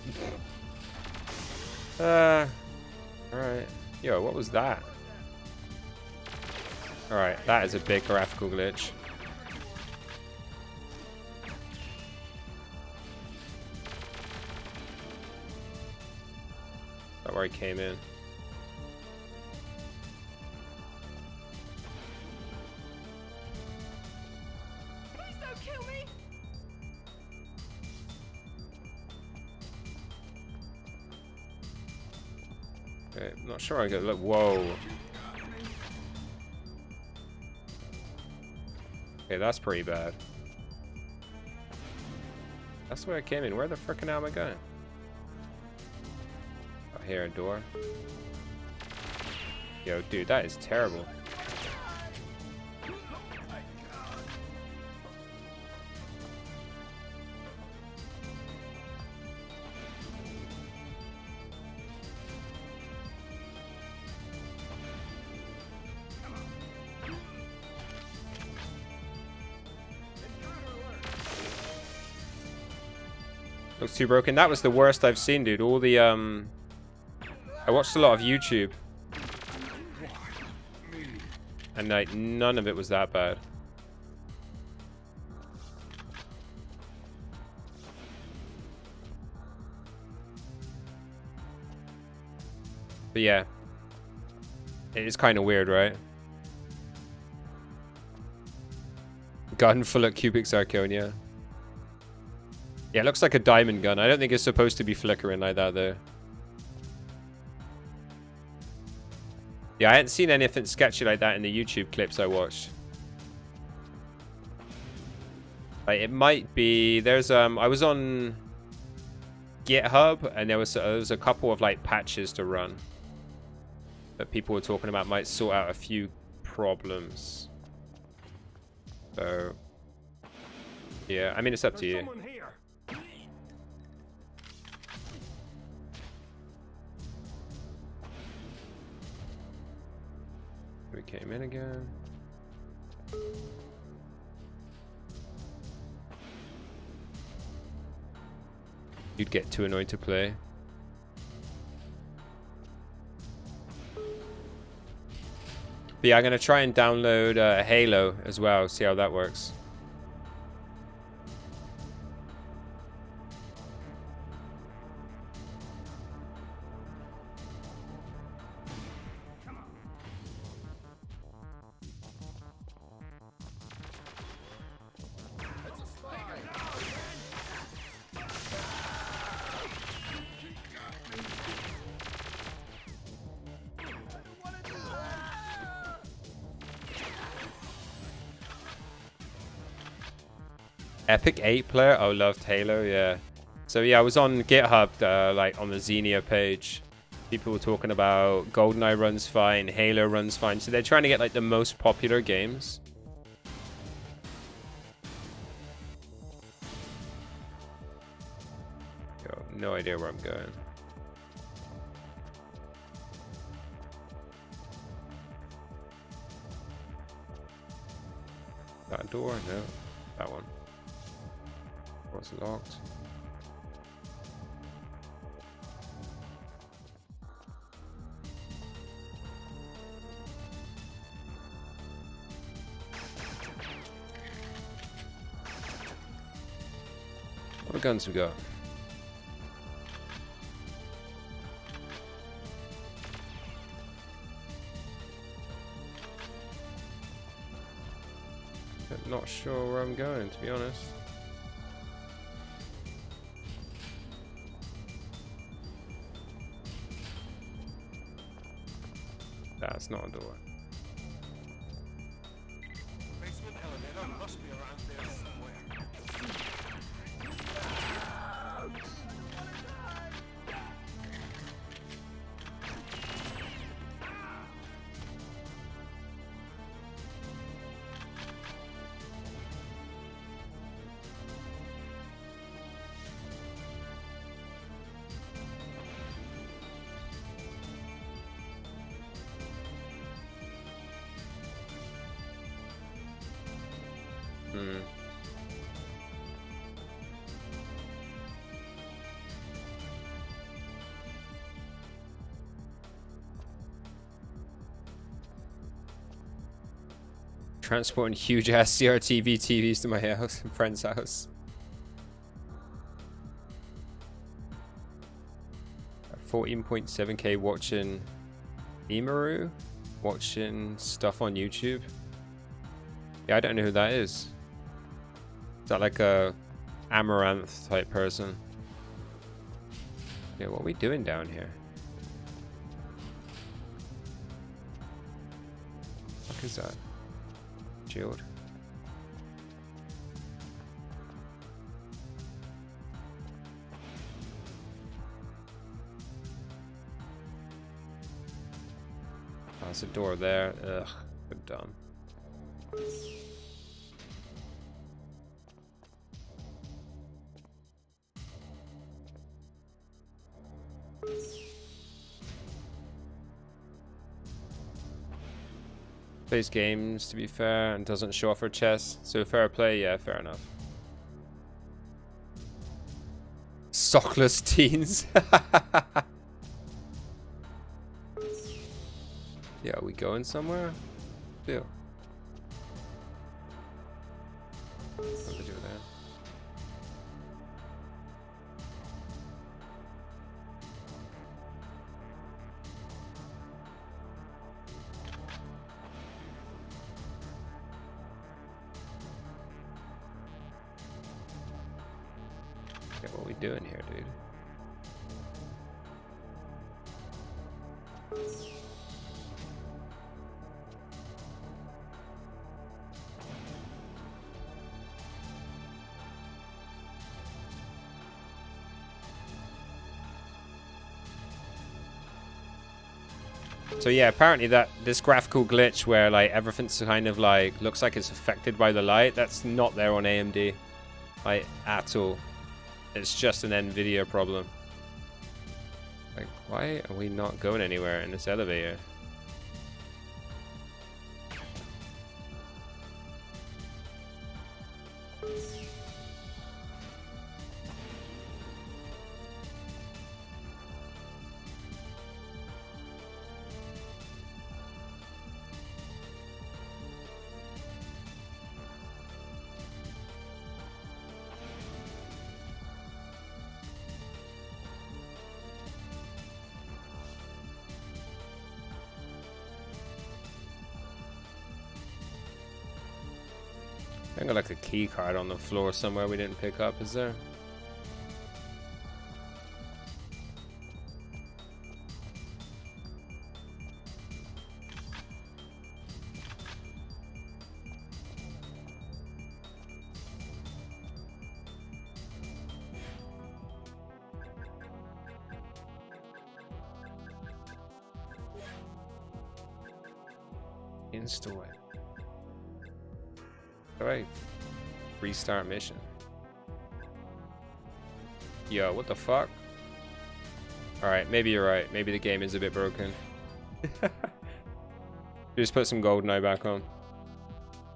Alright. Yo, what was that? Alright, that is a big graphical glitch. Is that where he came in? Please don't kill me! Okay, I'm not sure I get. Look, whoa. Okay, that's pretty bad. That's where I came in. Where the frickin' hell am I going? Oh, here, a door. Yo, dude, that is terrible. Looks too broken. That was the worst I've seen, dude. All the I watched a lot of YouTube. And like none of it was that bad. But yeah, it is kind of weird, right? Gun full of cubic zirconia. Yeah, it looks like a diamond gun. I don't think it's supposed to be flickering like that, though. Yeah, I hadn't seen anything sketchy like that in the YouTube clips I watched. Like, it might be... There's, I was on GitHub, and there was a couple of, like, patches to run that people were talking about might sort out a few problems. So, yeah, I mean, it's up to you. Someone here. We came in again. You'd get too annoyed to play. But yeah, I'm going to try and download Halo as well, see how that works. Epic 8 player? Oh, loved Halo, yeah. So yeah, I was on GitHub, like on the Xenia page. People were talking about GoldenEye runs fine, Halo runs fine. So they're trying to get like the most popular games. Yo, no idea where I'm going. That door? No. That one. What's locked? What guns we got? I'm not sure where I'm going, to be honest. That's not a door. Basement elevator must be around there somewhere. Transporting huge ass CRTV TVs to my house, friend's house. 14.7k watching Emaru, watching stuff on YouTube. Yeah, I don't know who that is. Is that like a Amaranth type person? Yeah, what are we doing down here? What is that? Shield. Oh, there's a door there. Ugh, so dumb. Plays games, to be fair, and doesn't show off her chest. So fair play, yeah, fair enough. Sockless teens. Yeah, are we going somewhere? deal? What to do with that? Yeah, what are we doing here, dude? So yeah, apparently this graphical glitch where like everything's kind of like looks like it's affected by the light, that's not there on AMD, like at all. It's just an NVIDIA problem. Like, why are we not going anywhere in this elevator? I got like a key card on the floor somewhere we didn't pick up, is there? Install it. Alright. Restart mission. Yo, what the fuck? Alright, maybe you're right. Maybe the game is a bit broken. Just put some GoldenEye back on.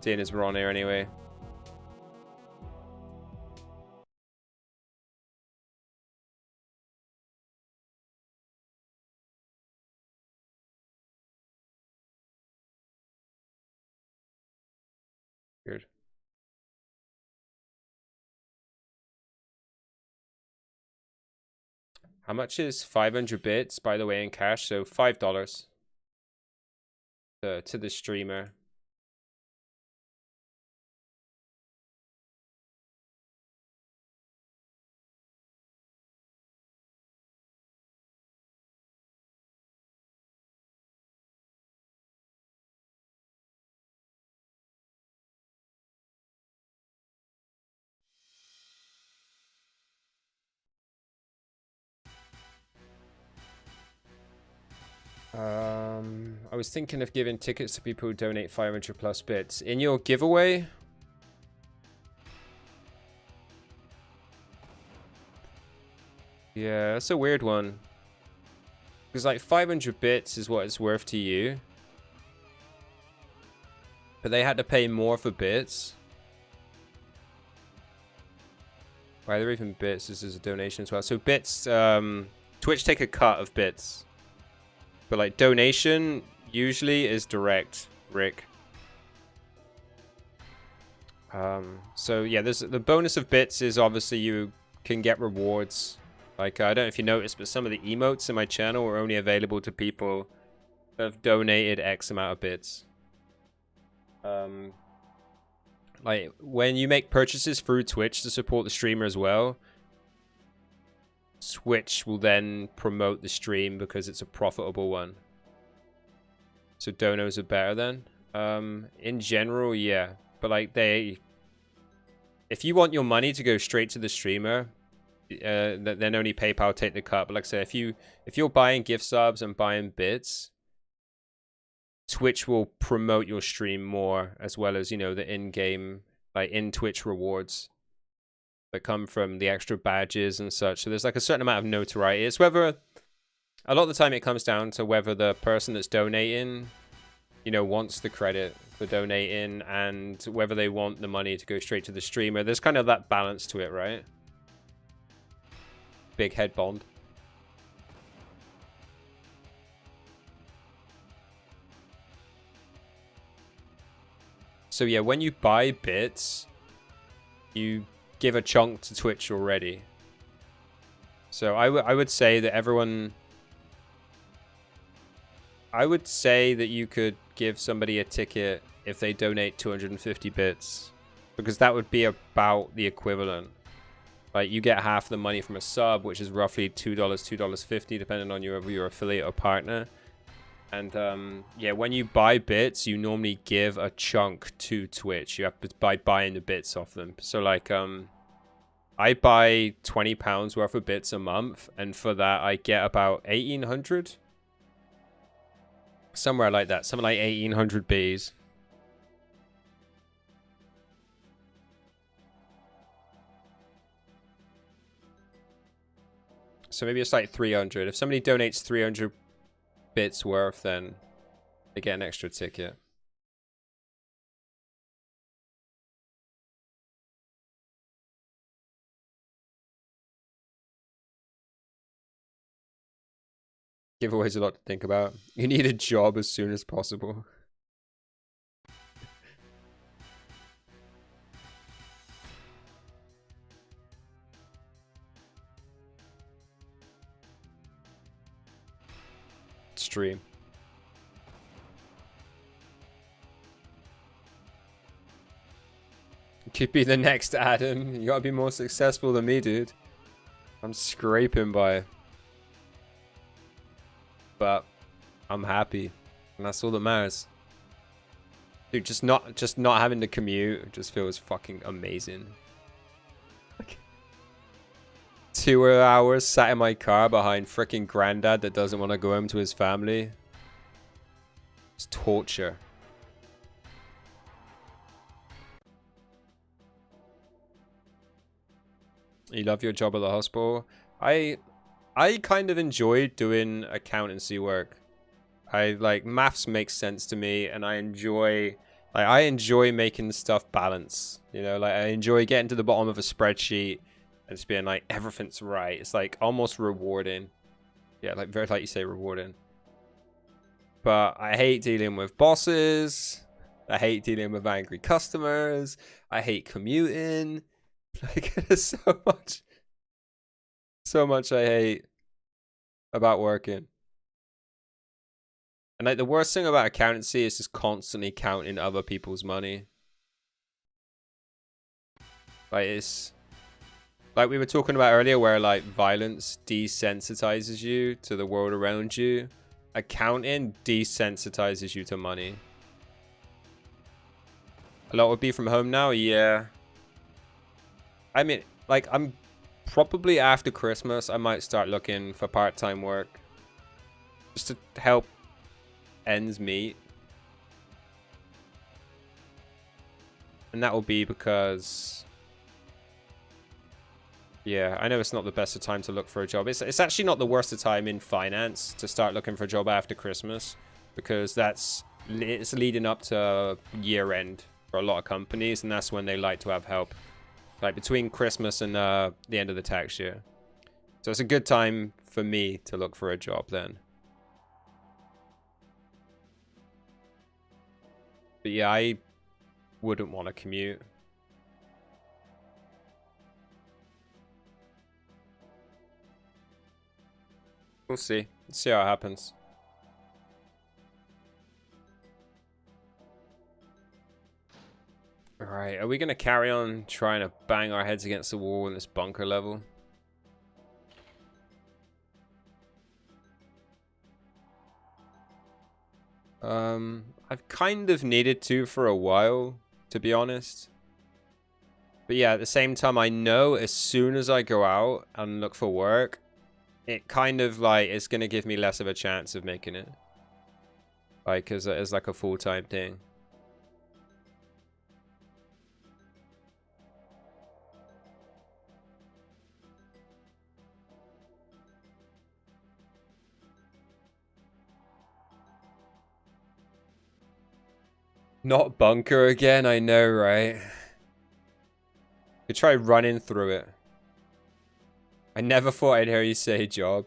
Seeing as we're on here anyway. Weird. How much is 500 bits, by the way, in cash? So $5 to the streamer. I was thinking of giving tickets to people who donate 500 plus bits. In your giveaway? Yeah, that's a weird one. Because like 500 bits is what it's worth to you. But they had to pay more for bits. Why are there even bits? This is a donation as well. So bits, Twitch take a cut of bits. But like donation usually is direct, Rick. So yeah, there's the bonus of bits is obviously you can get rewards. Like I don't know if you noticed, but some of the emotes in my channel are only available to people who have donated X amount of bits. Like when you make purchases through Twitch to support the streamer as well, Twitch will then promote the stream because it's a profitable one. So donos are better then. In general, yeah. But like if you want your money to go straight to the streamer, then only PayPal take the cut. But like I said, if you're buying gift subs and buying bits, Twitch will promote your stream more, as well as, you know, the in-game, like in-Twitch rewards that come from the extra badges and such. So there's like a certain amount of notoriety. It's whether, a lot of the time it comes down to whether the person that's donating, you know, wants the credit for donating and whether they want the money to go straight to the streamer. There's kind of that balance to it, right? Big head bond. So yeah, when you buy bits, you give a chunk to Twitch already. So I would say that everyone... I would say that you could give somebody a ticket if they donate 250 bits. Because that would be about the equivalent. Like, you get half the money from a sub, which is roughly $2, $2.50, depending on your affiliate or partner. And yeah, when you buy bits, you normally give a chunk to Twitch. You have to by buying the bits off them. So like I buy £20 worth of bits a month, and for that I get about 1,800, somewhere like that, something like 1,800 Bs. So maybe it's like 300. If somebody donates 300 bits worth, then they get an extra ticket. Giveaways a lot to think about. You need a job as soon as possible. Stream. You could be the next Adam. You gotta be more successful than me, dude. I'm scraping by. But I'm happy. And that's all that matters. Dude, just not having to commute just feels fucking amazing. 2 hours sat in my car behind freaking granddad that doesn't want to go home to his family. It's torture. You love your job at the hospital? I kind of enjoy doing accountancy work. Maths makes sense to me, and I enjoy making stuff balance. You know, like I enjoy getting to the bottom of a spreadsheet and just being like, everything's right. It's like almost rewarding. Yeah, like very like you say, rewarding. But I hate dealing with bosses. I hate dealing with angry customers. I hate commuting. Like, there's so much I hate about working. And like the worst thing about accountancy is just constantly counting other people's money. Like it's like we were talking about earlier, where like violence desensitizes you to the world around you. Accounting desensitizes you to money. A lot would be from home now, yeah. I mean, like, I'm probably after Christmas, I might start looking for part-time work. Just to help ends meet. And that will be because... yeah, I know it's not the best of time to look for a job. It's actually not the worst of time in finance to start looking for a job after Christmas. Because it's leading up to year end for a lot of companies. And that's when they like to have help. Like between Christmas and the end of the tax year. So it's a good time for me to look for a job then. But yeah, I wouldn't want to commute. We'll see. Let's see how it happens. Alright, are we going to carry on trying to bang our heads against the wall in this bunker level? I've kind of needed to for a while, to be honest. But yeah, at the same time, I know as soon as I go out and look for work, it kind of like, it's going to give me less of a chance of making it. Like, as like a full-time thing. Not bunker again, I know, right? Could try running through it. I never thought I'd hear you say job.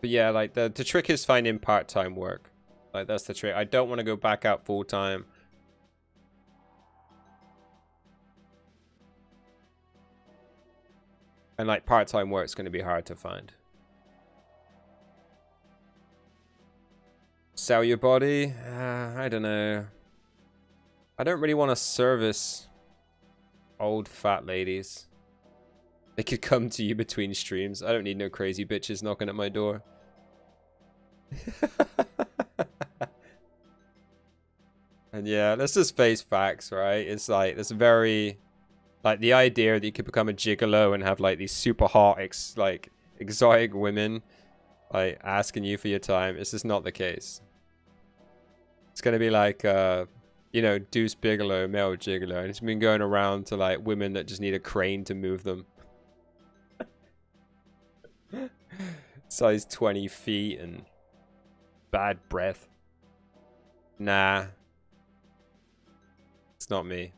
But yeah, like the trick is finding part-time work. Like that's the trick. I don't want to go back out full-time. And like part-time work's going to be hard to find. Sell your body? I don't know. I don't really want to service old fat ladies. They could come to you between streams. I don't need no crazy bitches knocking at my door. And yeah, let's just face facts, right? It's like, it's very... Like, the idea that you could become a gigolo and have, like, these super hot, exotic women, like, asking you for your time. It's just not the case. It's gonna be like, you know, Deuce Bigelow, male gigolo. And it's been going around to, like, women that just need a crane to move them. Size 20 feet and bad breath. Nah. It's not me.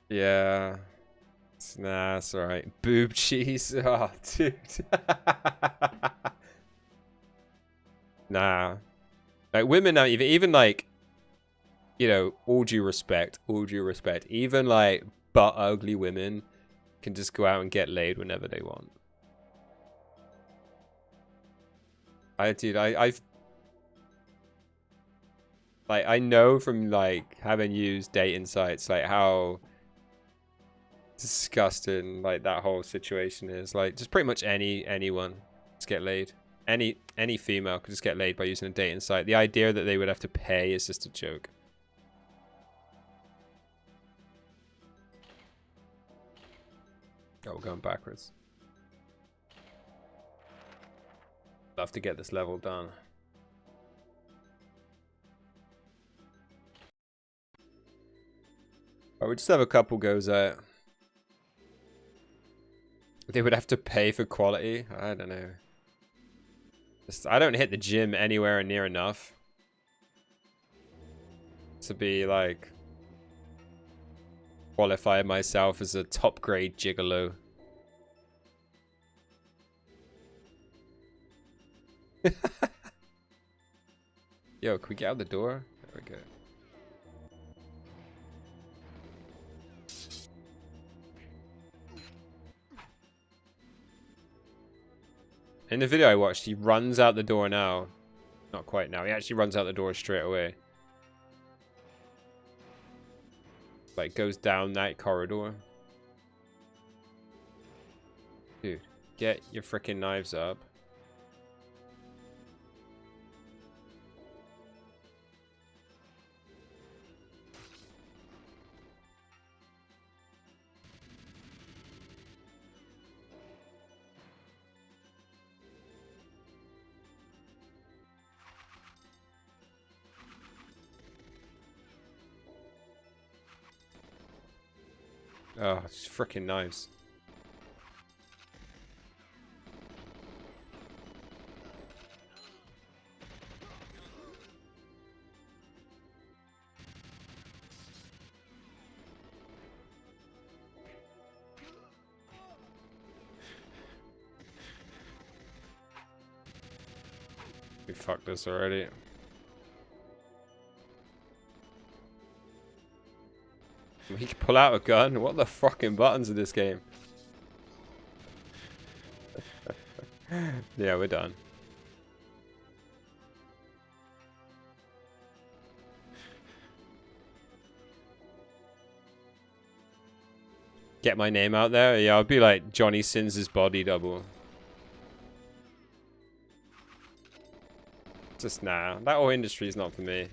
Yeah. Nah, it's alright. Boob cheese. Oh, dude. Nah. Like, women now, even like, you know, all due respect, even like butt ugly women can just go out and get laid whenever they want. I've like, I know from like having used dating sites like how disgusting like that whole situation is. Like, just pretty much anyone just get laid. Any female could just get laid by using a dating site. The idea that they would have to pay is just a joke. Oh, we're going backwards. Love to get this level done. Oh, we just have a couple goes out. They would have to pay for quality? I don't know. I don't hit the gym anywhere near enough to be like qualify myself as a top grade gigolo. Yo, can we get out the door? There we go. In the video I watched, he runs out the door now. Not quite now. He actually runs out the door straight away. Like, goes down that corridor. Dude, get your freaking knives up. Oh, it's freaking knives. We fucked this already. We can pull out a gun. What are the fucking buttons in this game? Yeah, we're done. Get my name out there? Yeah, I'll be like Johnny Sins' body double. Just nah. That whole industry is not for me.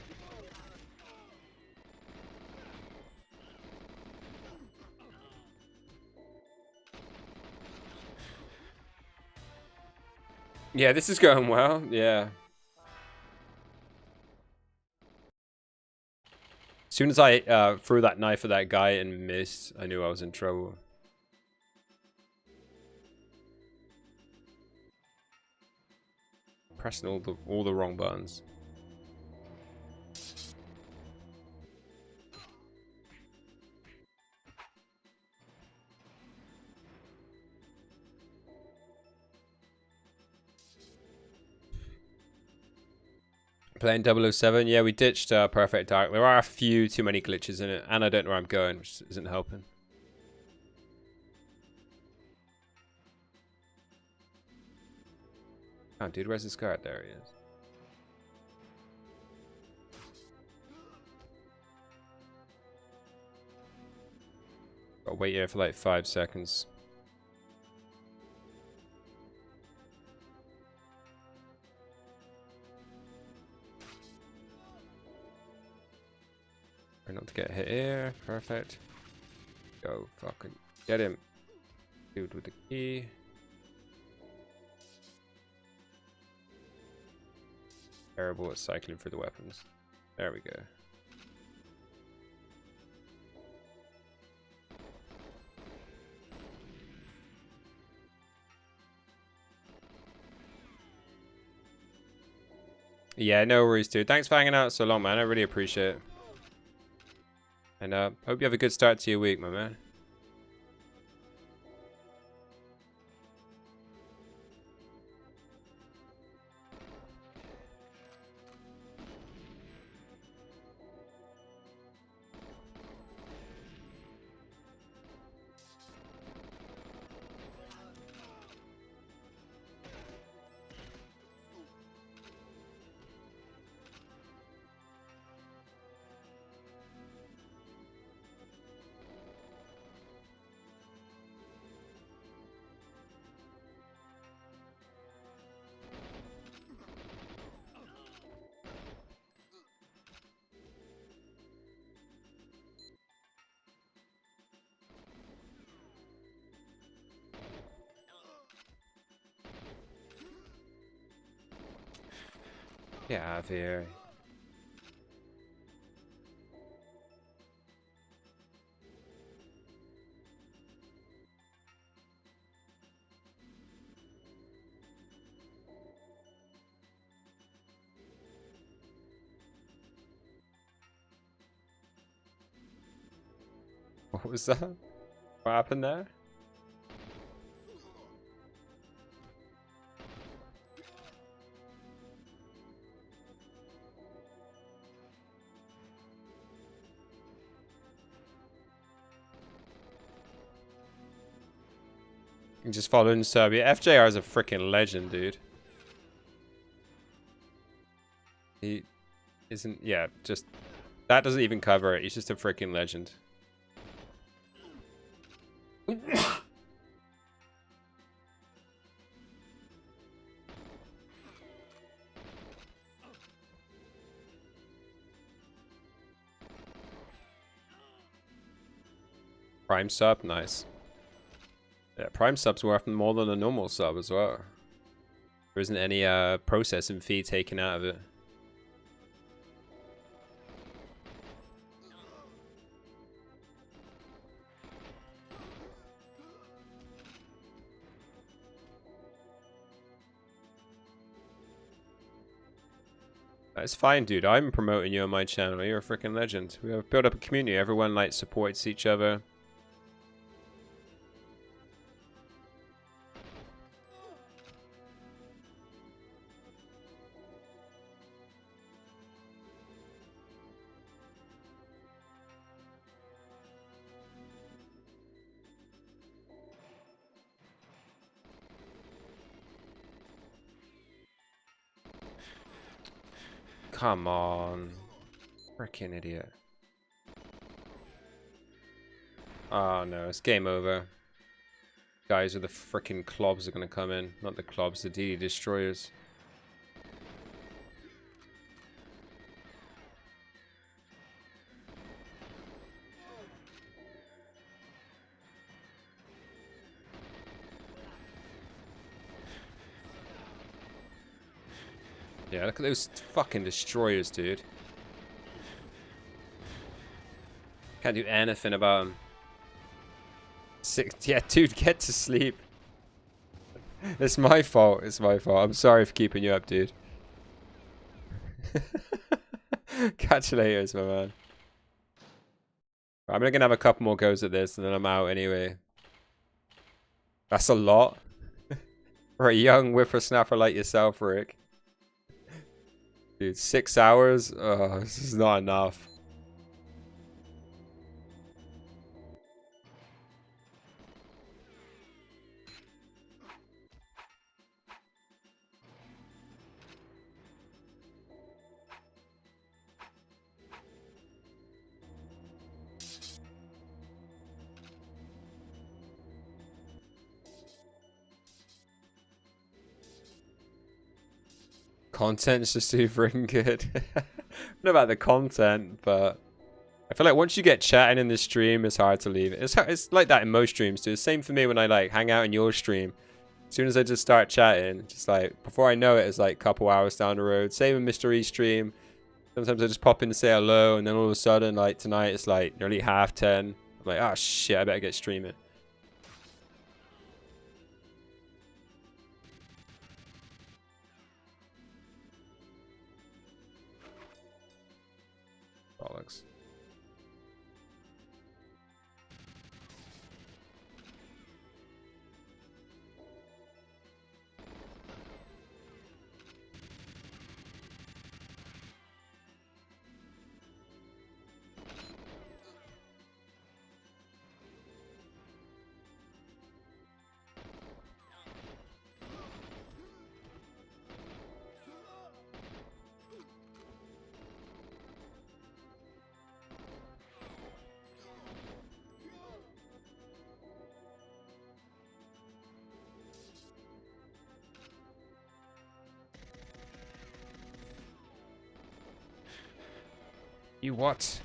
Yeah, this is going well. Yeah. As soon as I threw that knife at that guy and missed, I knew I was in trouble. Pressing all the wrong buttons. Playing 007? Yeah, we ditched Perfect Dark. There are a few too many glitches in it, and I don't know where I'm going, which isn't helping. Oh, dude, where's this guard? There he is. Gotta wait here for like 5 seconds. Try not to get hit here. Perfect. Go fucking get him. Dude with the key. Terrible at cycling through the weapons. There we go. Yeah, no worries, dude. Thanks for hanging out so long, man. I really appreciate it. And hope you have a good start to your week, my man. Get out of here. What was that? What happened there? Just following Serbia. FJR is a freaking legend, dude. He isn't, yeah, just, that doesn't even cover it. He's just a freaking legend. Prime sub, nice. Yeah, Prime sub's worth more than a normal sub as well. There isn't any processing fee taken out of it. That's fine, dude. I'm promoting you on my channel. You're a freaking legend. We have built up a community. Everyone like supports each other. Come on. Freaking idiot. Oh no, it's game over. Guys with the freaking clobs are gonna come in. Not the clobs, the DD destroyers. Yeah, look at those fucking destroyers, dude. Can't do anything about them. Yeah, dude, get to sleep. It's my fault. It's my fault. I'm sorry for keeping you up, dude. Catch you later, my man. I'm gonna have a couple more goes at this, and then I'm out anyway. That's a lot. For a young whippersnapper like yourself, Rick. Dude, 6 hours? Oh, this is not enough. Content's just too freaking good. I don't know about the content, but I feel like once you get chatting in the stream, it's hard to leave it. It's like that in most streams, too. Same for me when I like hang out in your stream. As soon as I just start chatting, just like before I know it, it's like a couple hours down the road. Same with Mr. E stream. Sometimes I just pop in to say hello, and then all of a sudden, like tonight, it's like nearly 10:30. I'm like, oh shit, I better get streaming. Bollocks. You what?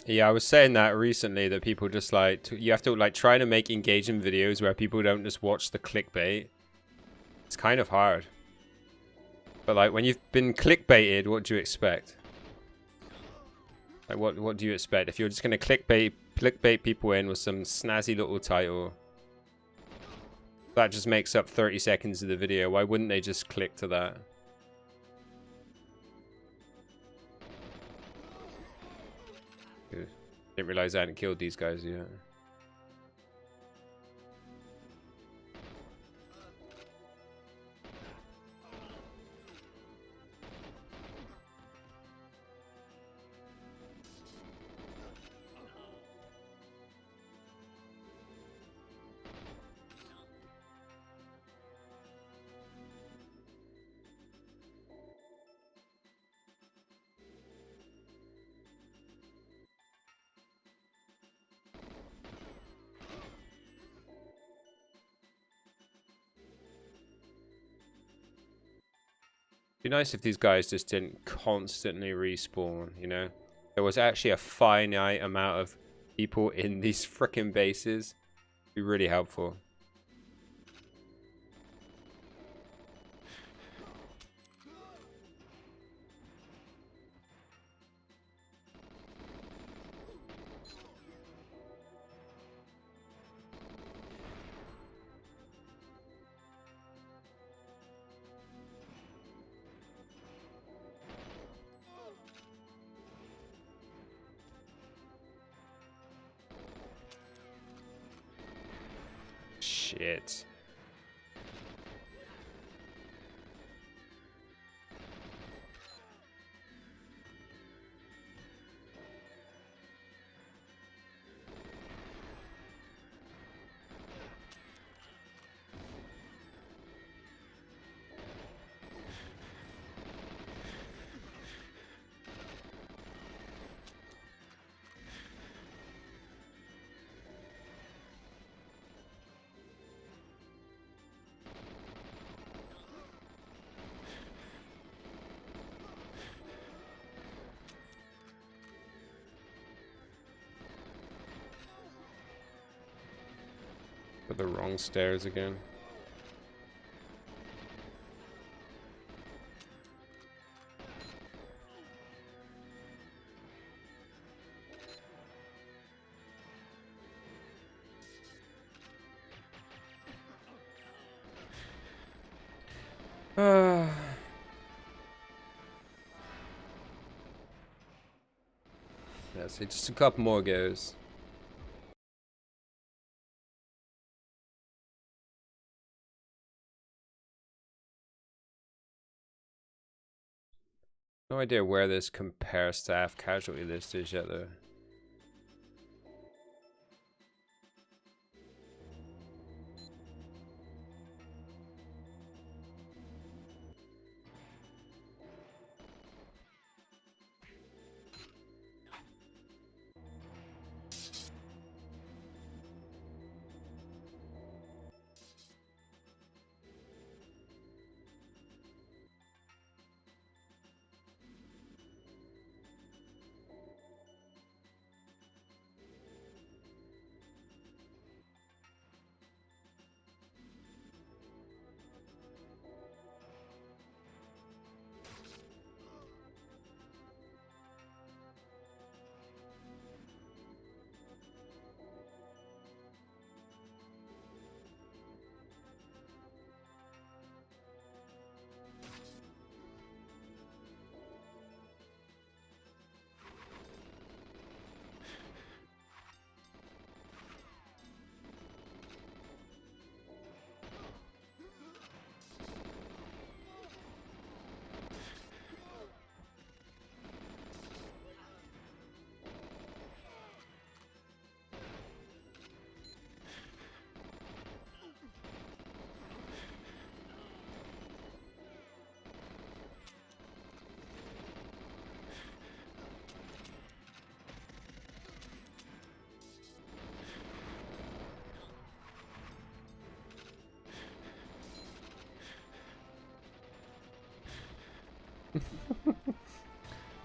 Yeah, I was saying that recently, that people just like, you have to like try to make engaging videos where people don't just watch the clickbait. It's kind of hard. But like when you've been clickbaited, what do you expect? Like what do you expect? If you're just gonna clickbait people in with some snazzy little title, that just makes up 30 seconds of the video. Why wouldn't they just click to that? Good. Didn't realize I hadn't killed these guys yet. Be nice if these guys just didn't constantly respawn, you know? There was actually a finite amount of people in these frickin' bases. Be really helpful. Shit. But the wrong stairs again. Yeah, so just a couple more goes. No idea where this compare staff casualty list is yet though.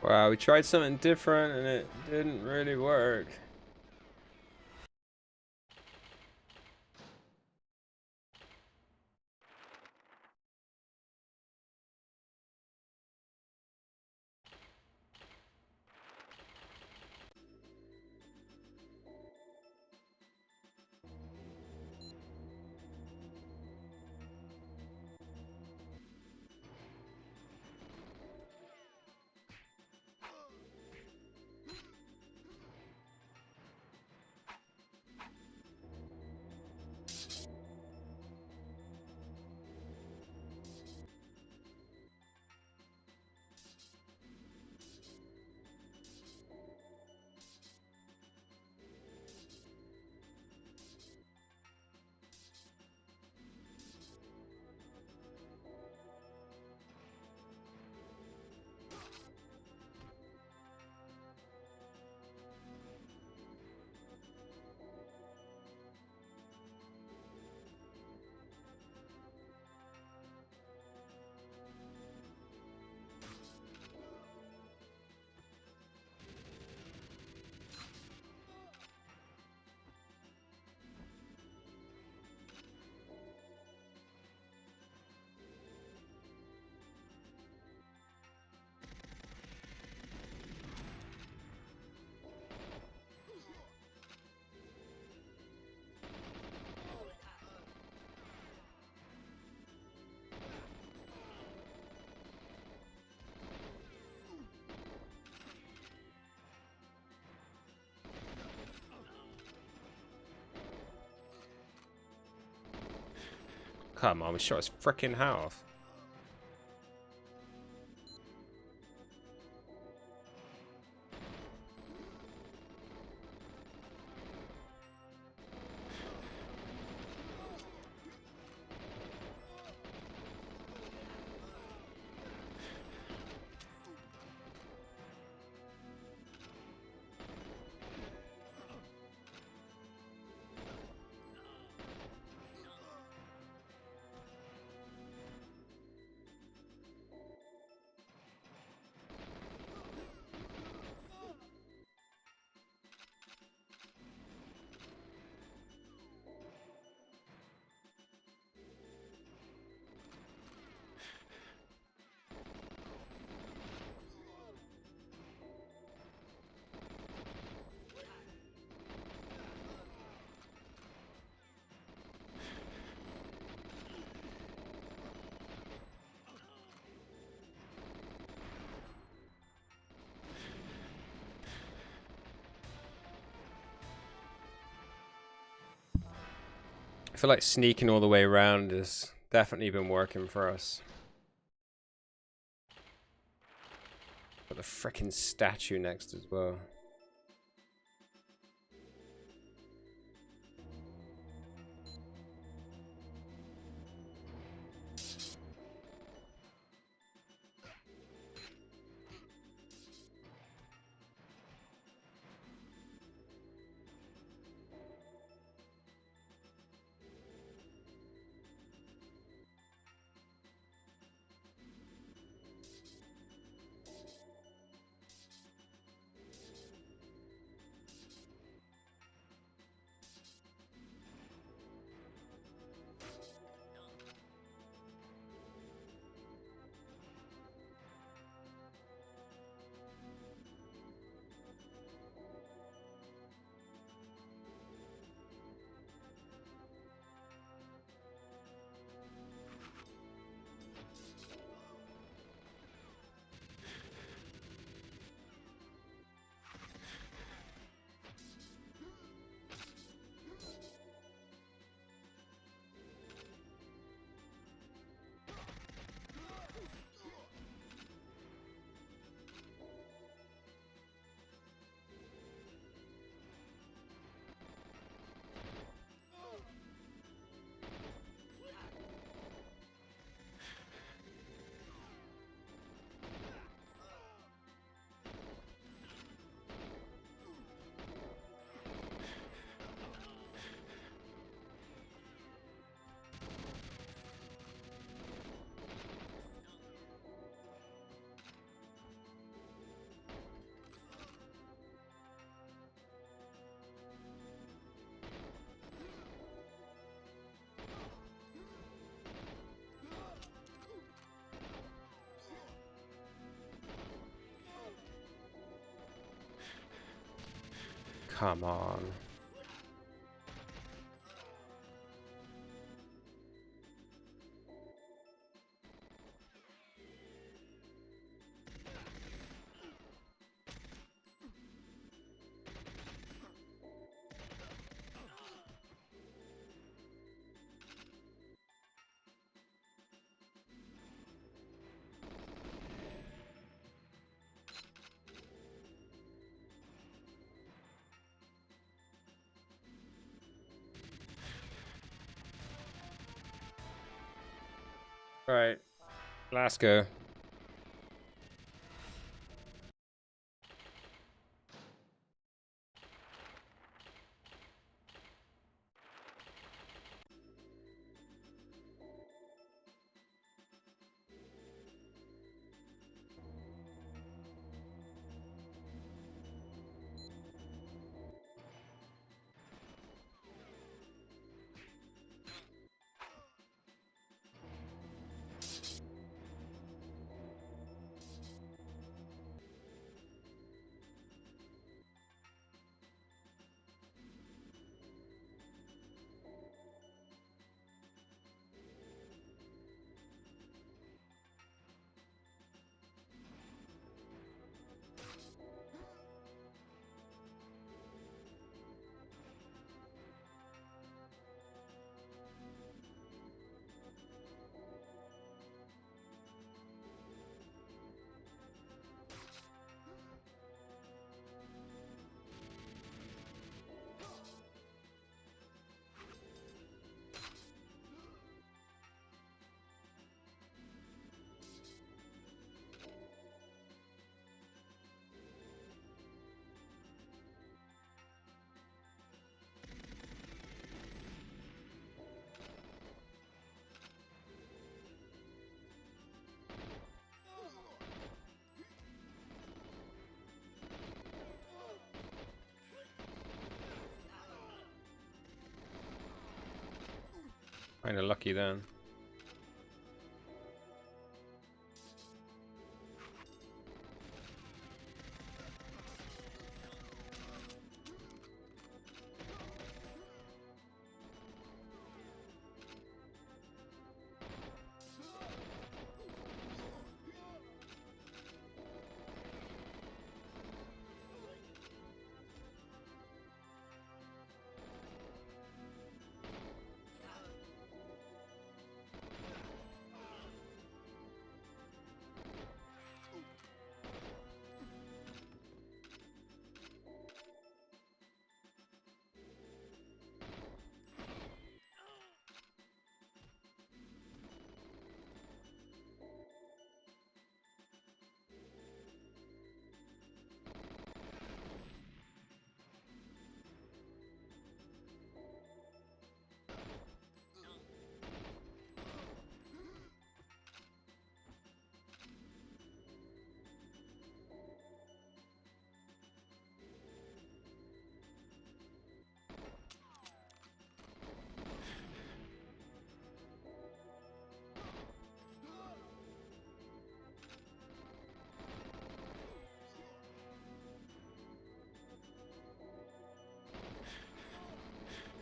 Wow, we tried something different and it didn't really work. Come on, we shot his frickin' hat off. I feel like sneaking all the way around has definitely been working for us. Got the frickin' statue next as well. Come on. All right, let's go. Kind of lucky then.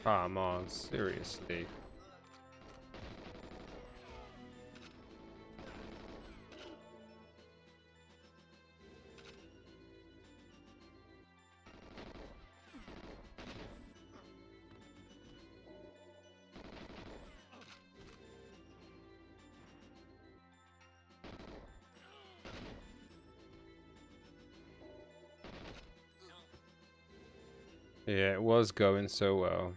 Come on, seriously. Yeah, it was going so well.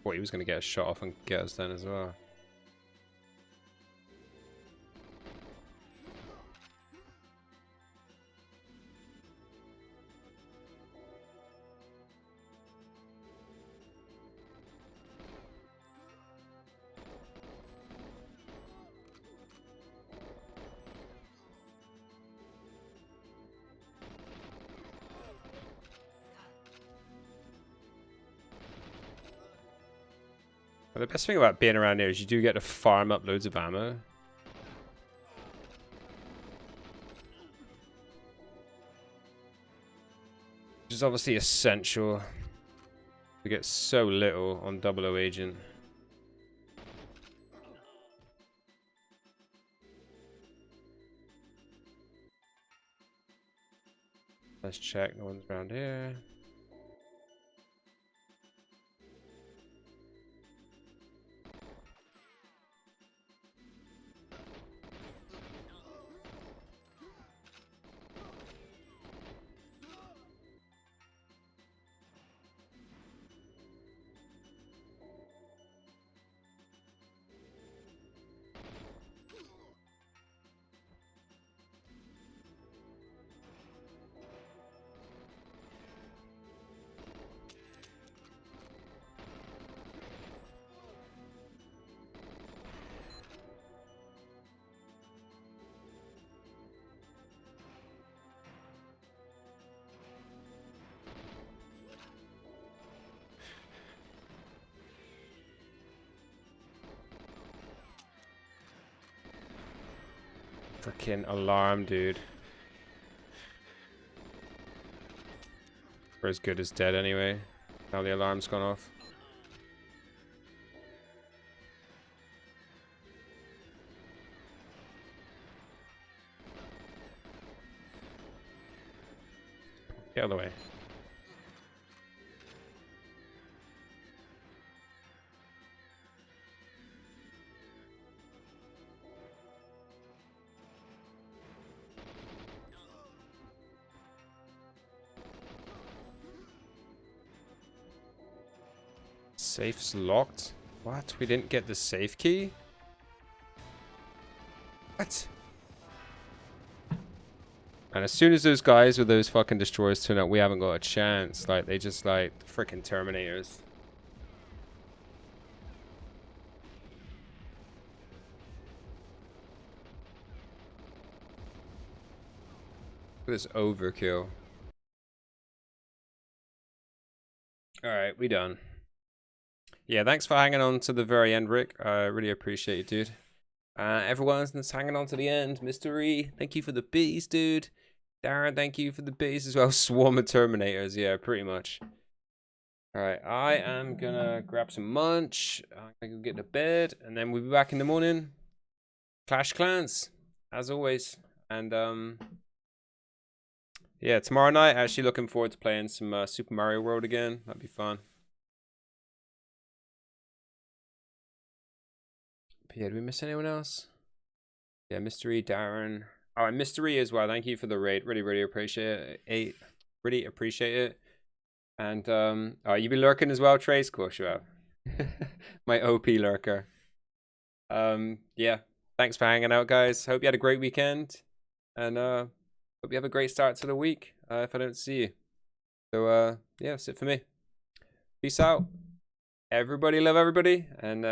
Thought he was going to get a shot off and get us then as well. But the best thing about being around here is you do get to farm up loads of ammo. Which is obviously essential. We get so little on 00 Agent. Let's check, no one's around here. Freaking alarm, dude. We're as good as dead anyway. Now the alarm's gone off. Get out of the way. Safe's locked? What? We didn't get the safe key? What? And as soon as those guys with those fucking destroyers turn up, we haven't got a chance. Like, they just like freaking Terminators. Look at this overkill. Alright, we done. Yeah, thanks for hanging on to the very end, Rick. I really appreciate it, dude. Everyone that's hanging on to the end. Mystery, thank you for the bees, dude. Darren, thank you for the bees as well. Swarm of Terminators, yeah, pretty much. Alright, I am gonna grab some lunch. I'm gonna go get to bed, and then we'll be back in the morning. Clash Clans, as always. And, yeah, tomorrow night, actually looking forward to playing some Super Mario World again. That'd be fun. But yeah, did we miss anyone else? Yeah, Mystery, Darren. Oh, and Mystery as well. Thank you for the raid. Really, really appreciate it. Really appreciate it. And oh, you been lurking as well, Trace? Cool, sure. My OP lurker. Yeah. Thanks for hanging out, guys. Hope you had a great weekend. And hope you have a great start to the week. If I don't see you. So yeah, that's it for me. Peace out. Everybody love everybody. And